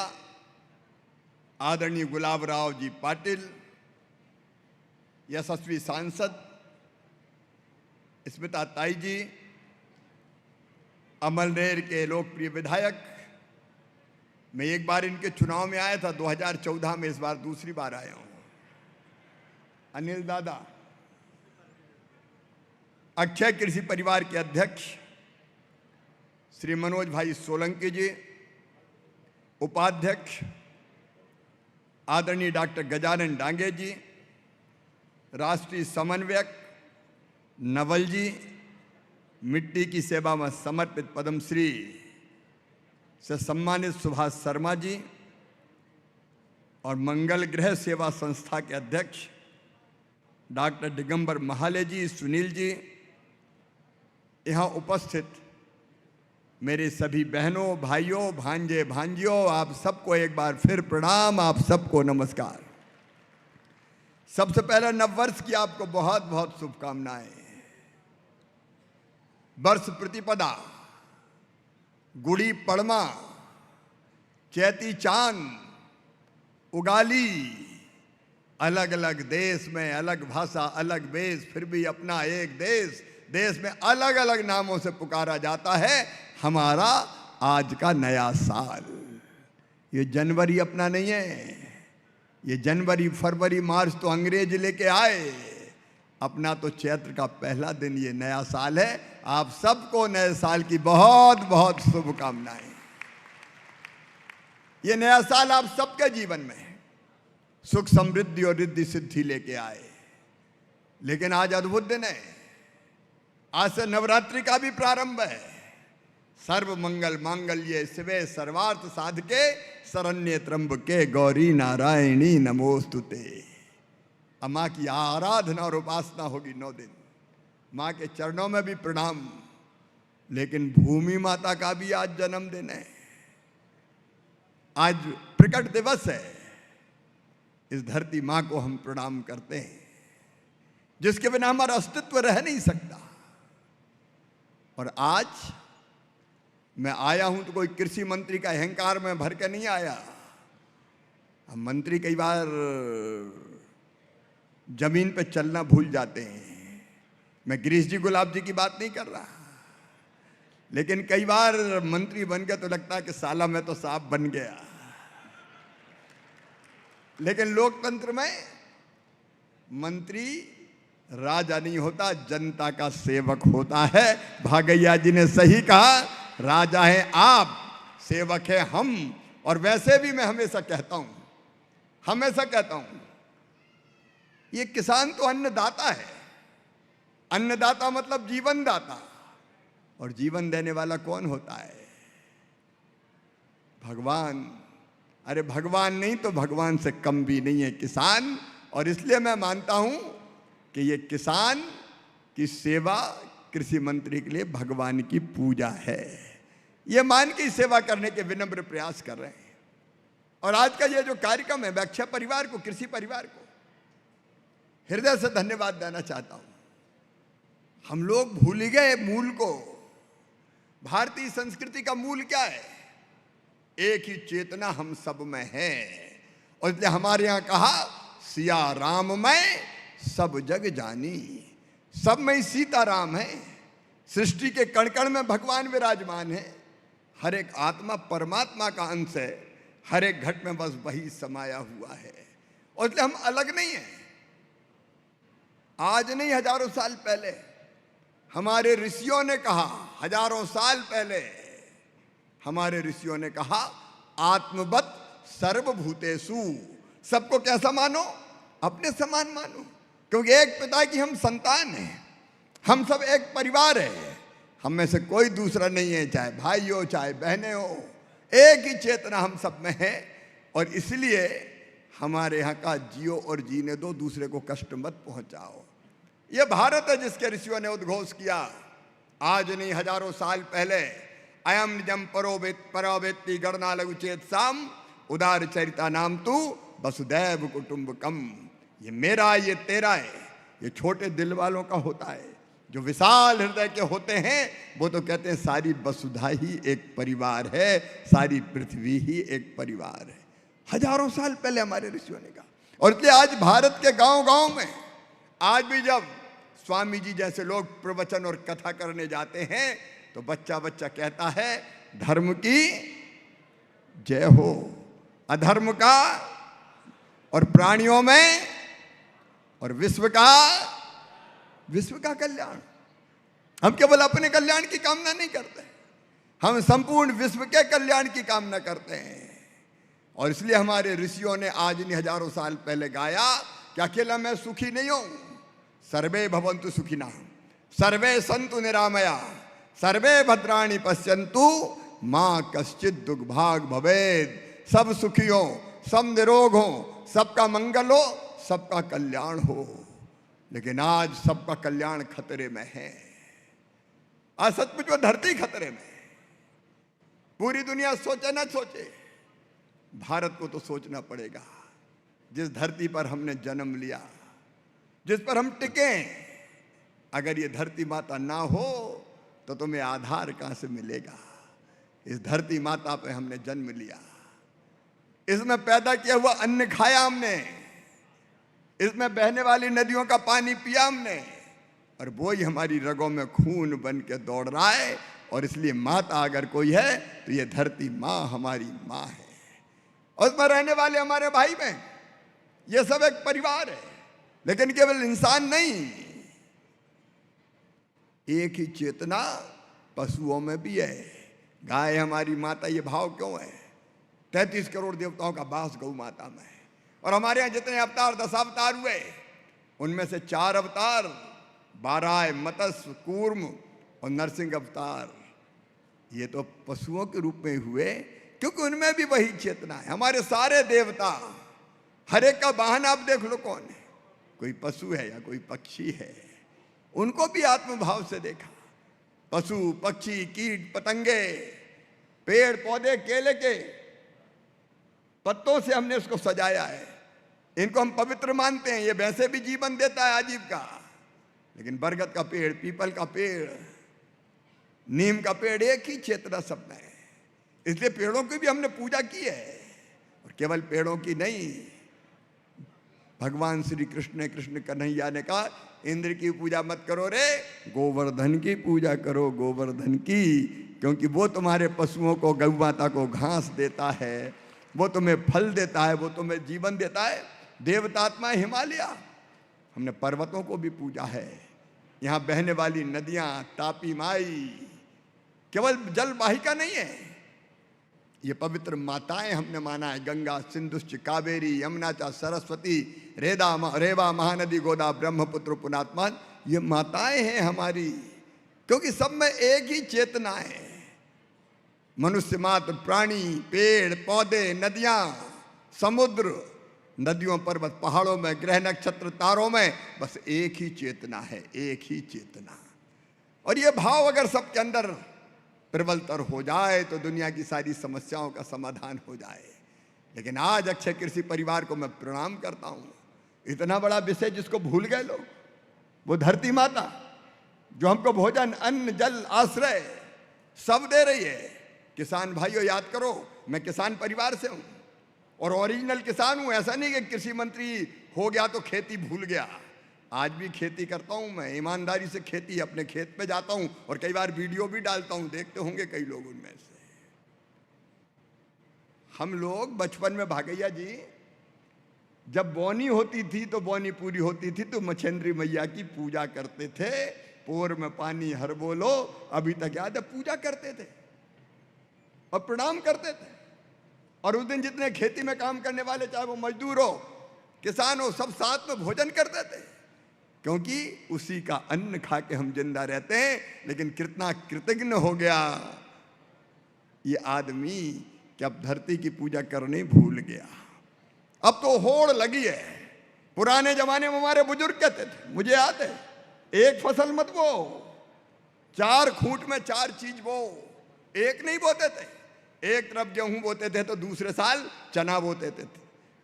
आदरणीय गुलाब राव जी पाटिल, यशस्वी सांसद स्मिता ताई जी, अमलनेर के लोकप्रिय विधायक, मैं एक बार इनके चुनाव में आया था 2014 में, इस बार दूसरी बार आया हूं, अनिल दादा, अक्षय कृषि परिवार के अध्यक्ष श्री मनोज भाई सोलंकी जी, उपाध्यक्ष आदरणीय डॉक्टर गजानन डांगे जी, राष्ट्रीय समन्वयक नवल जी, मिट्टी की सेवा में समर्पित पद्मश्री से सम्मानित सुभाष शर्मा जी और मंगल ग्रह सेवा संस्था के अध्यक्ष डॉक्टर दिगंबर महाले जी, सुनील जी, यहाँ उपस्थित मेरे सभी बहनों, भाइयों, भांजे, भांजियों, आप सबको एक बार फिर प्रणाम, आप सबको नमस्कार। सबसे पहले नववर्ष की आपको बहुत बहुत शुभकामनाएं। वर्ष प्रतिपदा, गुड़ी पड़मा, चैती चांद, उगाली, अलग अलग देश में अलग भाषा, अलग वेश, फिर भी अपना एक देश, देश में अलग अलग नामों से पुकारा जाता है हमारा आज का नया साल। ये जनवरी अपना नहीं है, ये जनवरी, फरवरी, मार्च तो अंग्रेज लेके आए, अपना तो चैत्र का पहला दिन ये नया साल है। आप सबको नए साल की बहुत बहुत शुभकामनाएं। ये नया साल आप सबके जीवन में सुख, समृद्धि और रिद्धि सिद्धि लेके आए। लेकिन आज अद्भुत दिन है, आज से नवरात्रि का भी प्रारंभ है। सर्व मंगल मांगल्ये शिवे सर्वार्थ साधके शरण्ये त्र्यंबके गौरी नारायणी नमोस्तुते। अब माँ की आराधना और उपासना होगी 9 दिन। माँ के चरणों में भी प्रणाम। लेकिन भूमि माता का भी आज जन्मदिन है, आज प्रकट दिवस है। इस धरती माँ को हम प्रणाम करते हैं, जिसके बिना हमारा अस्तित्व रह नहीं सकता। और आज मैं आया हूं तो कोई कृषि मंत्री का अहंकार में भर के नहीं आया। हम मंत्री कई बार जमीन पे चलना भूल जाते हैं। मैं गिरीश जी, गुलाब जी की बात नहीं कर रहा, लेकिन कई बार मंत्री बन गया तो लगता है कि साला मैं तो साहब बन गया। लेकिन लोकतंत्र में मंत्री राजा नहीं होता, जनता का सेवक होता है। भागैया जी ने सही कहा, राजा है आप, सेवक है हम। और वैसे भी मैं हमेशा कहता हूं, ये किसान तो अन्नदाता है। अन्नदाता मतलब जीवन दाता, और जीवन देने वाला कौन होता है? भगवान। अरे भगवान नहीं तो भगवान से कम भी नहीं है किसान। और इसलिए मैं मानता हूं कि ये किसान की सेवा कृषि मंत्री के लिए भगवान की पूजा है। ये मान के सेवा करने के विनम्र प्रयास कर रहे हैं। और आज का ये जो कार्यक्रम है, मैं अक्षय परिवार को, कृषि परिवार को हृदय से धन्यवाद देना चाहता हूं। हम लोग भूल गए मूल को। भारतीय संस्कृति का मूल क्या है? एक ही चेतना हम सब में है। और इसलिए हमारे यहां कहा, सिया राम में सब जग जानी। सब में ही सीताराम है। सृष्टि के कण कण में भगवान विराजमान है। हर एक आत्मा परमात्मा का अंश है। हर एक घट में बस वही समाया हुआ है। और इसलिए हम अलग नहीं हैं। आज नहीं, हजारों साल पहले हमारे ऋषियों ने कहा, हजारों साल पहले हमारे ऋषियों ने कहा, आत्मवत् सर्वभूतेषु। सबको कैसा मानो? अपने समान मानो। क्योंकि एक पिता की हम संतान हैं। हम सब एक परिवार है। हम में से कोई दूसरा नहीं है, चाहे भाई हो चाहे बहनें हो। एक ही चेतना हम सब में है। और इसलिए हमारे यहाँ का जियो और जीने दो, दूसरे को कष्ट मत पहुंचाओ। ये भारत है जिसके ऋषियों ने उद्घोष किया, आज नहीं हजारों साल पहले। अयम निजम परोवेत्ति गणना लघु चेत साम उदार चरिता नाम तू वसुदैव कुटुंबकम। ये मेरा, ये तेरा है। ये छोटे दिल वालों का होता है। जो विशाल हृदय के होते हैं वो तो कहते हैं सारी वसुधा ही एक परिवार है, सारी पृथ्वी ही एक परिवार है। हजारों साल पहले हमारे ऋषियों ने कहा। और इसलिए आज भारत के गांव-गांव में आज भी जब स्वामी जी जैसे लोग प्रवचन और कथा करने जाते हैं तो बच्चा बच्चा कहता है, धर्म की जय हो, अधर्म का और प्राणियों में और विश्व का कल्याण। हम केवल अपने कल्याण की कामना नहीं करते। हम संपूर्ण विश्व के कल्याण की कामना करते हैं। और इसलिए हमारे ऋषियों ने आज नहीं हजारों साल पहले गाया कि अकेला मैं सुखी नहीं हूं, सर्वे भवन्तु सुखिनः, सर्वे सन्तु निरामया, सर्वे भद्राणि पश्यन्तु माँ कश्चित दुर्भाग भवेद। सब सुखी हो, सब निरोग हो, सबका मंगल हो, सबका कल्याण हो। लेकिन आज सबका कल्याण खतरे में है। आज सचमुच में धरती खतरे में। पूरी दुनिया सोचे ना सोचे, भारत को तो सोचना पड़ेगा। जिस धरती पर हमने जन्म लिया, जिस पर हम टिके, अगर ये धरती माता ना हो तो तुम्हें आधार कहां से मिलेगा। इस धरती माता पे हमने जन्म लिया, इसमें पैदा किया हुआ अन्न खाया हमने, इसमें बहने वाली नदियों का पानी पिया हमने, और वो ही हमारी रगों में खून बन के दौड़ रहा है। और इसलिए माता अगर कोई है तो ये धरती माँ हमारी माँ है, और उसमें रहने वाले हमारे भाई बहन, ये सब एक परिवार है। लेकिन केवल इंसान नहीं, एक ही चेतना पशुओं में भी है। गाय हमारी माता, ये भाव क्यों है? 33 करोड़ देवताओं का वास गौ माता में है। और हमारे यहाँ जितने अवतार, 10 अवतार हुए, उनमें से 4 अवतार बाराय, मत्स्य, कूर्म और नरसिंह अवतार, ये तो पशुओं के रूप में हुए, क्योंकि उनमें भी वही चेतना है। हमारे सारे देवता, हर एक का वाहन आप देख लो कौन है, कोई पशु है या कोई पक्षी है। उनको भी आत्मभाव से देखा। पशु, पक्षी, कीट, पतंगे, पेड़ पौधे, केले के पत्तों से हमने उसको सजाया है। इनको हम पवित्र मानते हैं, ये वैसे भी जीवन देता है आजीविका। लेकिन बरगद का पेड़, पीपल का पेड़, नीम का पेड़, एक ही चेतना सब में है। इसलिए पेड़ों की भी हमने पूजा की है। और केवल पेड़ों की नहीं, भगवान श्री कृष्ण ने, कृष्ण कन्हैया ने कहा, इंद्र की पूजा मत करो रे, गोवर्धन की पूजा करो, गोवर्धन की, क्योंकि वो तुम्हारे पशुओं को, गौ माता को घास देता है, वो तुम्हें फल देता है, वो तुम्हें जीवन देता है। देवतात्मा हिमालय, हमने पर्वतों को भी पूजा है। यहाँ बहने वाली नदियाँ, तापी माई, केवल जल वाहिका नहीं है, ये पवित्र माताएं हमने माना है। गंगा, सिंधुश्च, कावेरी, यमुना च, सरस्वती, रेवा, महानदी, गोदा, ब्रह्मपुत्र, पुनात्मान, ये माताएं हैं हमारी, क्योंकि सब में एक ही चेतना है। मनुष्य मात्र, प्राणी, पेड़ पौधे, नदियां, समुद्र, नदियों, पर्वत, पहाड़ों में, ग्रह, नक्षत्र, तारों में, बस एक ही चेतना है, एक ही चेतना। और ये भाव अगर सबके अंदर प्रबलतर हो जाए तो दुनिया की सारी समस्याओं का समाधान हो जाए। लेकिन आज अक्षय कृषि परिवार को मैं प्रणाम करता हूँ। इतना बड़ा विषय जिसको भूल गए लोग, वो धरती माता जो हमको भोजन, अन्न, जल, आश्रय सब दे रही है। किसान भाइयों याद करो, मैं किसान परिवार से हूँ और ओरिजिनल किसान हूँ। ऐसा नहीं कि कृषि मंत्री हो गया तो खेती भूल गया। आज भी खेती करता हूँ मैं, ईमानदारी से खेती, अपने खेत पे जाता हूँ और कई बार वीडियो भी डालता हूँ, देखते होंगे कई लोग उनमें से। हम लोग बचपन में, भागैया जी, जब बोनी होती थी तो बोनी पूरी होती थी तो मछेंद्री मैया की पूजा करते थे। पोर में पानी हर बोलो, अभी तक याद है, पूजा करते थे और प्रणाम करते थे। और उस दिन जितने खेती में काम करने वाले, चाहे वो मजदूर हो, किसान हो, सब साथ में भोजन करते थे, क्योंकि उसी का अन्न खा के हम जिंदा रहते हैं। लेकिन कितना कृतज्ञ हो गया ये आदमी कि अब धरती की पूजा करनी भूल गया। अब तो होड़ लगी है। पुराने जमाने में हमारे बुजुर्ग कहते थे, मुझे याद है, एक फसल मत बो, 4 खूंट में 4 चीज बो, एक नहीं बोते थे। एक तरफ गेहूं बोते थे तो दूसरे साल चना बोते थे,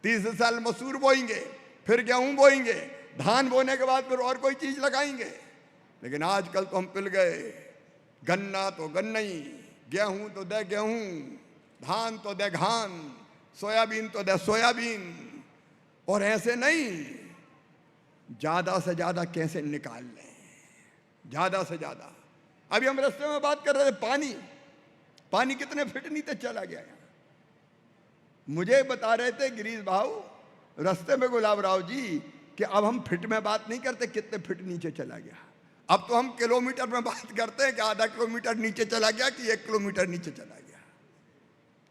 तीसरे साल मसूर बोएंगे, फिर गेहूं बोएंगे, धान बोने के बाद फिर और कोई चीज लगाएंगे। लेकिन आजकल तो हम पिल गए, गन्ना तो गन्ना ही, गेहूं तो दे गेहूं, धान तो दे धान, सोयाबीन तो दे सोयाबीन। और ऐसे नहीं, ज्यादा से ज्यादा कैसे निकाल लें, ज्यादा से ज्यादा। अभी हम रास्ते में बात कर रहे थे, पानी, पानी कितने फिट नीचे चला गया। मुझे बता रहे थे गिरीश भाऊ रास्ते में, गुलाब राव जी, कि अब हम फिट में बात नहीं करते, कितने फिट नीचे चला गया। अब तो हम किलोमीटर में बात करते हैं कि आधा किलोमीटर नीचे चला गया कि 1 किलोमीटर नीचे चला गया।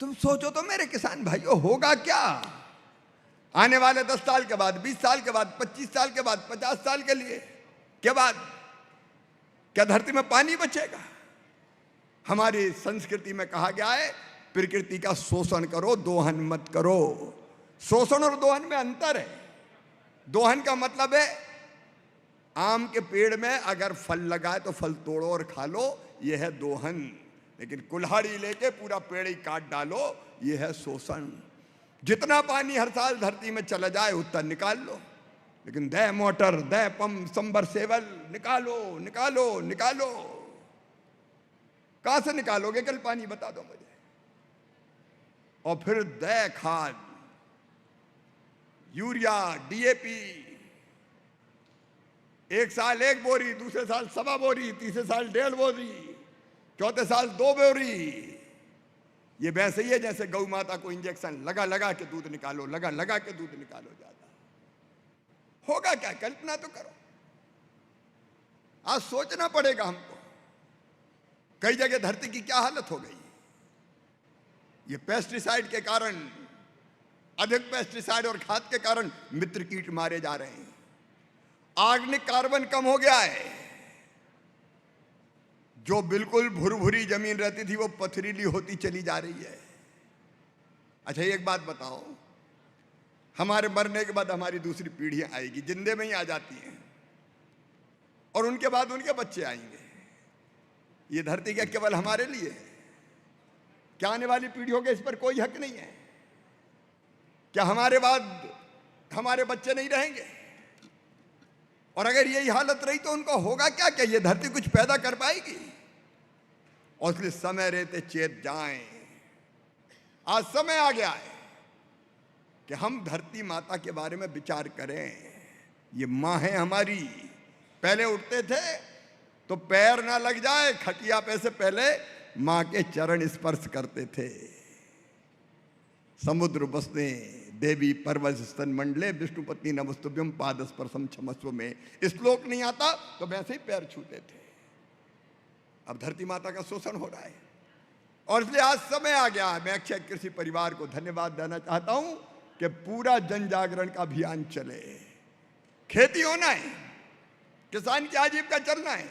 तुम सोचो तो मेरे किसान भाइयों, होगा क्या आने वाले 10 साल के बाद, 20 साल के बाद, 25 साल के बाद, 50 साल के लिए के बाद? क्या धरती में पानी बचेगा? हमारी संस्कृति में कहा गया है प्रकृति का शोषण करो, दोहन मत करो। शोषण और दोहन में अंतर है। दोहन का मतलब है आम के पेड़ में अगर फल लगाए तो फल तोड़ो और खा लो, यह है दोहन। लेकिन कुल्हाड़ी लेके पूरा पेड़ ही काट डालो, यह है शोषण। जितना पानी हर साल धरती में चला जाए उतना निकाल लो, लेकिन दे मोटर, दे पंप, सबमर्सिबल निकालो निकालो निकालो। कहां से निकालोगे कल पानी, बता दो मुझे। और फिर दे खाद, यूरिया, डीएपी, एक साल 1 बोरी, दूसरे साल 1.25 बोरी, तीसरे साल 1.5 बोरी, चौथे साल 2 बोरी। ये वैसे ही है जैसे गौ माता को इंजेक्शन लगा लगा के दूध निकालो, लगा लगा के दूध निकालो। ज्यादा होगा क्या? कल्पना तो करो। आज सोचना पड़ेगा हमको। कई जगह धरती की क्या हालत हो गई। ये पेस्टिसाइड के कारण, अधिक पेस्टिसाइड और खाद के कारण मित्र कीट मारे जा रहे हैं। ऑर्गेनिक कार्बन कम हो गया है। जो बिल्कुल भुरभुरी जमीन रहती थी वो पथरीली होती चली जा रही है। अच्छा एक बात बताओ, हमारे मरने के बाद हमारी दूसरी पीढ़ियां आएगी, जिंदे में ही आ जाती हैं, और उनके बाद उनके बच्चे आएंगे। ये धरती क्या केवल हमारे लिए है? क्या आने वाली पीढ़ियों के इस पर कोई हक नहीं है? क्या हमारे बाद हमारे बच्चे नहीं रहेंगे? और अगर यही हालत रही तो उनका होगा क्या? क्या ये धरती कुछ पैदा कर पाएगी? और इसलिए समय रहते चेत जाएं। आज समय आ गया है कि हम धरती माता के बारे में विचार करें। ये माँ है हमारी। पहले उठते थे तो पैर ना लग जाए खटिया पे से पहले माँ के चरण स्पर्श करते थे। समुद्र बसने देवी पर्वत स्तन मंडले विष्णु पत्नी नमस्तुभ्यम पाद स्पर्शम क्षमस्व में श्लोक नहीं आता तो वैसे ही पैर छूते थे। अब धरती माता का शोषण हो रहा है और इसलिए आज समय आ गया है। मैं अक्षय कृषि परिवार को धन्यवाद देना चाहता हूं कि पूरा जन जागरण का अभियान चले। खेती होना है, किसान की आजीविका चलना है,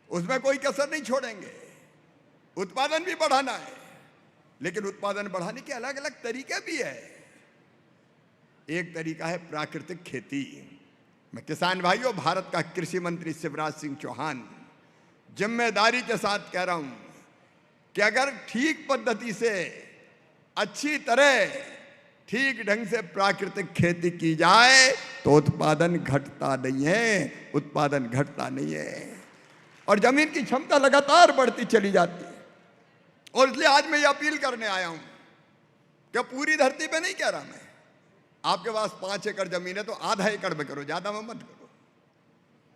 उसमें कोई कसर नहीं छोड़ेंगे। उत्पादन भी बढ़ाना है, लेकिन उत्पादन बढ़ाने के अलग अलग तरीके भी है। एक तरीका है प्राकृतिक खेती। मैं किसान भाइयों, भारत का कृषि मंत्री शिवराज सिंह चौहान जिम्मेदारी के साथ कह रहा हूं कि अगर ठीक पद्धति से, अच्छी तरह, ठीक ढंग से प्राकृतिक खेती की जाए तो उत्पादन घटता नहीं है, उत्पादन घटता नहीं है और जमीन की क्षमता लगातार बढ़ती चली जाती है। और इसलिए आज मैं ये अपील करने आया हूं कि पूरी धरती पे नहीं कह रहा मैं, आपके पास 5 एकड़ जमीन है तो आधा एकड़ में करो, ज्यादा में मत करो।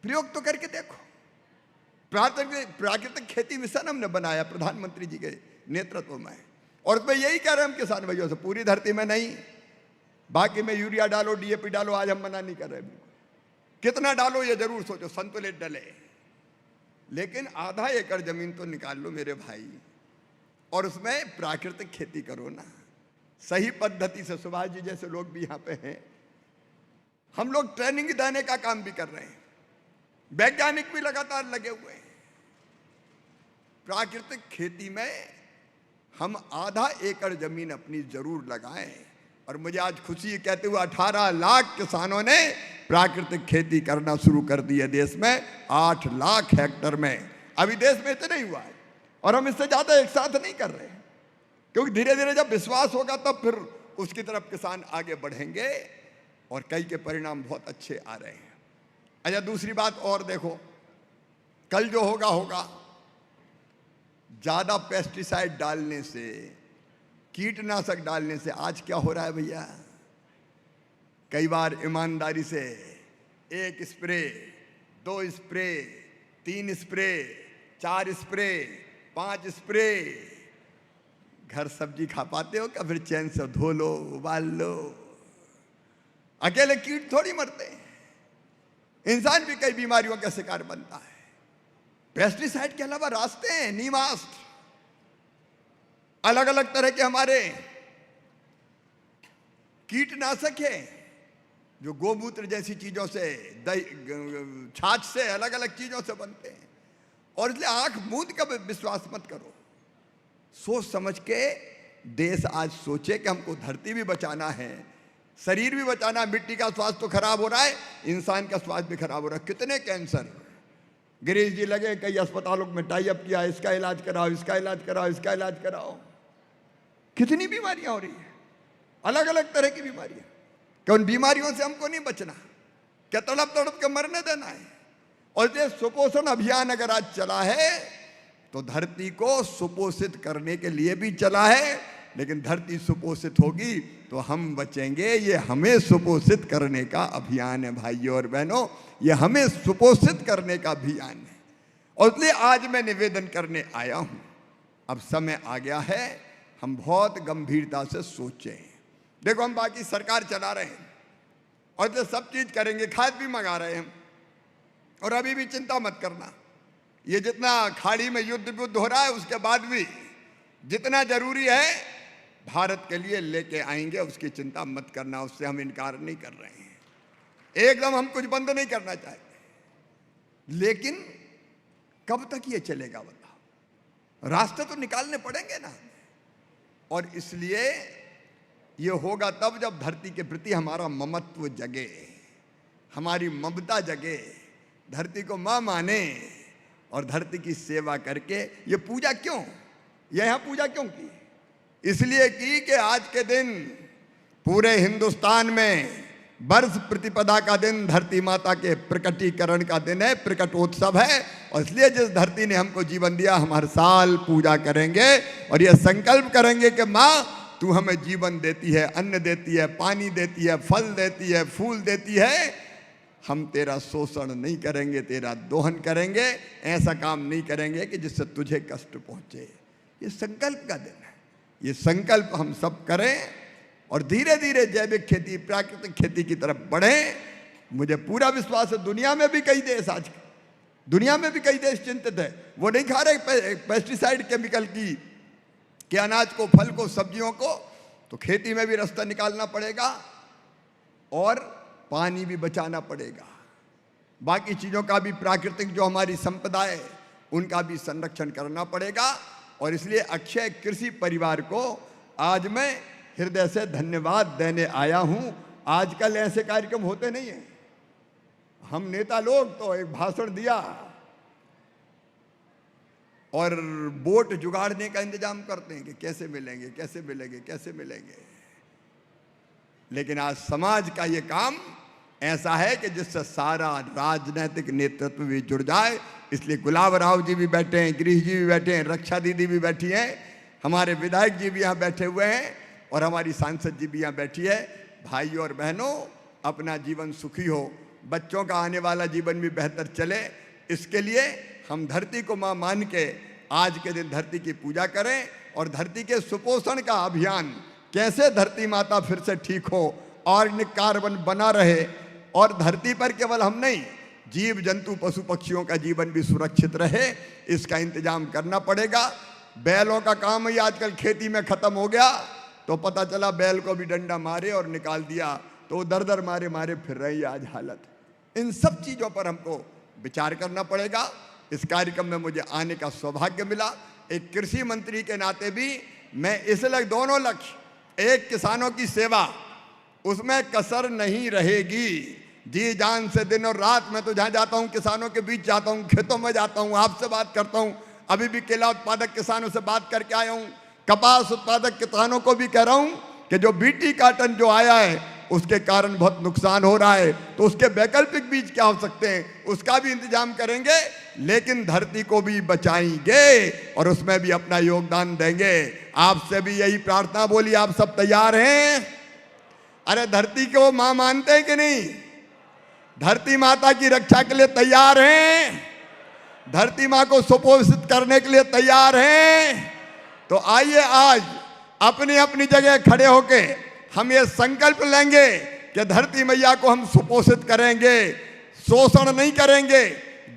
प्रयोग तो करके देखो। प्राकृतिक खेती मिशन हमने बनाया प्रधानमंत्री जी के नेतृत्व में, और उसमें यही कह रहे हैं हम किसान भाइयों से, पूरी धरती में नहीं, बाकी में यूरिया डालो, डीएपी डालो, आज हम मना नहीं कर रहे। कितना डालो ये जरूर सोचो, संतुलित डले, लेकिन आधा एकड़ जमीन तो निकाल लो मेरे भाई और उसमें प्राकृतिक खेती करो ना, सही पद्धति से। सुभाष जी जैसे लोग भी यहाँ पे हैं, हम लोग ट्रेनिंग देने का काम भी कर रहे हैं, वैज्ञानिक भी लगातार लगे हुए हैं। प्राकृतिक खेती में हम आधा एकड़ जमीन अपनी जरूर लगाएं। और मुझे आज खुशी कहते हुए 18 लाख किसानों ने प्राकृतिक खेती करना शुरू कर दी है देश में, 8 लाख हेक्टेयर में। अभी देश में इतना ही हुआ है और हम इससे ज्यादा एक साथ नहीं कर रहे, क्योंकि धीरे धीरे जब विश्वास होगा तब फिर उसकी तरफ किसान आगे बढ़ेंगे और कई के परिणाम बहुत अच्छे आ रहे हैं। अच्छा दूसरी बात और देखो, कल जो होगा होगा, ज्यादा पेस्टिसाइड डालने से, कीटनाशक डालने से आज क्या हो रहा है भैया, कई बार ईमानदारी से 1 spray, 2 spray, 3 spray, 4 spray, 5 spray, घर सब्जी खा पाते हो क्या? फिर चैन से धो लो, उबाल लो। अकेले कीट थोड़ी मरते हैं, इंसान भी कई बीमारियों का शिकार बनता है। पेस्टिसाइड के अलावा रास्ते हैं, नीमास्ट, अलग अलग तरह के हमारे कीटनाशक है जो गोमूत्र जैसी चीजों से, दही, छाछ से, अलग अलग चीजों से बनते हैं। और इसलिए आंख मूंद कर विश्वास मत करो, सोच समझ के देश आज सोचे कि हमको धरती भी बचाना है, शरीर भी बचाना है। मिट्टी का स्वास्थ्य तो खराब हो रहा है, इंसान का स्वास्थ्य भी खराब हो रहा है। कितने कैंसर, गिरीश जी लगे कई अस्पतालों में टाई अप किया, इसका इलाज कराओ, इसका इलाज कराओ, इसका इलाज कराओ। कितनी बीमारियां हो रही है, अलग अलग तरह की बीमारियां। कि उन बीमारियों से हमको नहीं बचना, क्या तड़प तड़प के मरने देना है। और ये सुपोषण अभियान अगर आज चला है तो धरती को सुपोषित करने के लिए भी चला है, लेकिन धरती सुपोषित होगी तो हम बचेंगे। ये हमें सुपोषित करने का अभियान है भाइयों और बहनों, ये हमें सुपोषित करने का अभियान है। और इसलिए आज मैं निवेदन करने आया हूं, अब समय आ गया है हम बहुत गंभीरता से सोचें। देखो हम बाकी सरकार चला रहे हैं और जो सब चीज करेंगे, खाद भी मंगा रहे हैं। और अभी भी चिंता मत करना, ये जितना खाड़ी में युद्ध हो रहा है उसके बाद भी जितना जरूरी है भारत के लिए लेके आएंगे, उसकी चिंता मत करना, उससे हम इनकार नहीं कर रहे हैं। एकदम हम कुछ बंद नहीं करना चाहते, लेकिन कब तक ये चलेगा बताओ, रास्ते तो निकालने पड़ेंगे ना। और इसलिए ये होगा तब जब धरती के प्रति हमारा ममत्व जगे, हमारी ममता जगे, धरती को मां माने और धरती की सेवा करके। ये पूजा क्यों, यहां पूजा क्यों की? इसलिए की कि आज के दिन पूरे हिंदुस्तान में वर्ष प्रतिपदा का दिन धरती माता के प्रकटीकरण का दिन है, प्रकटोत्सव है। और इसलिए जिस धरती ने हमको जीवन दिया हम हर साल पूजा करेंगे और यह संकल्प करेंगे कि माँ तू हमें जीवन देती है, अन्न देती है, पानी देती है, फल देती है, फूल देती है। हम तेरा शोषण नहीं करेंगे, तेरा दोहन करेंगे, ऐसा काम नहीं करेंगे कि जिससे तुझे कष्ट पहुंचे। ये संकल्प का दिन है, ये संकल्प हम सब करें और धीरे धीरे जैविक खेती, प्राकृतिक खेती की तरफ बढ़ें। मुझे पूरा विश्वास है दुनिया में भी कई देश, आज दुनिया में भी कई देश चिंतित है, वो नहीं खा रहे पेस्टिसाइड केमिकल की कि अनाज को, फल को, सब्जियों को। तो खेती में भी रास्ता निकालना पड़ेगा और पानी भी बचाना पड़ेगा, बाकी चीज़ों का भी, प्राकृतिक जो हमारी संपदा है उनका भी संरक्षण करना पड़ेगा। और इसलिए अक्षय कृषि परिवार को आज मैं हृदय से धन्यवाद देने आया हूं। आजकल ऐसे कार्यक्रम होते नहीं हैं, हम नेता लोग तो एक भाषण दिया और बोट जुगाड़ने का इंतजाम करते हैं कि कैसे मिलेंगे, कैसे मिलेंगे, कैसे मिलेंगे। लेकिन आज समाज का ये काम ऐसा है कि जिससे सारा राजनीतिक नेतृत्व भी जुड़ जाए। इसलिए गुलाब राव जी भी बैठे हैं, गिरीश जी भी बैठे हैं, रक्षा दीदी भी बैठी हैं, हमारे विधायक जी भी यहाँ बैठे हुए हैं और हमारी सांसद जी भी यहाँ बैठी है। भाइयों और बहनों, अपना जीवन सुखी हो, बच्चों का आने वाला जीवन भी बेहतर चले, इसके लिए हम धरती को मां मान के आज के दिन धरती की पूजा करें। और धरती के सुपोषण का अभियान, कैसे धरती माता फिर से ठीक हो, ऑर्गेनिक कार्बन बना रहे और धरती पर केवल हम नहीं, जीव जंतु पशु पक्षियों का जीवन भी सुरक्षित रहे, इसका इंतजाम करना पड़ेगा। बैलों का काम ही आजकल खेती में खत्म हो गया, तो पता चला बैल को भी डंडा मारे और निकाल दिया, तो दर दर मारे मारे फिर रही आज हालत। इन सब चीज़ों पर हमको विचार करना पड़ेगा। इस कार्यक्रम में मुझे आने का सौभाग्य मिला, एक कृषि मंत्री के नाते भी मैं इसलिए दोनों लक्ष्य, एक किसानों की सेवा, उसमें कसर नहीं रहेगी, जी जान से दिन और रात। मैं तो जहाँ जाता हूँ किसानों के बीच जाता हूँ, खेतों में जाता हूँ, आपसे बात करता हूँ। अभी भी केला उत्पादक किसानों से बात करके आया हूँ, कपास उत्पादक किसानों को भी कह रहा हूँ कि जो बीटी काटन जो आया है उसके कारण बहुत नुकसान हो रहा है, तो उसके वैकल्पिक बीज क्या हो सकते हैं, उसका भी इंतजाम करेंगे, लेकिन धरती को भी बचाएंगे और उसमें भी अपना योगदान देंगे। आपसे भी यही प्रार्थना, बोली आप सब तैयार हैं? अरे धरती को मां मानते हैं कि नहीं? धरती माता की रक्षा के लिए तैयार हैं? धरती मां को सुपोषित करने के लिए तैयार हैं? तो आइए आज अपनी अपनी जगह खड़े होके हम ये संकल्प लेंगे कि धरती मैया को हम सुपोषित करेंगे, शोषण नहीं करेंगे,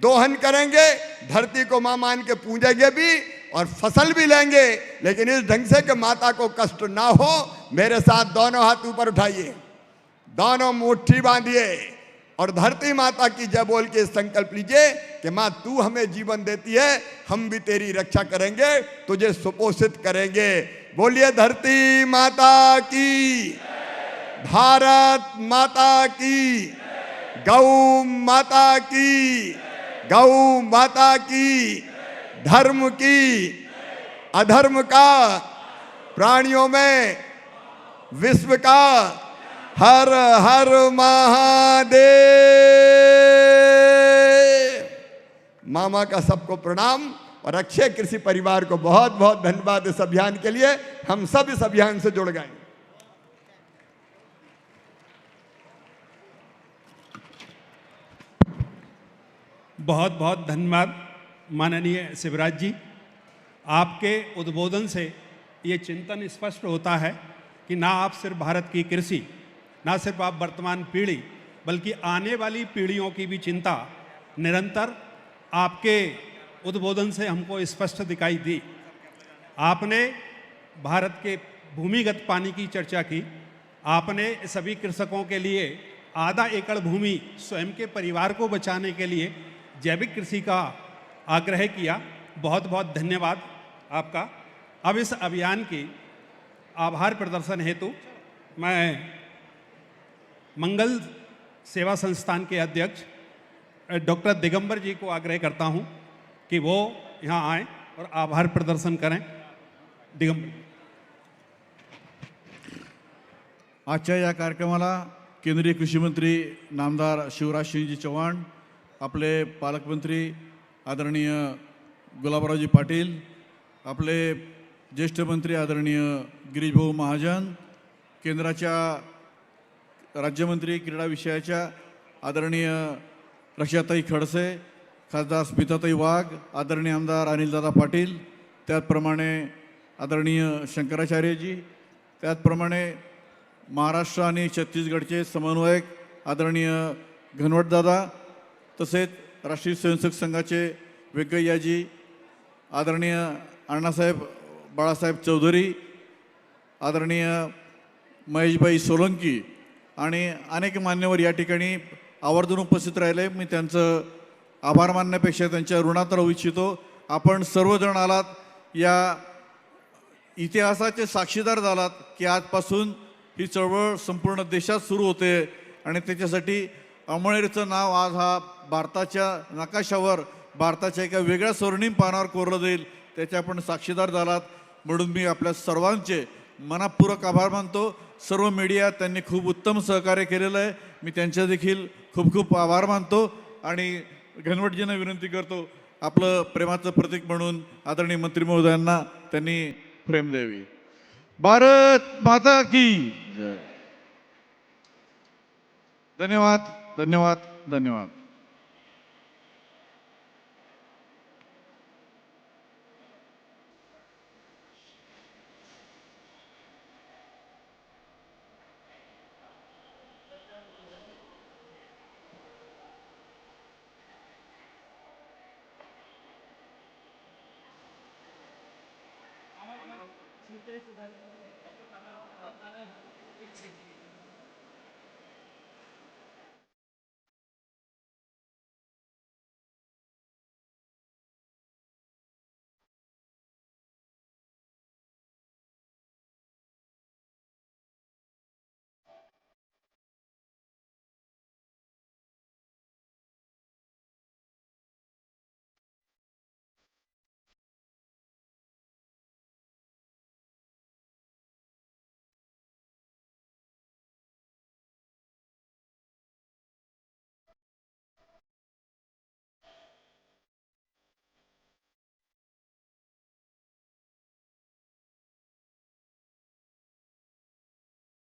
दोहन करेंगे, धरती को मां मान के पूजेंगे भी और फसल भी लेंगे, लेकिन इस ढंग से कि माता को कष्ट ना हो। मेरे साथ दोनों हाथ ऊपर उठाइए, दोनों मुट्ठी बांधिए और धरती माता की जय बोल के संकल्प लीजिए कि मां तू हमें जीवन देती है, हम भी तेरी रक्षा करेंगे, तुझे सुपोषित करेंगे। बोलिए धरती माता की, भारत माता की, गौ माता की, गौ माता की, धर्म की, अधर्म का, प्राणियों में, विश्व का, हर हर महादेव। मामा का सबको प्रणाम और अक्षय कृषि परिवार को बहुत बहुत धन्यवाद इस अभियान के लिए। हम सब इस अभियान से जुड़ गए। बहुत बहुत धन्यवाद माननीय शिवराज जी। आपके उद्बोधन से ये चिंतन स्पष्ट होता है कि ना आप सिर्फ भारत की कृषि, ना सिर्फ आप वर्तमान पीढ़ी, बल्कि आने वाली पीढ़ियों की भी चिंता निरंतर आपके उद्बोधन से हमको स्पष्ट दिखाई दी। आपने भारत के भूमिगत पानी की चर्चा की, आपने सभी कृषकों के लिए आधा एकड़ भूमि स्वयं के परिवार को बचाने के लिए जैविक कृषि का आग्रह किया। बहुत बहुत धन्यवाद आपका। अब इस अभियान की आभार प्रदर्शन हेतु मैं मंगल सेवा संस्थान के अध्यक्ष डॉक्टर दिगंबर जी को आग्रह करता हूं कि वो यहाँ आएं और आभार प्रदर्शन करें। दिगंबर। आजच्या या कार्यक्रमाला केंद्रीय कृषी मंत्री नामदार शिवराज सिंहजी चौहान, आपले पालकमंत्री आदरणीय गुलाबरावजी पाटील, आपले ज्येष्ठ मंत्री आदरणीय गिरीशभाऊ महाजन, केंद्राच्या राज्यमंत्री क्रीडा विषयाच्या आदरणीय रक्षाताई खडसे, खासदार स्मिताताई वाघ, आदरणीय आमदार अनिलदादा पाटील, त्याचप्रमाणे आदरणीय शंकराचार्यजी, त्याचप्रमाणे महाराष्ट्र आणि छत्तीसगडचे समन्वयक आदरणीय घनवटदादा, तसेच राष्ट्रीय स्वयंसेवक संघाचे व्यंकय्याजी, आदरणीय अण्णासाहेब बाळासाहेब चौधरी, आदरणीय महेशभाई सोलंकी आणि अनेक मान्यवर या ठिकाणी आवर्जून उपस्थित राहिले। मी त्यांचं आभार मानण्यापेक्षा त्यांच्या ऋणात राहू इच्छितो। आपण सर्वजण आलात, या इतिहासाचे साक्षीदार झालात की आजपासून ही चळवळ संपूर्ण देशात सुरू होते आणि त्याच्यासाठी अमळनेरचं नाव आज हा भारताच्या नकाशावर, भारताच्या एका वेगळ्या स्वर्णिम पानावर कोरलं जाईल, त्याचे आपण साक्षीदार झालात। म्हणून मी आपल्या सर्वांचे मनपूर्वक आभार मानतो। सर्व मीडिया त्यांनी खूप उत्तम सहकार्य केलेलं आहे, मी त्यांच्या देखील खूप खूप आभार मानतो आणि घनवटजींना विनंती करतो आपलं प्रेमाचं प्रतीक म्हणून आदरणीय मंत्री महोदयांना त्यांनी फ्रेम द्यावी। भारत माता की जय। धन्यवाद धन्यवाद धन्यवाद। Thank you.